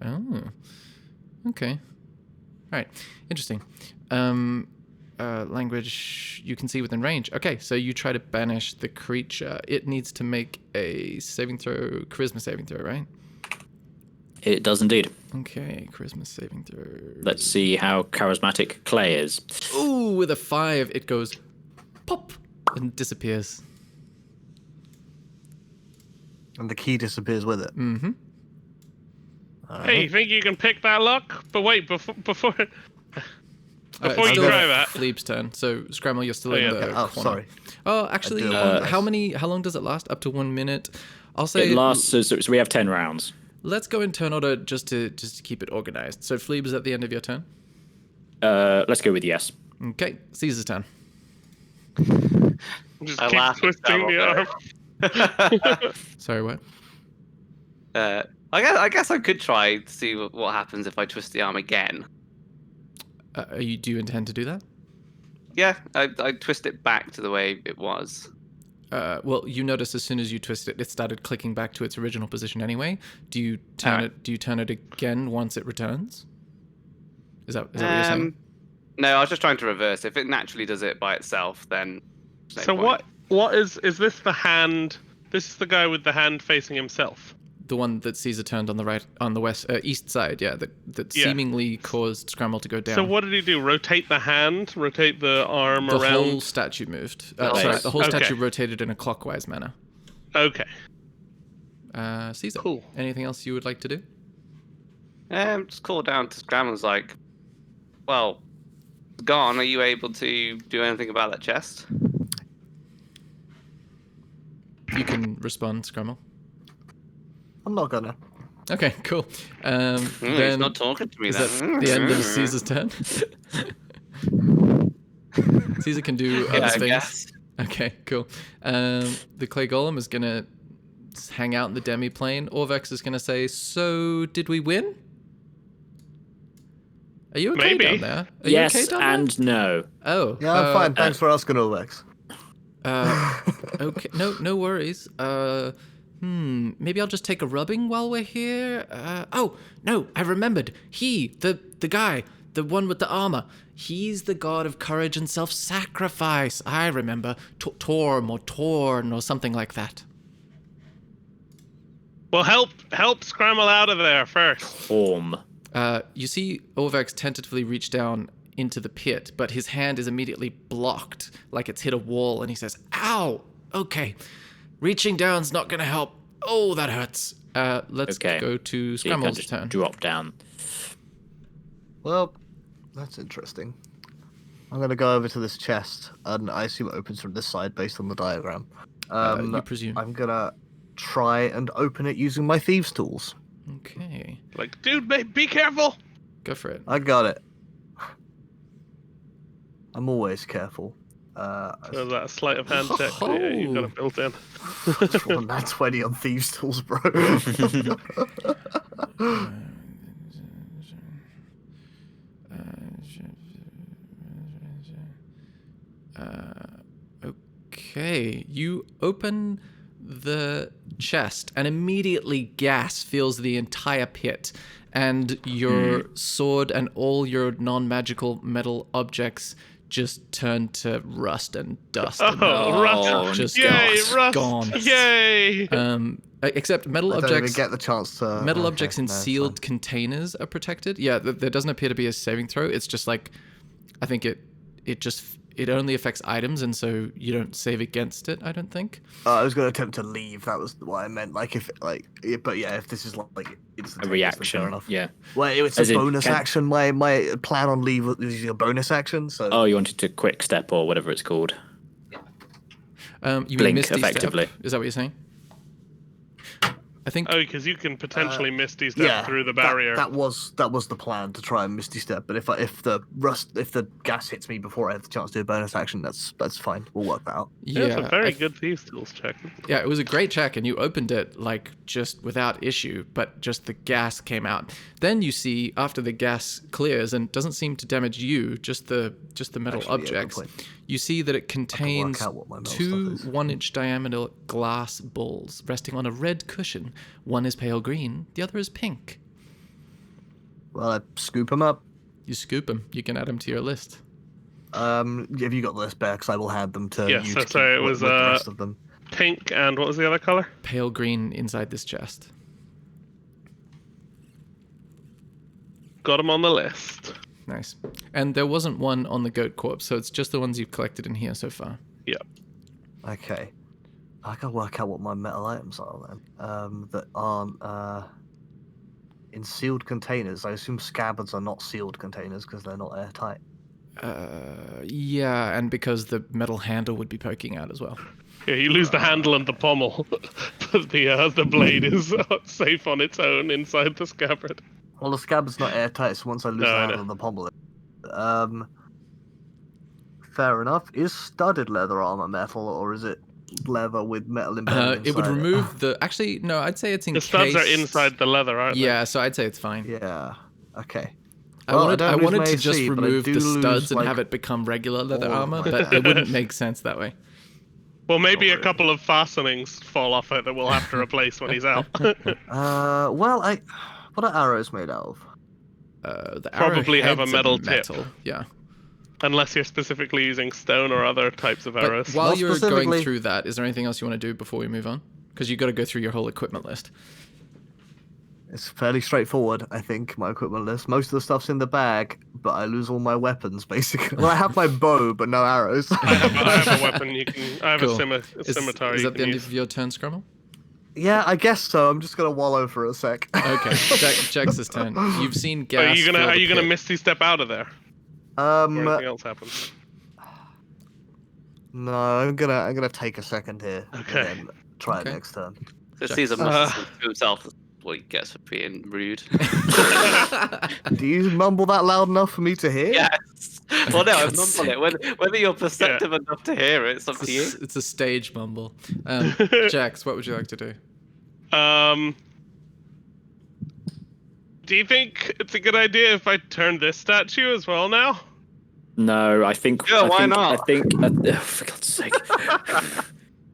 Oh, okay. All right, interesting. Language you can see within range. Okay, so you try to banish the creature. It needs to make a charisma saving throw, right? It does indeed. Okay, charisma saving throw. Let's see how charismatic Clay is. Ooh, with a 5, it goes pop and disappears. And the key disappears with it. Mm-hmm. Hey, you think you can pick that lock? But wait, before you It's try still that. Fleeb's turn. So Scramble, you're still Oh, in yeah. the Oh, corner. sorry. Oh, actually, do apologize. how long does it last? Up to 1 minute. I'll say It lasts, so we have 10 rounds. let's go in turn order just to keep it organized. So Fleeb is at the end of your turn. Let's go with yes. Okay, Caesar's turn. Just I keep laugh at twisting the arm. Sorry, what? I guess I could try to see what happens if I twist the arm again. Do you intend to do that? Yeah, I twist it back to the way it was. Well, you notice as soon as you twist it, it started clicking back to its original position anyway. Do you turn Alright. it? Do you turn it again once it returns? Is that what you're saying? No, I was just trying to reverse. If it naturally does it by itself, then. there's no So point. what is this the hand? This is the guy with the hand facing himself. The one that Caesar turned on the right, on the west, east side, yeah, that Yeah. seemingly caused Scramble to go down. So what did he do? Rotate the hand? Rotate the arm The around? whole statue moved. Oh, Sorry, nice. the whole statue Okay. rotated in a clockwise manner. Okay. Caesar, Cool. anything else you would like to do? Just call down to Scrambles like, well, it's gone. Are you able to do anything about that chest? You can respond, Scramble. I'm not gonna. Okay, cool. He's Then not talking to me is then. that the end of Caesar's turn? Caesar can do other Yeah, I things. guess. Okay, cool. The clay golem is gonna hang out in the demi-plane. Orvex is gonna say, "So, did we win? Are you okay Maybe. down there? Are Yes you okay down and no. there? Oh, Yeah, I'm fine. Thanks for asking, Ulvex. Okay, no worries. Maybe I'll just take a rubbing while we're here. Oh, no, I remembered. The guy, the one with the armor. He's the god of courage and self-sacrifice. I remember. Torm or Torn or something like that. Well, help Scramble out of there first. Form. You see Orvex tentatively reach down into the pit, but his hand is immediately blocked, like it's hit a wall, and he says, "Ow! Okay. Reaching down's not gonna help. Oh, that hurts." Let's Okay. go to So you can Scramble's just turn. drop down. Well, that's interesting. I'm gonna go over to this chest, and I assume it opens from this side based on the diagram. You presume. I'm gonna try and open it using my thieves' tools. Okay. Like, dude, be careful. Go for it. I got it. I'm always careful. So that sleight of hand check. Oh. Yeah, you got it built in. on that 20 on thieves' tools, bro. Okay. You open the chest, and immediately gas fills the entire pit, and your sword and all your non-magical metal objects just turn to rust and dust. and Oh, rust! just Yay, rust! gone. Yay! Except metal I don't even objects. get the chance to. Metal okay, objects in no, it's sealed containers are protected. Yeah, there doesn't appear to be a saving throw. It's just like, I think it it only affects items, and so you don't save against it, I don't think. I was going to attempt to leave. That was what I meant. Like but yeah, if this is like A reaction. fair enough. Yeah. Well, it's As a in, bonus action. My plan on leave was using a bonus action. So. Oh, you wanted to quick step or whatever it's called. You mean Blink, Misty effectively. Step? Is that what you're saying? I think. Oh, because you can potentially Misty Step through the barrier. That was the plan, to try and Misty Step. But if the gas hits me before I have the chance to do a bonus action, that's fine. We'll work that out. Yeah, it's a very good Thieves Tools check. Yeah, it was a great check, and you opened it like just without issue, but just the gas came out. Then you see after the gas clears and doesn't seem to damage you, just the metal Actually, yeah, good objects. point. You see that it contains out what my metal two stuff is. 1-inch diameter glass balls resting on a red cushion. One is pale green, the other is pink. Well, I scoop them up. You scoop them. You can add them to your list. Have you got the list back? Because I will hand them to Yes, you. so to sorry, keep it was with the rest of them. pink and what was the other color? Pale green inside this chest. Got them on the list. Nice. And there wasn't one on the goat corpse, so it's just the ones you've collected in here so far. Yep. Okay. I can work out what my metal items are then. That aren't in sealed containers. I assume scabbards are not sealed containers because they're not airtight. Yeah, and because the metal handle would be poking out as well. Yeah, you lose the handle and the pommel, but the blade is safe on its own inside the scabbard. Well, the scabbard's not airtight, so once I lose No, the I handle know. and the pommel, fair enough. Is studded leather armor metal, or is it leather with metal embedded It would inside remove the. Actually, no, I'd say it's The encased. studs are inside the leather, aren't Yeah, so I'd say it's fine. Yeah. Okay. I Well, wanted, don't I lose wanted my to just AC, but I remove do the lose, studs and like, have it become regular leather all of armor, my- but it wouldn't make sense that way. Well, maybe a Sorry. couple of fastenings fall off it that we'll have to replace when he's out. Well, what are arrows made out of? The Probably have a arrowheads are metal tip. metal. Yeah. Unless you're specifically using stone or other types of But arrows. while More you're going specifically- through that, is there anything else you want to do before we move on? Because you've got to go through your whole equipment list. It's fairly straightforward, I think, my equipment list. Most of the stuff's in the bag, but I lose all my weapons, basically. Well, I have my bow, but no arrows. I have a weapon you can. I have Cool. a scimitar. Is you that the can end use. of your turn, Scrummel? Yeah, I guess so. I'm just gonna wallow for a sec. Okay, Jack's his turn. You've seen gas. Are you gonna fill the Are you gonna pit. misty step out of there? Or anything No, else happens? I'm gonna take a second here. Okay. And then try Okay. it next turn. So Caesar must have to himself. That's what he gets for being rude. Do you mumble that loud enough for me to hear? Yes. Well, no, I'm God's not on it. Whether you're perceptive enough to hear it, it's up to you. It's a stage mumble. Jax, what would you like to do? Do you think it's a good idea if I turn this statue as well now? No, I think. Yeah, I why think, not? I think. Oh, for God's sake.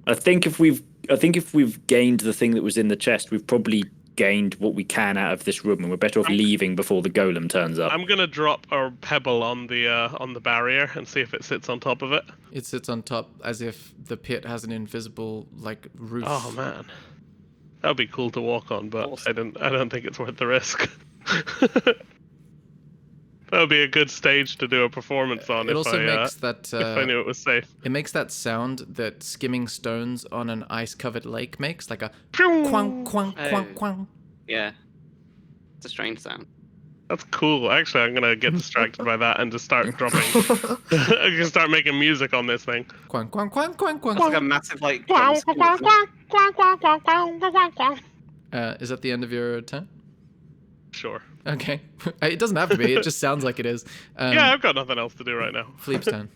I think if we've gained the thing that was in the chest, we've probably gained what we can out of this room, and we're better off leaving before the golem turns up. I'm gonna drop a pebble on the barrier and see if it sits on top of it. It sits on top as if the pit has an invisible roof. Oh man, that would be cool to walk on, but Awesome. I don't think it's worth the risk. That would be a good stage to do a performance on It if also I makes that if I knew it was safe. it makes that sound that skimming stones on an ice-covered lake makes, like a Pew! quang quang quang Oh. quang. Yeah. It's a strange sound. That's cool. Actually, I'm gonna get distracted by that and just start dropping. I can start making music on this thing. Quang quang quang quang quang. It's like a massive like. Quack, drum quack, scheme, isn't it? quack, quack, quack, quack, quack, quack, quack. Is that the end of your turn? Sure. Okay. It doesn't have to be. It just sounds like it is. Yeah, I've got nothing else to do right now. Philippe's turn.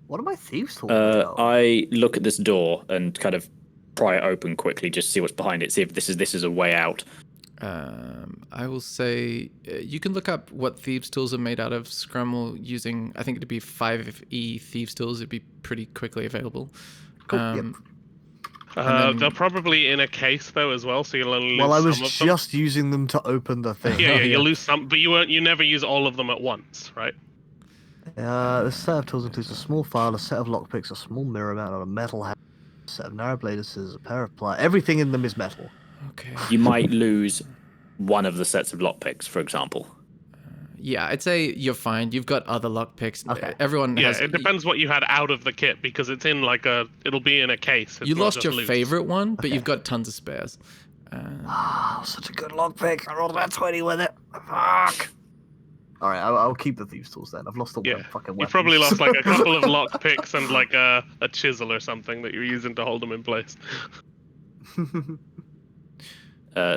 What are my thieves talking about? I look at this door and kind of pry it open quickly, just see what's behind it, see if this is a way out. I will say you can look up what thieves' tools are made out of. Scrummel using, I think it'd be 5E thieves' tools. It'd be pretty quickly available. Cool, Um, yep. then- They're probably in a case though as well, so you'll only lose Well, I was some of them. just using them to open the thing. Yeah, Yeah. you'll lose some, but you never use all of them at once, right? The set of tools includes a small file, a set of lockpicks, a small mirror mounted on a metal hand, a set of narrow bladed scissors, a pair of pliers. Everything in them is metal. Okay. You might lose one of the sets of lockpicks, for example. Yeah, I'd say you're fine. You've got other lockpicks. Okay. Everyone Yeah, has. it depends what you had out of the kit because it's in like it'll be in a case. It's You not lost just your loose. favorite one, but Okay. you've got tons of spares. Oh, such a good lockpick. I rolled that 20 with it. Fuck. All right, I'll keep the thieves' tools then. I've lost all my fucking You weapons. probably lost like a couple of lock picks and like a chisel or something that you're using to hold them in place.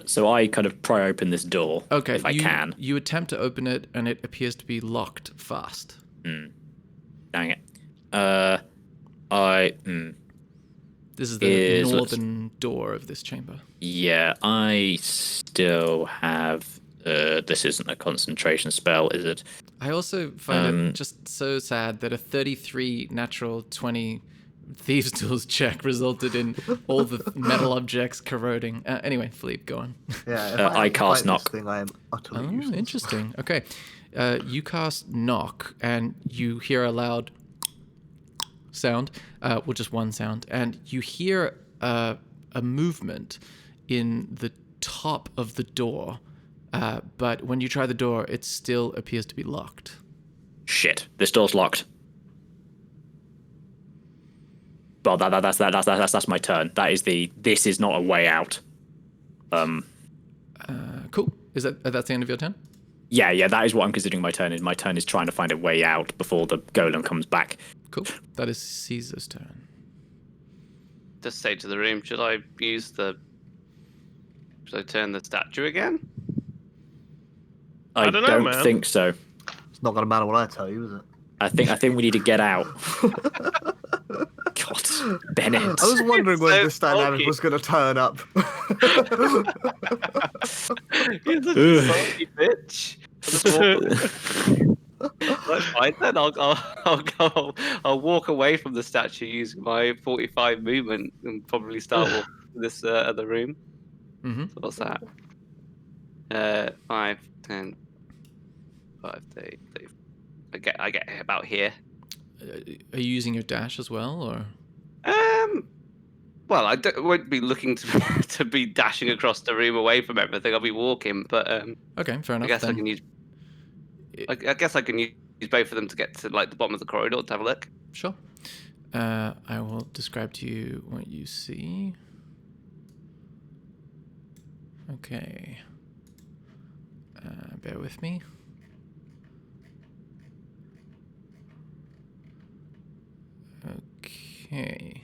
So I kind of pry open this door Okay, if I can. You attempt to open it, and it appears to be locked fast. Dang it. This is the Is- northern door of this chamber. Yeah, I still have. This isn't a concentration spell, is it? I also find it just so sad that a 33 natural 20 thieves' tools check resulted in all the metal objects corroding. Anyway, Philippe, go on. Yeah, if I have to cast fight knock. This thing, I am utterly Oh, useless. interesting. Okay. You cast knock, and you hear a loud sound, well, just one sound, and you hear a movement in the top of the door, but when you try the door, it still appears to be locked. Shit, this door's locked. Well, that's my turn. That is this is not a way out. Cool. Is that's the end of your turn? Yeah, that is what I'm considering my turn. My turn is trying to find a way out before the golem comes back. Cool. That is Caesar's turn. Just say to the room, should I turn the statue again? I don't know, don't man. think so. It's not gonna matter what I tell you, is it? I think we need to get out. God, Bennett. I was wondering when So this dynamic bulky. was gonna turn up. You're such a salty bitch. That's fine then. I'll walk away from the statue using my 45 movement and probably start walking to this other room. Mm-hmm. So what's that? 5, 10, 5, 30, 30. I get about here. Are you using your dash as well, or? Well, won't be looking to be dashing across the room away from everything. I'll be walking, but Okay, fair I enough. guess then. I can use. I guess I can use both of them to get to like the bottom of the corridor to have a look. Sure. I will describe to you what you see. Okay. Bear with me. Okay.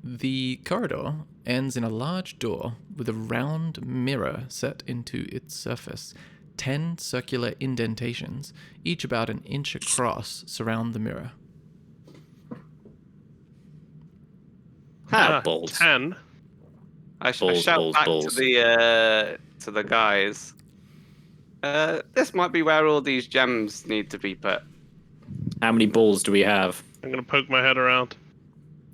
The corridor ends in a large door with a round mirror set into its surface. 10 circular indentations, each about an inch across, surround the mirror. Balls. 10. I Balls, shout balls, back balls. to the guys. This might be where all these gems need to be put. How many balls do we have? I'm gonna poke my head around.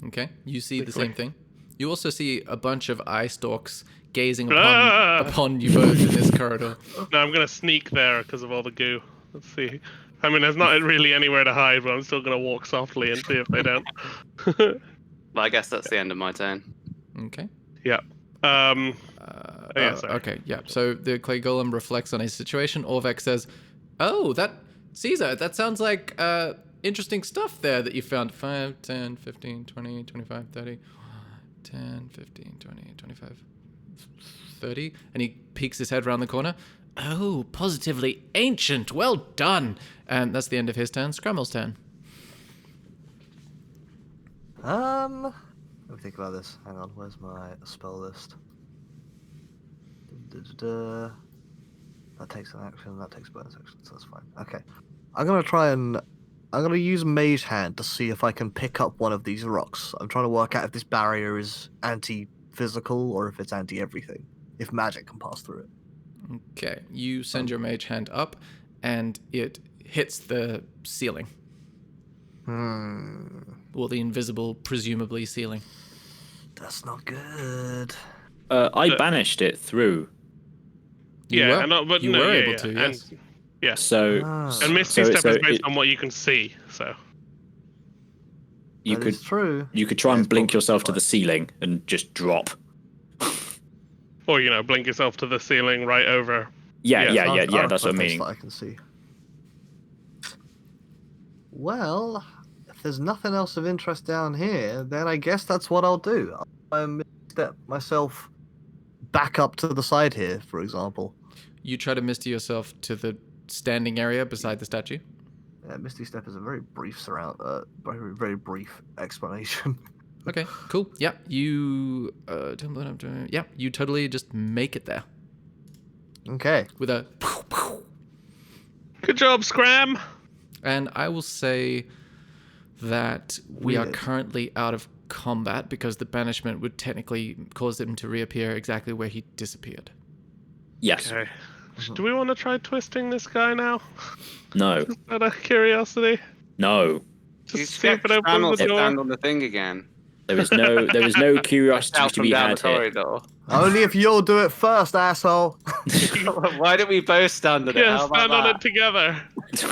Okay, you see the Quickly. same thing. You also see a bunch of eye stalks gazing Ah! upon you both in this corridor. No, I'm gonna sneak there because of all the goo. Let's see. I mean, there's not really anywhere to hide, but I'm still gonna walk softly and see if they don't. But I guess that's the end of my turn. Okay. Yeah. Yeah, sorry. Okay, yeah. So the clay golem reflects on his situation. Orvek says, "Oh, Caesar, that sounds like interesting stuff there that you found. 5, 10, 15, 20, 25, 30. 10, 15, 20, 25, 30." And he peeks his head around the corner. "Oh, positively ancient. Well done." And that's the end of his turn. Scrammle's turn. Let me think about this. Hang on, where's my spell list? That takes an action, that takes bonus action, so that's fine. Okay. I'm gonna use Mage Hand to see if I can pick up one of these rocks. I'm trying to work out if this barrier is anti-physical or if it's anti-everything. If magic can pass through it. Okay, you send your mage hand up, and it hits the ceiling. Well, the invisible, presumably, ceiling. That's not good. I banished it through. You Yeah, were, but you no, were yeah, able yeah. to, And- yes. Yeah. So And Misty So- Step so is based it- on what you can see, so. you That could is true. try and It's blink probably yourself to fine. the ceiling and just drop. Or, blink yourself to the ceiling right over Yeah, Yeah, yeah, yeah, yeah. Are That's what I place mean. that I can see. Well, if there's nothing else of interest down here, then I guess that's what I'll do. I'll step myself back up to the side here, for example. You try to misty yourself to the standing area beside the statue. Yeah, Misty Step is a very brief very brief explanation. Okay, cool. Yeah, you. Yeah, you totally just make it there Okay. with a. Good job, Scram. And I will say that we are Weird. currently out of combat because the banishment would technically cause him to reappear exactly where he disappeared. Yes. Okay. Do we want to try twisting this guy now? No. Out of curiosity. No. You Just see if it Scram opens will the stand door. on the thing again. There is no curiosity Out to from be down had the here. corridor. Only if you'll do it first, asshole. Why don't we both stand on it? Yeah, How about stand on that? it together. What'd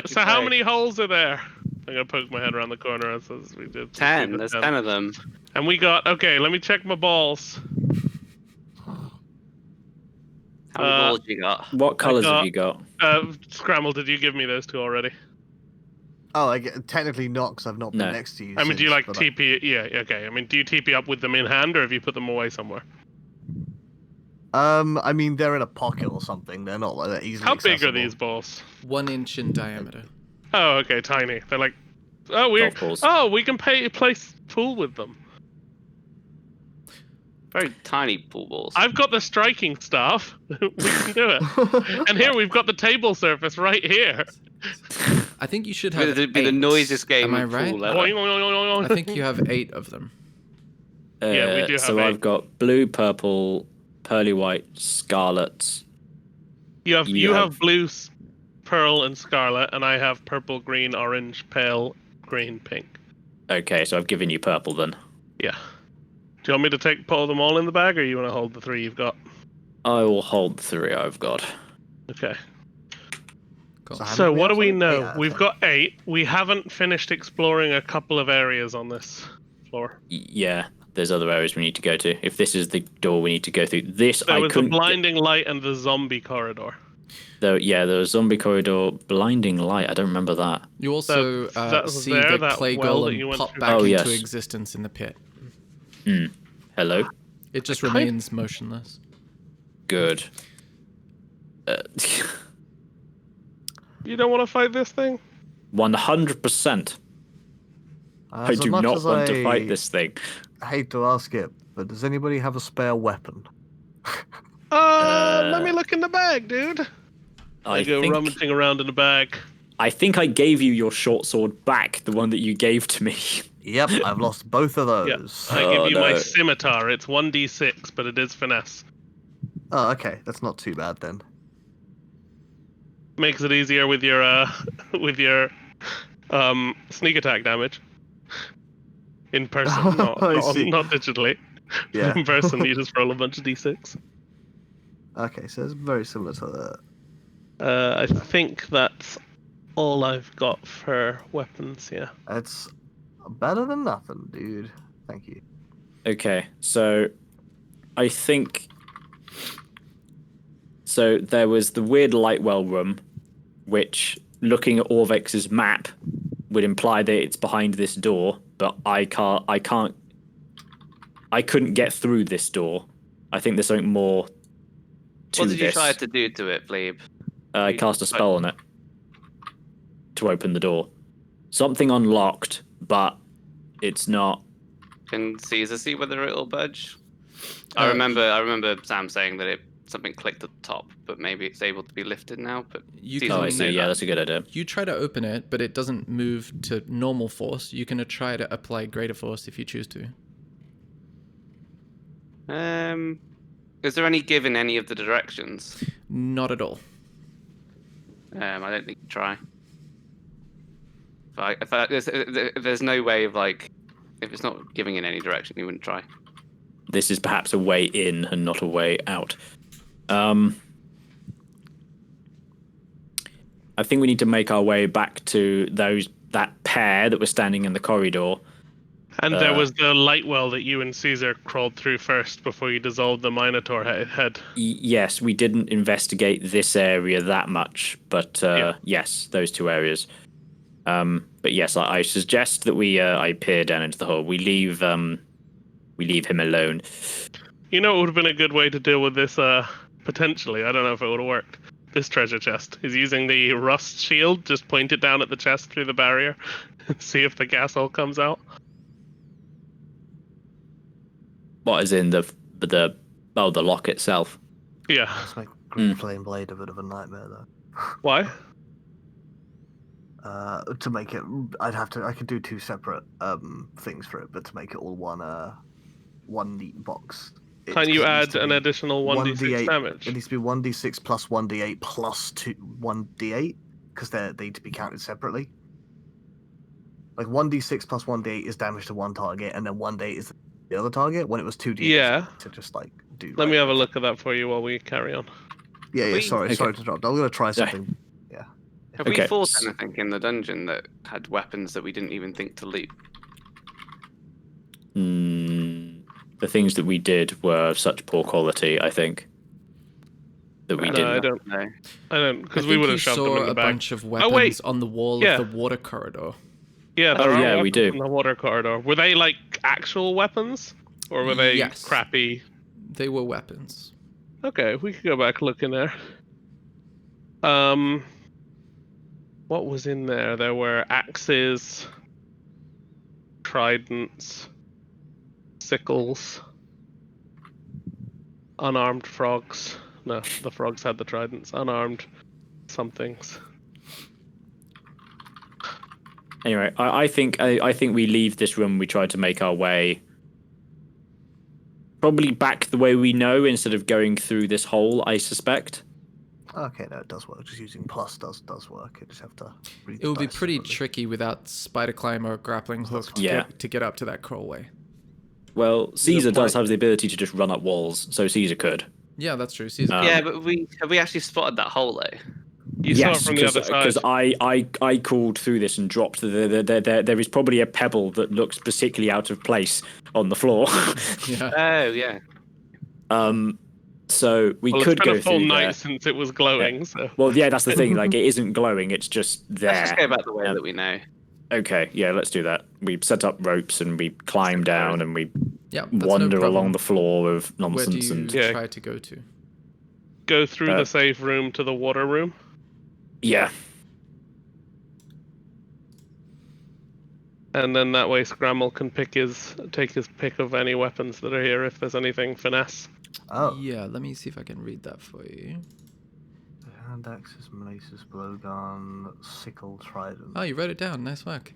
you So how say? many holes are there? I'm gonna poke my head around the corner as we did. 10. There's 10 of them. And we got okay. Let me check my balls. How many balls you got? What colours got- have you got? Scramble, did you give me those two already? Oh, technically not, because I've not been No. next to you. I mean, do you since, like but TP? Yeah, okay. I mean, do you TP up with them in hand, or have you put them away somewhere? I mean, they're in a pocket or something. They're not like that easily How big are accessible. these balls? 1 inch in diameter. Oh, okay, tiny. They're like, oh, Golf balls. oh, we can play pool with them. Very tiny pool balls. I've got the striking staff. We can do it. And here we've got the table surface right here. I think you should have. It'd be the 8. noisiest game Am I of right? pool ever. Oing, oing, oing, oing, oing. I think you have 8 of them. Yeah, we do So have I've got blue, purple, pearly white, scarlet. You have You have- blue, pearl, and scarlet, and I have purple, green, orange, pale, green, pink. Okay, so I've given you purple then. Yeah. Do you want me to put them all in the bag, or you want to hold the 3 you've got? I will hold the 3 I've got. Okay. Cool. how So many what do have we Eight know? out of We've 10. got 8. We haven't finished exploring a couple of areas on this floor. Yeah, there's other areas we need to go to. If this is the door we need to go through. This There I was the couldn't. blinding light and the zombie corridor. There was zombie corridor, blinding light. I don't remember that. You also that was see there, the that clay well that you golem went pop through. back Oh, into yes. existence in the pit. Hello. It just kind- remains motionless. Good. You don't want to fight this thing? 100%. I As do much not as want to I fight this thing. hate to ask it, but does anybody have a spare weapon? Let me look in the bag, dude. I go think rummaging around in the bag. I gave you your short sword back, the one that you gave to me. Yep, I've lost both of Yeah. those. I Oh, give you my no. scimitar. It's 1d6, but it is finesse. Oh, okay, that's not too bad then. Makes it easier with your sneak attack damage. In person, not I see. not digitally. Yeah. In person, you just roll a bunch of d6. Okay, so it's very similar to that. I think that's all I've got for weapons. Yeah. It's better than nothing, dude. Thank you. Okay, so I think so. There was the weird Lightwell room, which, looking at Orvex's map, would imply that it's behind this door. But I couldn't get through this door. I think there's something more to What did you this. try to do to it, Plebe? I cast a spell on it to open the door. Something unlocked, but it's not. Can Caesar see whether it'll budge? I remember Sam saying that something clicked at the top, but maybe it's able to be lifted now. But You Caesar Oh, I would see. know Yeah, that. that's a good idea. You try to open it, but it doesn't move to normal force. You can try to apply greater force if you choose to. Is there any give in any of the directions? Not at all. I don't think you try. If there's no way of if it's not giving in any direction, you wouldn't try. This is perhaps a way in and not a way out. I think we need to make our way back to that pair that was standing in the corridor And there was the light well that you and Caesar crawled through first before you dissolved the Minotaur head. Yes, we didn't investigate this area that much, but yes, those two areas. But yes, I suggest that I peer down into the hole. We leave him alone. You know, it would have been a good way to deal with this. Potentially, I don't know if it would have worked. This treasure chest is using the rust shield. Just point it down at the chest through the barrier, and see if the gas all comes out. What is in the lock itself? Yeah. Let's make Green Flame Blade a bit of a nightmare, though. Why? To make it, I could do two separate things for it, but to make it all one neat box. Can you add an additional 1d6 damage? It needs to be 1d6 plus 1d8 plus 1d8, because they need to be counted separately. Like 1d6 plus 1d8 is damage to one target, and then 1d8 is the other target. When it was 2d8, Yeah. to just like do. Let me have a look at that for you while we carry on. Yeah. Sorry to interrupt. I'm gonna try something. Have we fought anything in the dungeon that had weapons that we didn't even think to loot? The things that we did were of such poor quality, I think, that we didn't. I don't, because we would have shoved them in the a bag. bunch of weapons on the wall of the water corridor. Yeah, there are we weapons do. in the water corridor. Were they like actual weapons, or were they Yes. crappy? They were weapons. Okay, we could go back and look in there. What was in there? There were axes, tridents, sickles, unarmed frogs. No, the frogs had the tridents. Unarmed somethings. Anyway, I think we leave this room. We try to make our way probably back the way we know instead of going through this hole. I suspect. Okay, no, it does work. Just using plus does work. You just have to. Read It the would be dice pretty separately. tricky without spider climb or grappling hook to get up to that crawlway. Well, Caesar does have the ability to just run up walls, so Caesar could. Yeah, that's true. Caesar. Yeah, but have we actually spotted that hole though? You saw it from the other side. Because I crawled through this and dropped. There is probably a pebble that looks particularly out of place on the floor. Yeah. Oh yeah. So we Well, could it's been go a full through night there. since it was glowing. Yeah. So. Well, yeah, that's the thing. Like, it isn't glowing. It's just there. Let's just go back the way that we know. Okay, yeah, let's do that. We set up ropes and we climb down and we Yeah, that's wander no problem. along the floor of Where nonsense. do you And Yeah. try to go to? Go through the safe room to the water room. yeah, And then that way Scramble can take his pick of any weapons that are here if there's anything finesse. Oh. Yeah, let me see if I can read that for you. Hand axes, maces, blowgun, sickle, trident. Oh, you wrote it down. Nice work.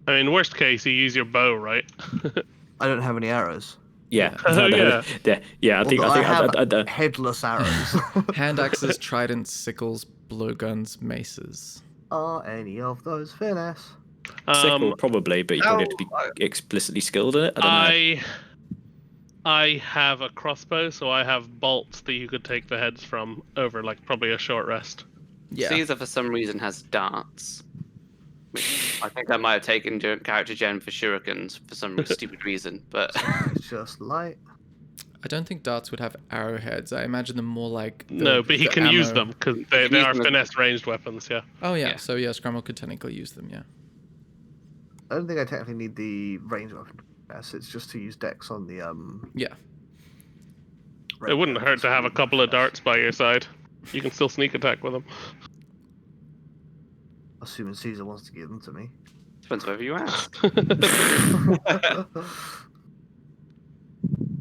I mean, worst case, you use your bow, right? I don't have any arrows. yeah, Oh, yeah. yeah. I think Although I have headless arrows. Hand axes, tridents, sickles, blowguns, maces. Are any of those finesse? sickle probably, but you probably have to be explicitly skilled in it. I don't know. I have a crossbow, so I have bolts that you could take the heads from over, like, probably a short rest. Yeah. Caesar, for some reason, has darts. Which I think I might have taken character gen for shurikens for some stupid reason, but It's just light. I don't think darts would have arrowheads. I imagine them more like. No, but he can use them because they use are them as- finesse ranged weapons. Yeah. Oh yeah. Yeah. So yeah, Scramble could technically use them. Yeah. I don't think I technically need the range weapon. Yes, it's just to use dex on the Yeah. It wouldn't hurt to have a couple of darts by your side. You can still sneak attack with them. Assuming Caesar wants to give them to me. depends whether you ask.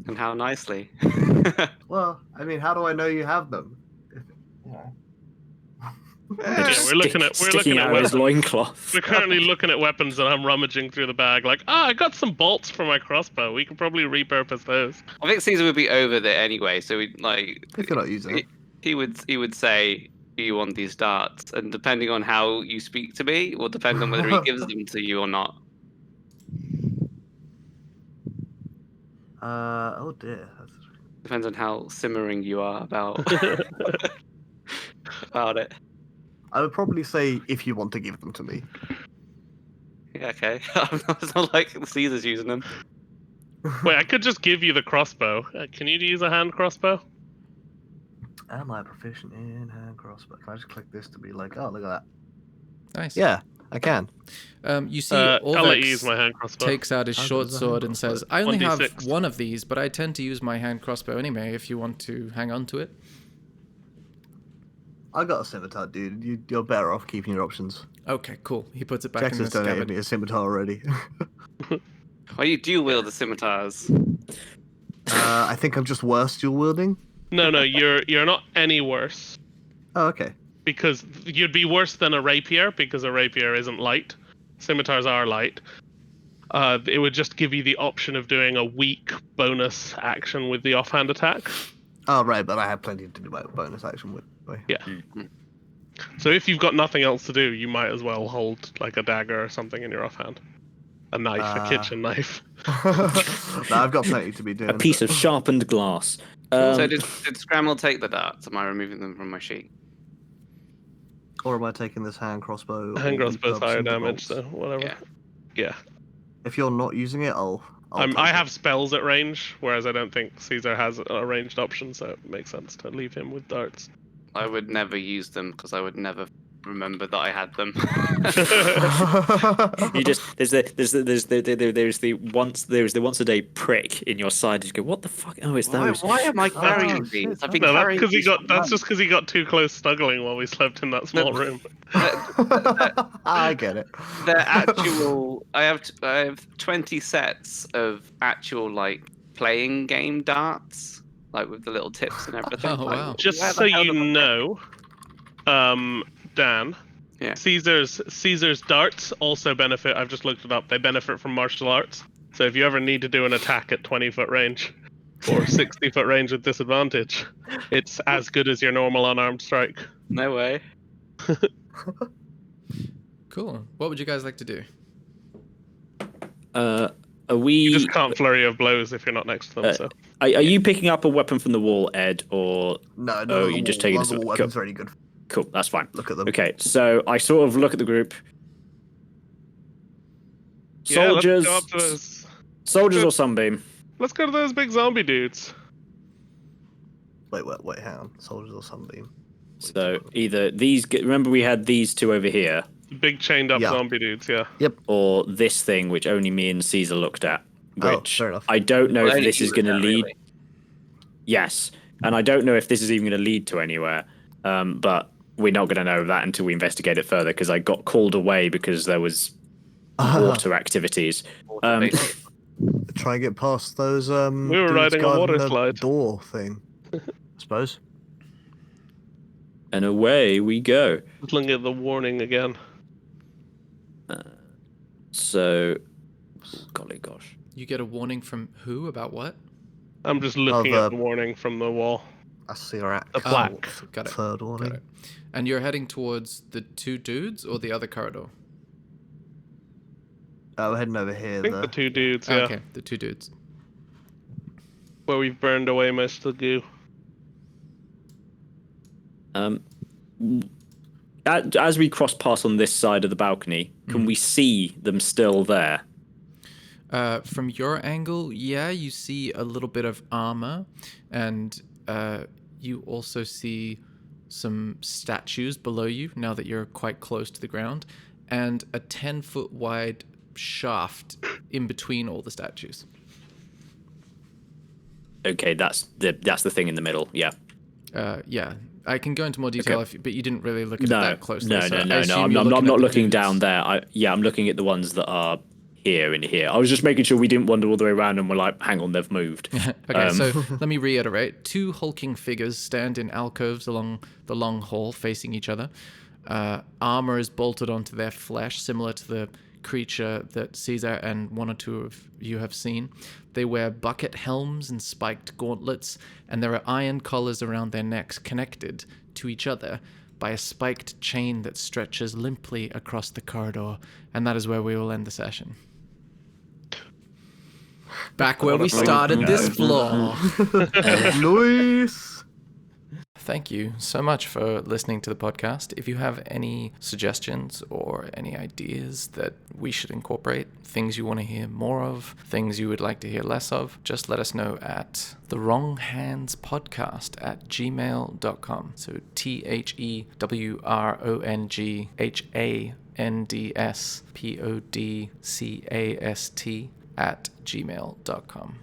And how nicely. Well, I mean, how do I know you have them? Yeah, we're looking at sticking out of his weapons. loincloth. We're currently looking at weapons, and I'm rummaging through the bag. Like, I got some bolts for my crossbow. We can probably repurpose those. I think Caesar would be over there anyway, so we like. If you're not using it. He would say, "Do you want these darts?" And depending on how you speak to me, will depend on whether he gives them to you or not. Oh dear. Depends on how simmering you are about about it. I would probably say if you want to give them to me. Yeah, okay. It's not like Caesar's using them. Wait, I could just give you the crossbow. Can you use a hand crossbow? Am I proficient in hand crossbow? Can I just click this to be like, oh, look at that? Nice. Yeah, I can. You see, I'll let you use Orvex my hand crossbow. takes out his How short does a sword hand and says, crossbow? I only have 1d6. one of these, but I tend to use my hand crossbow anyway if you want to hang on to it. I got a scimitar, dude. You're better off keeping your options. Okay, cool. He puts it back in Jax the has donated scabbard. me a scimitar already. Why you dual wield the scimitars? I think I'm just worse dual wielding. No, you're not any worse. Oh, okay. Because you'd be worse than a rapier, because a rapier isn't light. Scimitars are light. It would just give you the option of doing a weak bonus action with the offhand attack. Oh, right, but I have plenty to do my bonus action with. Yeah. So if you've got nothing else to do, you might as well hold like a dagger or something in your offhand. A knife, a kitchen knife. No, I've got plenty to be doing. A piece of sharpened glass. So did Scramble take the darts? Am I removing them from my sheet? Or am I taking this hand crossbow? Hand or crossbow's higher some damage, bolts? so whatever. Yeah. Yeah. If you're not using it, I'll take I it. have spells at range, whereas I don't think Caesar has a ranged option, so it makes sense to leave him with darts. I would never use them because I would never remember that I had them. You just there's the once a day prick in your side. You go, what the fuck? Oh, it's those. Why am I carrying Oh, these? shit. I've been No, that's carrying because these that's just because he got too close snuggling while we slept in that small room. I get it. They're actual. I have 20 sets of actual like playing game darts, like with the little tips and everything. Oh, Like, wow. Just where so the hell you did I- know, Dan, Yeah. Caesar's darts also benefit. I've just looked it up. They benefit from martial arts. So if you ever need to do an attack at 20-foot range or 60-foot range with disadvantage, it's as good as your normal unarmed strike. No way. Cool. What would you guys like to do? Are we? You just can't flurry of blows if you're not next to them. So Are you picking up a weapon from the wall, Ed, or No, Oh, you just take it as the a- weapon's very good. cool? That's fine. Look at them. Okay, so I sort of look at the group. yeah, let's Soldiers, go up to those. soldiers or sunbeam. Let's go to those big zombie dudes. Wait, hang on. Soldiers or sunbeam? So either these. Remember, we had these two over here, The big chained up Yeah. zombie dudes. Yeah. or this thing, which only me and Caesar looked at. Oh, Which fair enough. I don't know Well, if only this you is looked going to at, lead. really. Yes, and I don't know if this is even going to lead to anywhere. But we're not going to know that until we investigate it further. Because I got called away because there was water activities. Try and get past those. were dudes riding a guarding water the slide. door thing. I suppose. And away we go. Just looking at the warning again. So, golly gosh. You get a warning from who about what? I'm just looking the- at the warning from the wall. I see her act. The plaque. Got it. Third warning. Got it. And you're heading towards the two dudes or the other corridor? We're heading over here. I think the two dudes, yeah, Okay, the two dudes. where we've burned away most of the goo. As we cross past on this side of the balcony, can we see them still there? From your angle, yeah, you see a little bit of armor, and you also see some statues below you now that you're quite close to the ground, and a 10-foot wide shaft in between all the statues. Okay, that's the thing in the middle. Yeah. Yeah, I can go into more detail, but you didn't really look at it No, that closely. no. so I I'm assume you're not at the looking dudes. down there. I'm looking at the ones that are here and here. I was just making sure we didn't wander all the way around and we're like, hang on, they've moved. Okay, so let me reiterate. Two hulking figures stand in alcoves along the long hall facing each other. Armor is bolted onto their flesh, similar to the creature that Caesar and one or two of you have seen. They wear bucket helms and spiked gauntlets, and there are iron collars around their necks connected to each other by a spiked chain that stretches limply across the corridor, and that is where we will end the session. Back where we started this floor. Nice. thank you so much for listening to the podcast. If you have any suggestions or any ideas that we should incorporate, things you want to hear more of, things you would like to hear less of, just let us know at thewronghandspodcast@gmail.com. So THEWRONGHANDSPODCAST@gmail.com.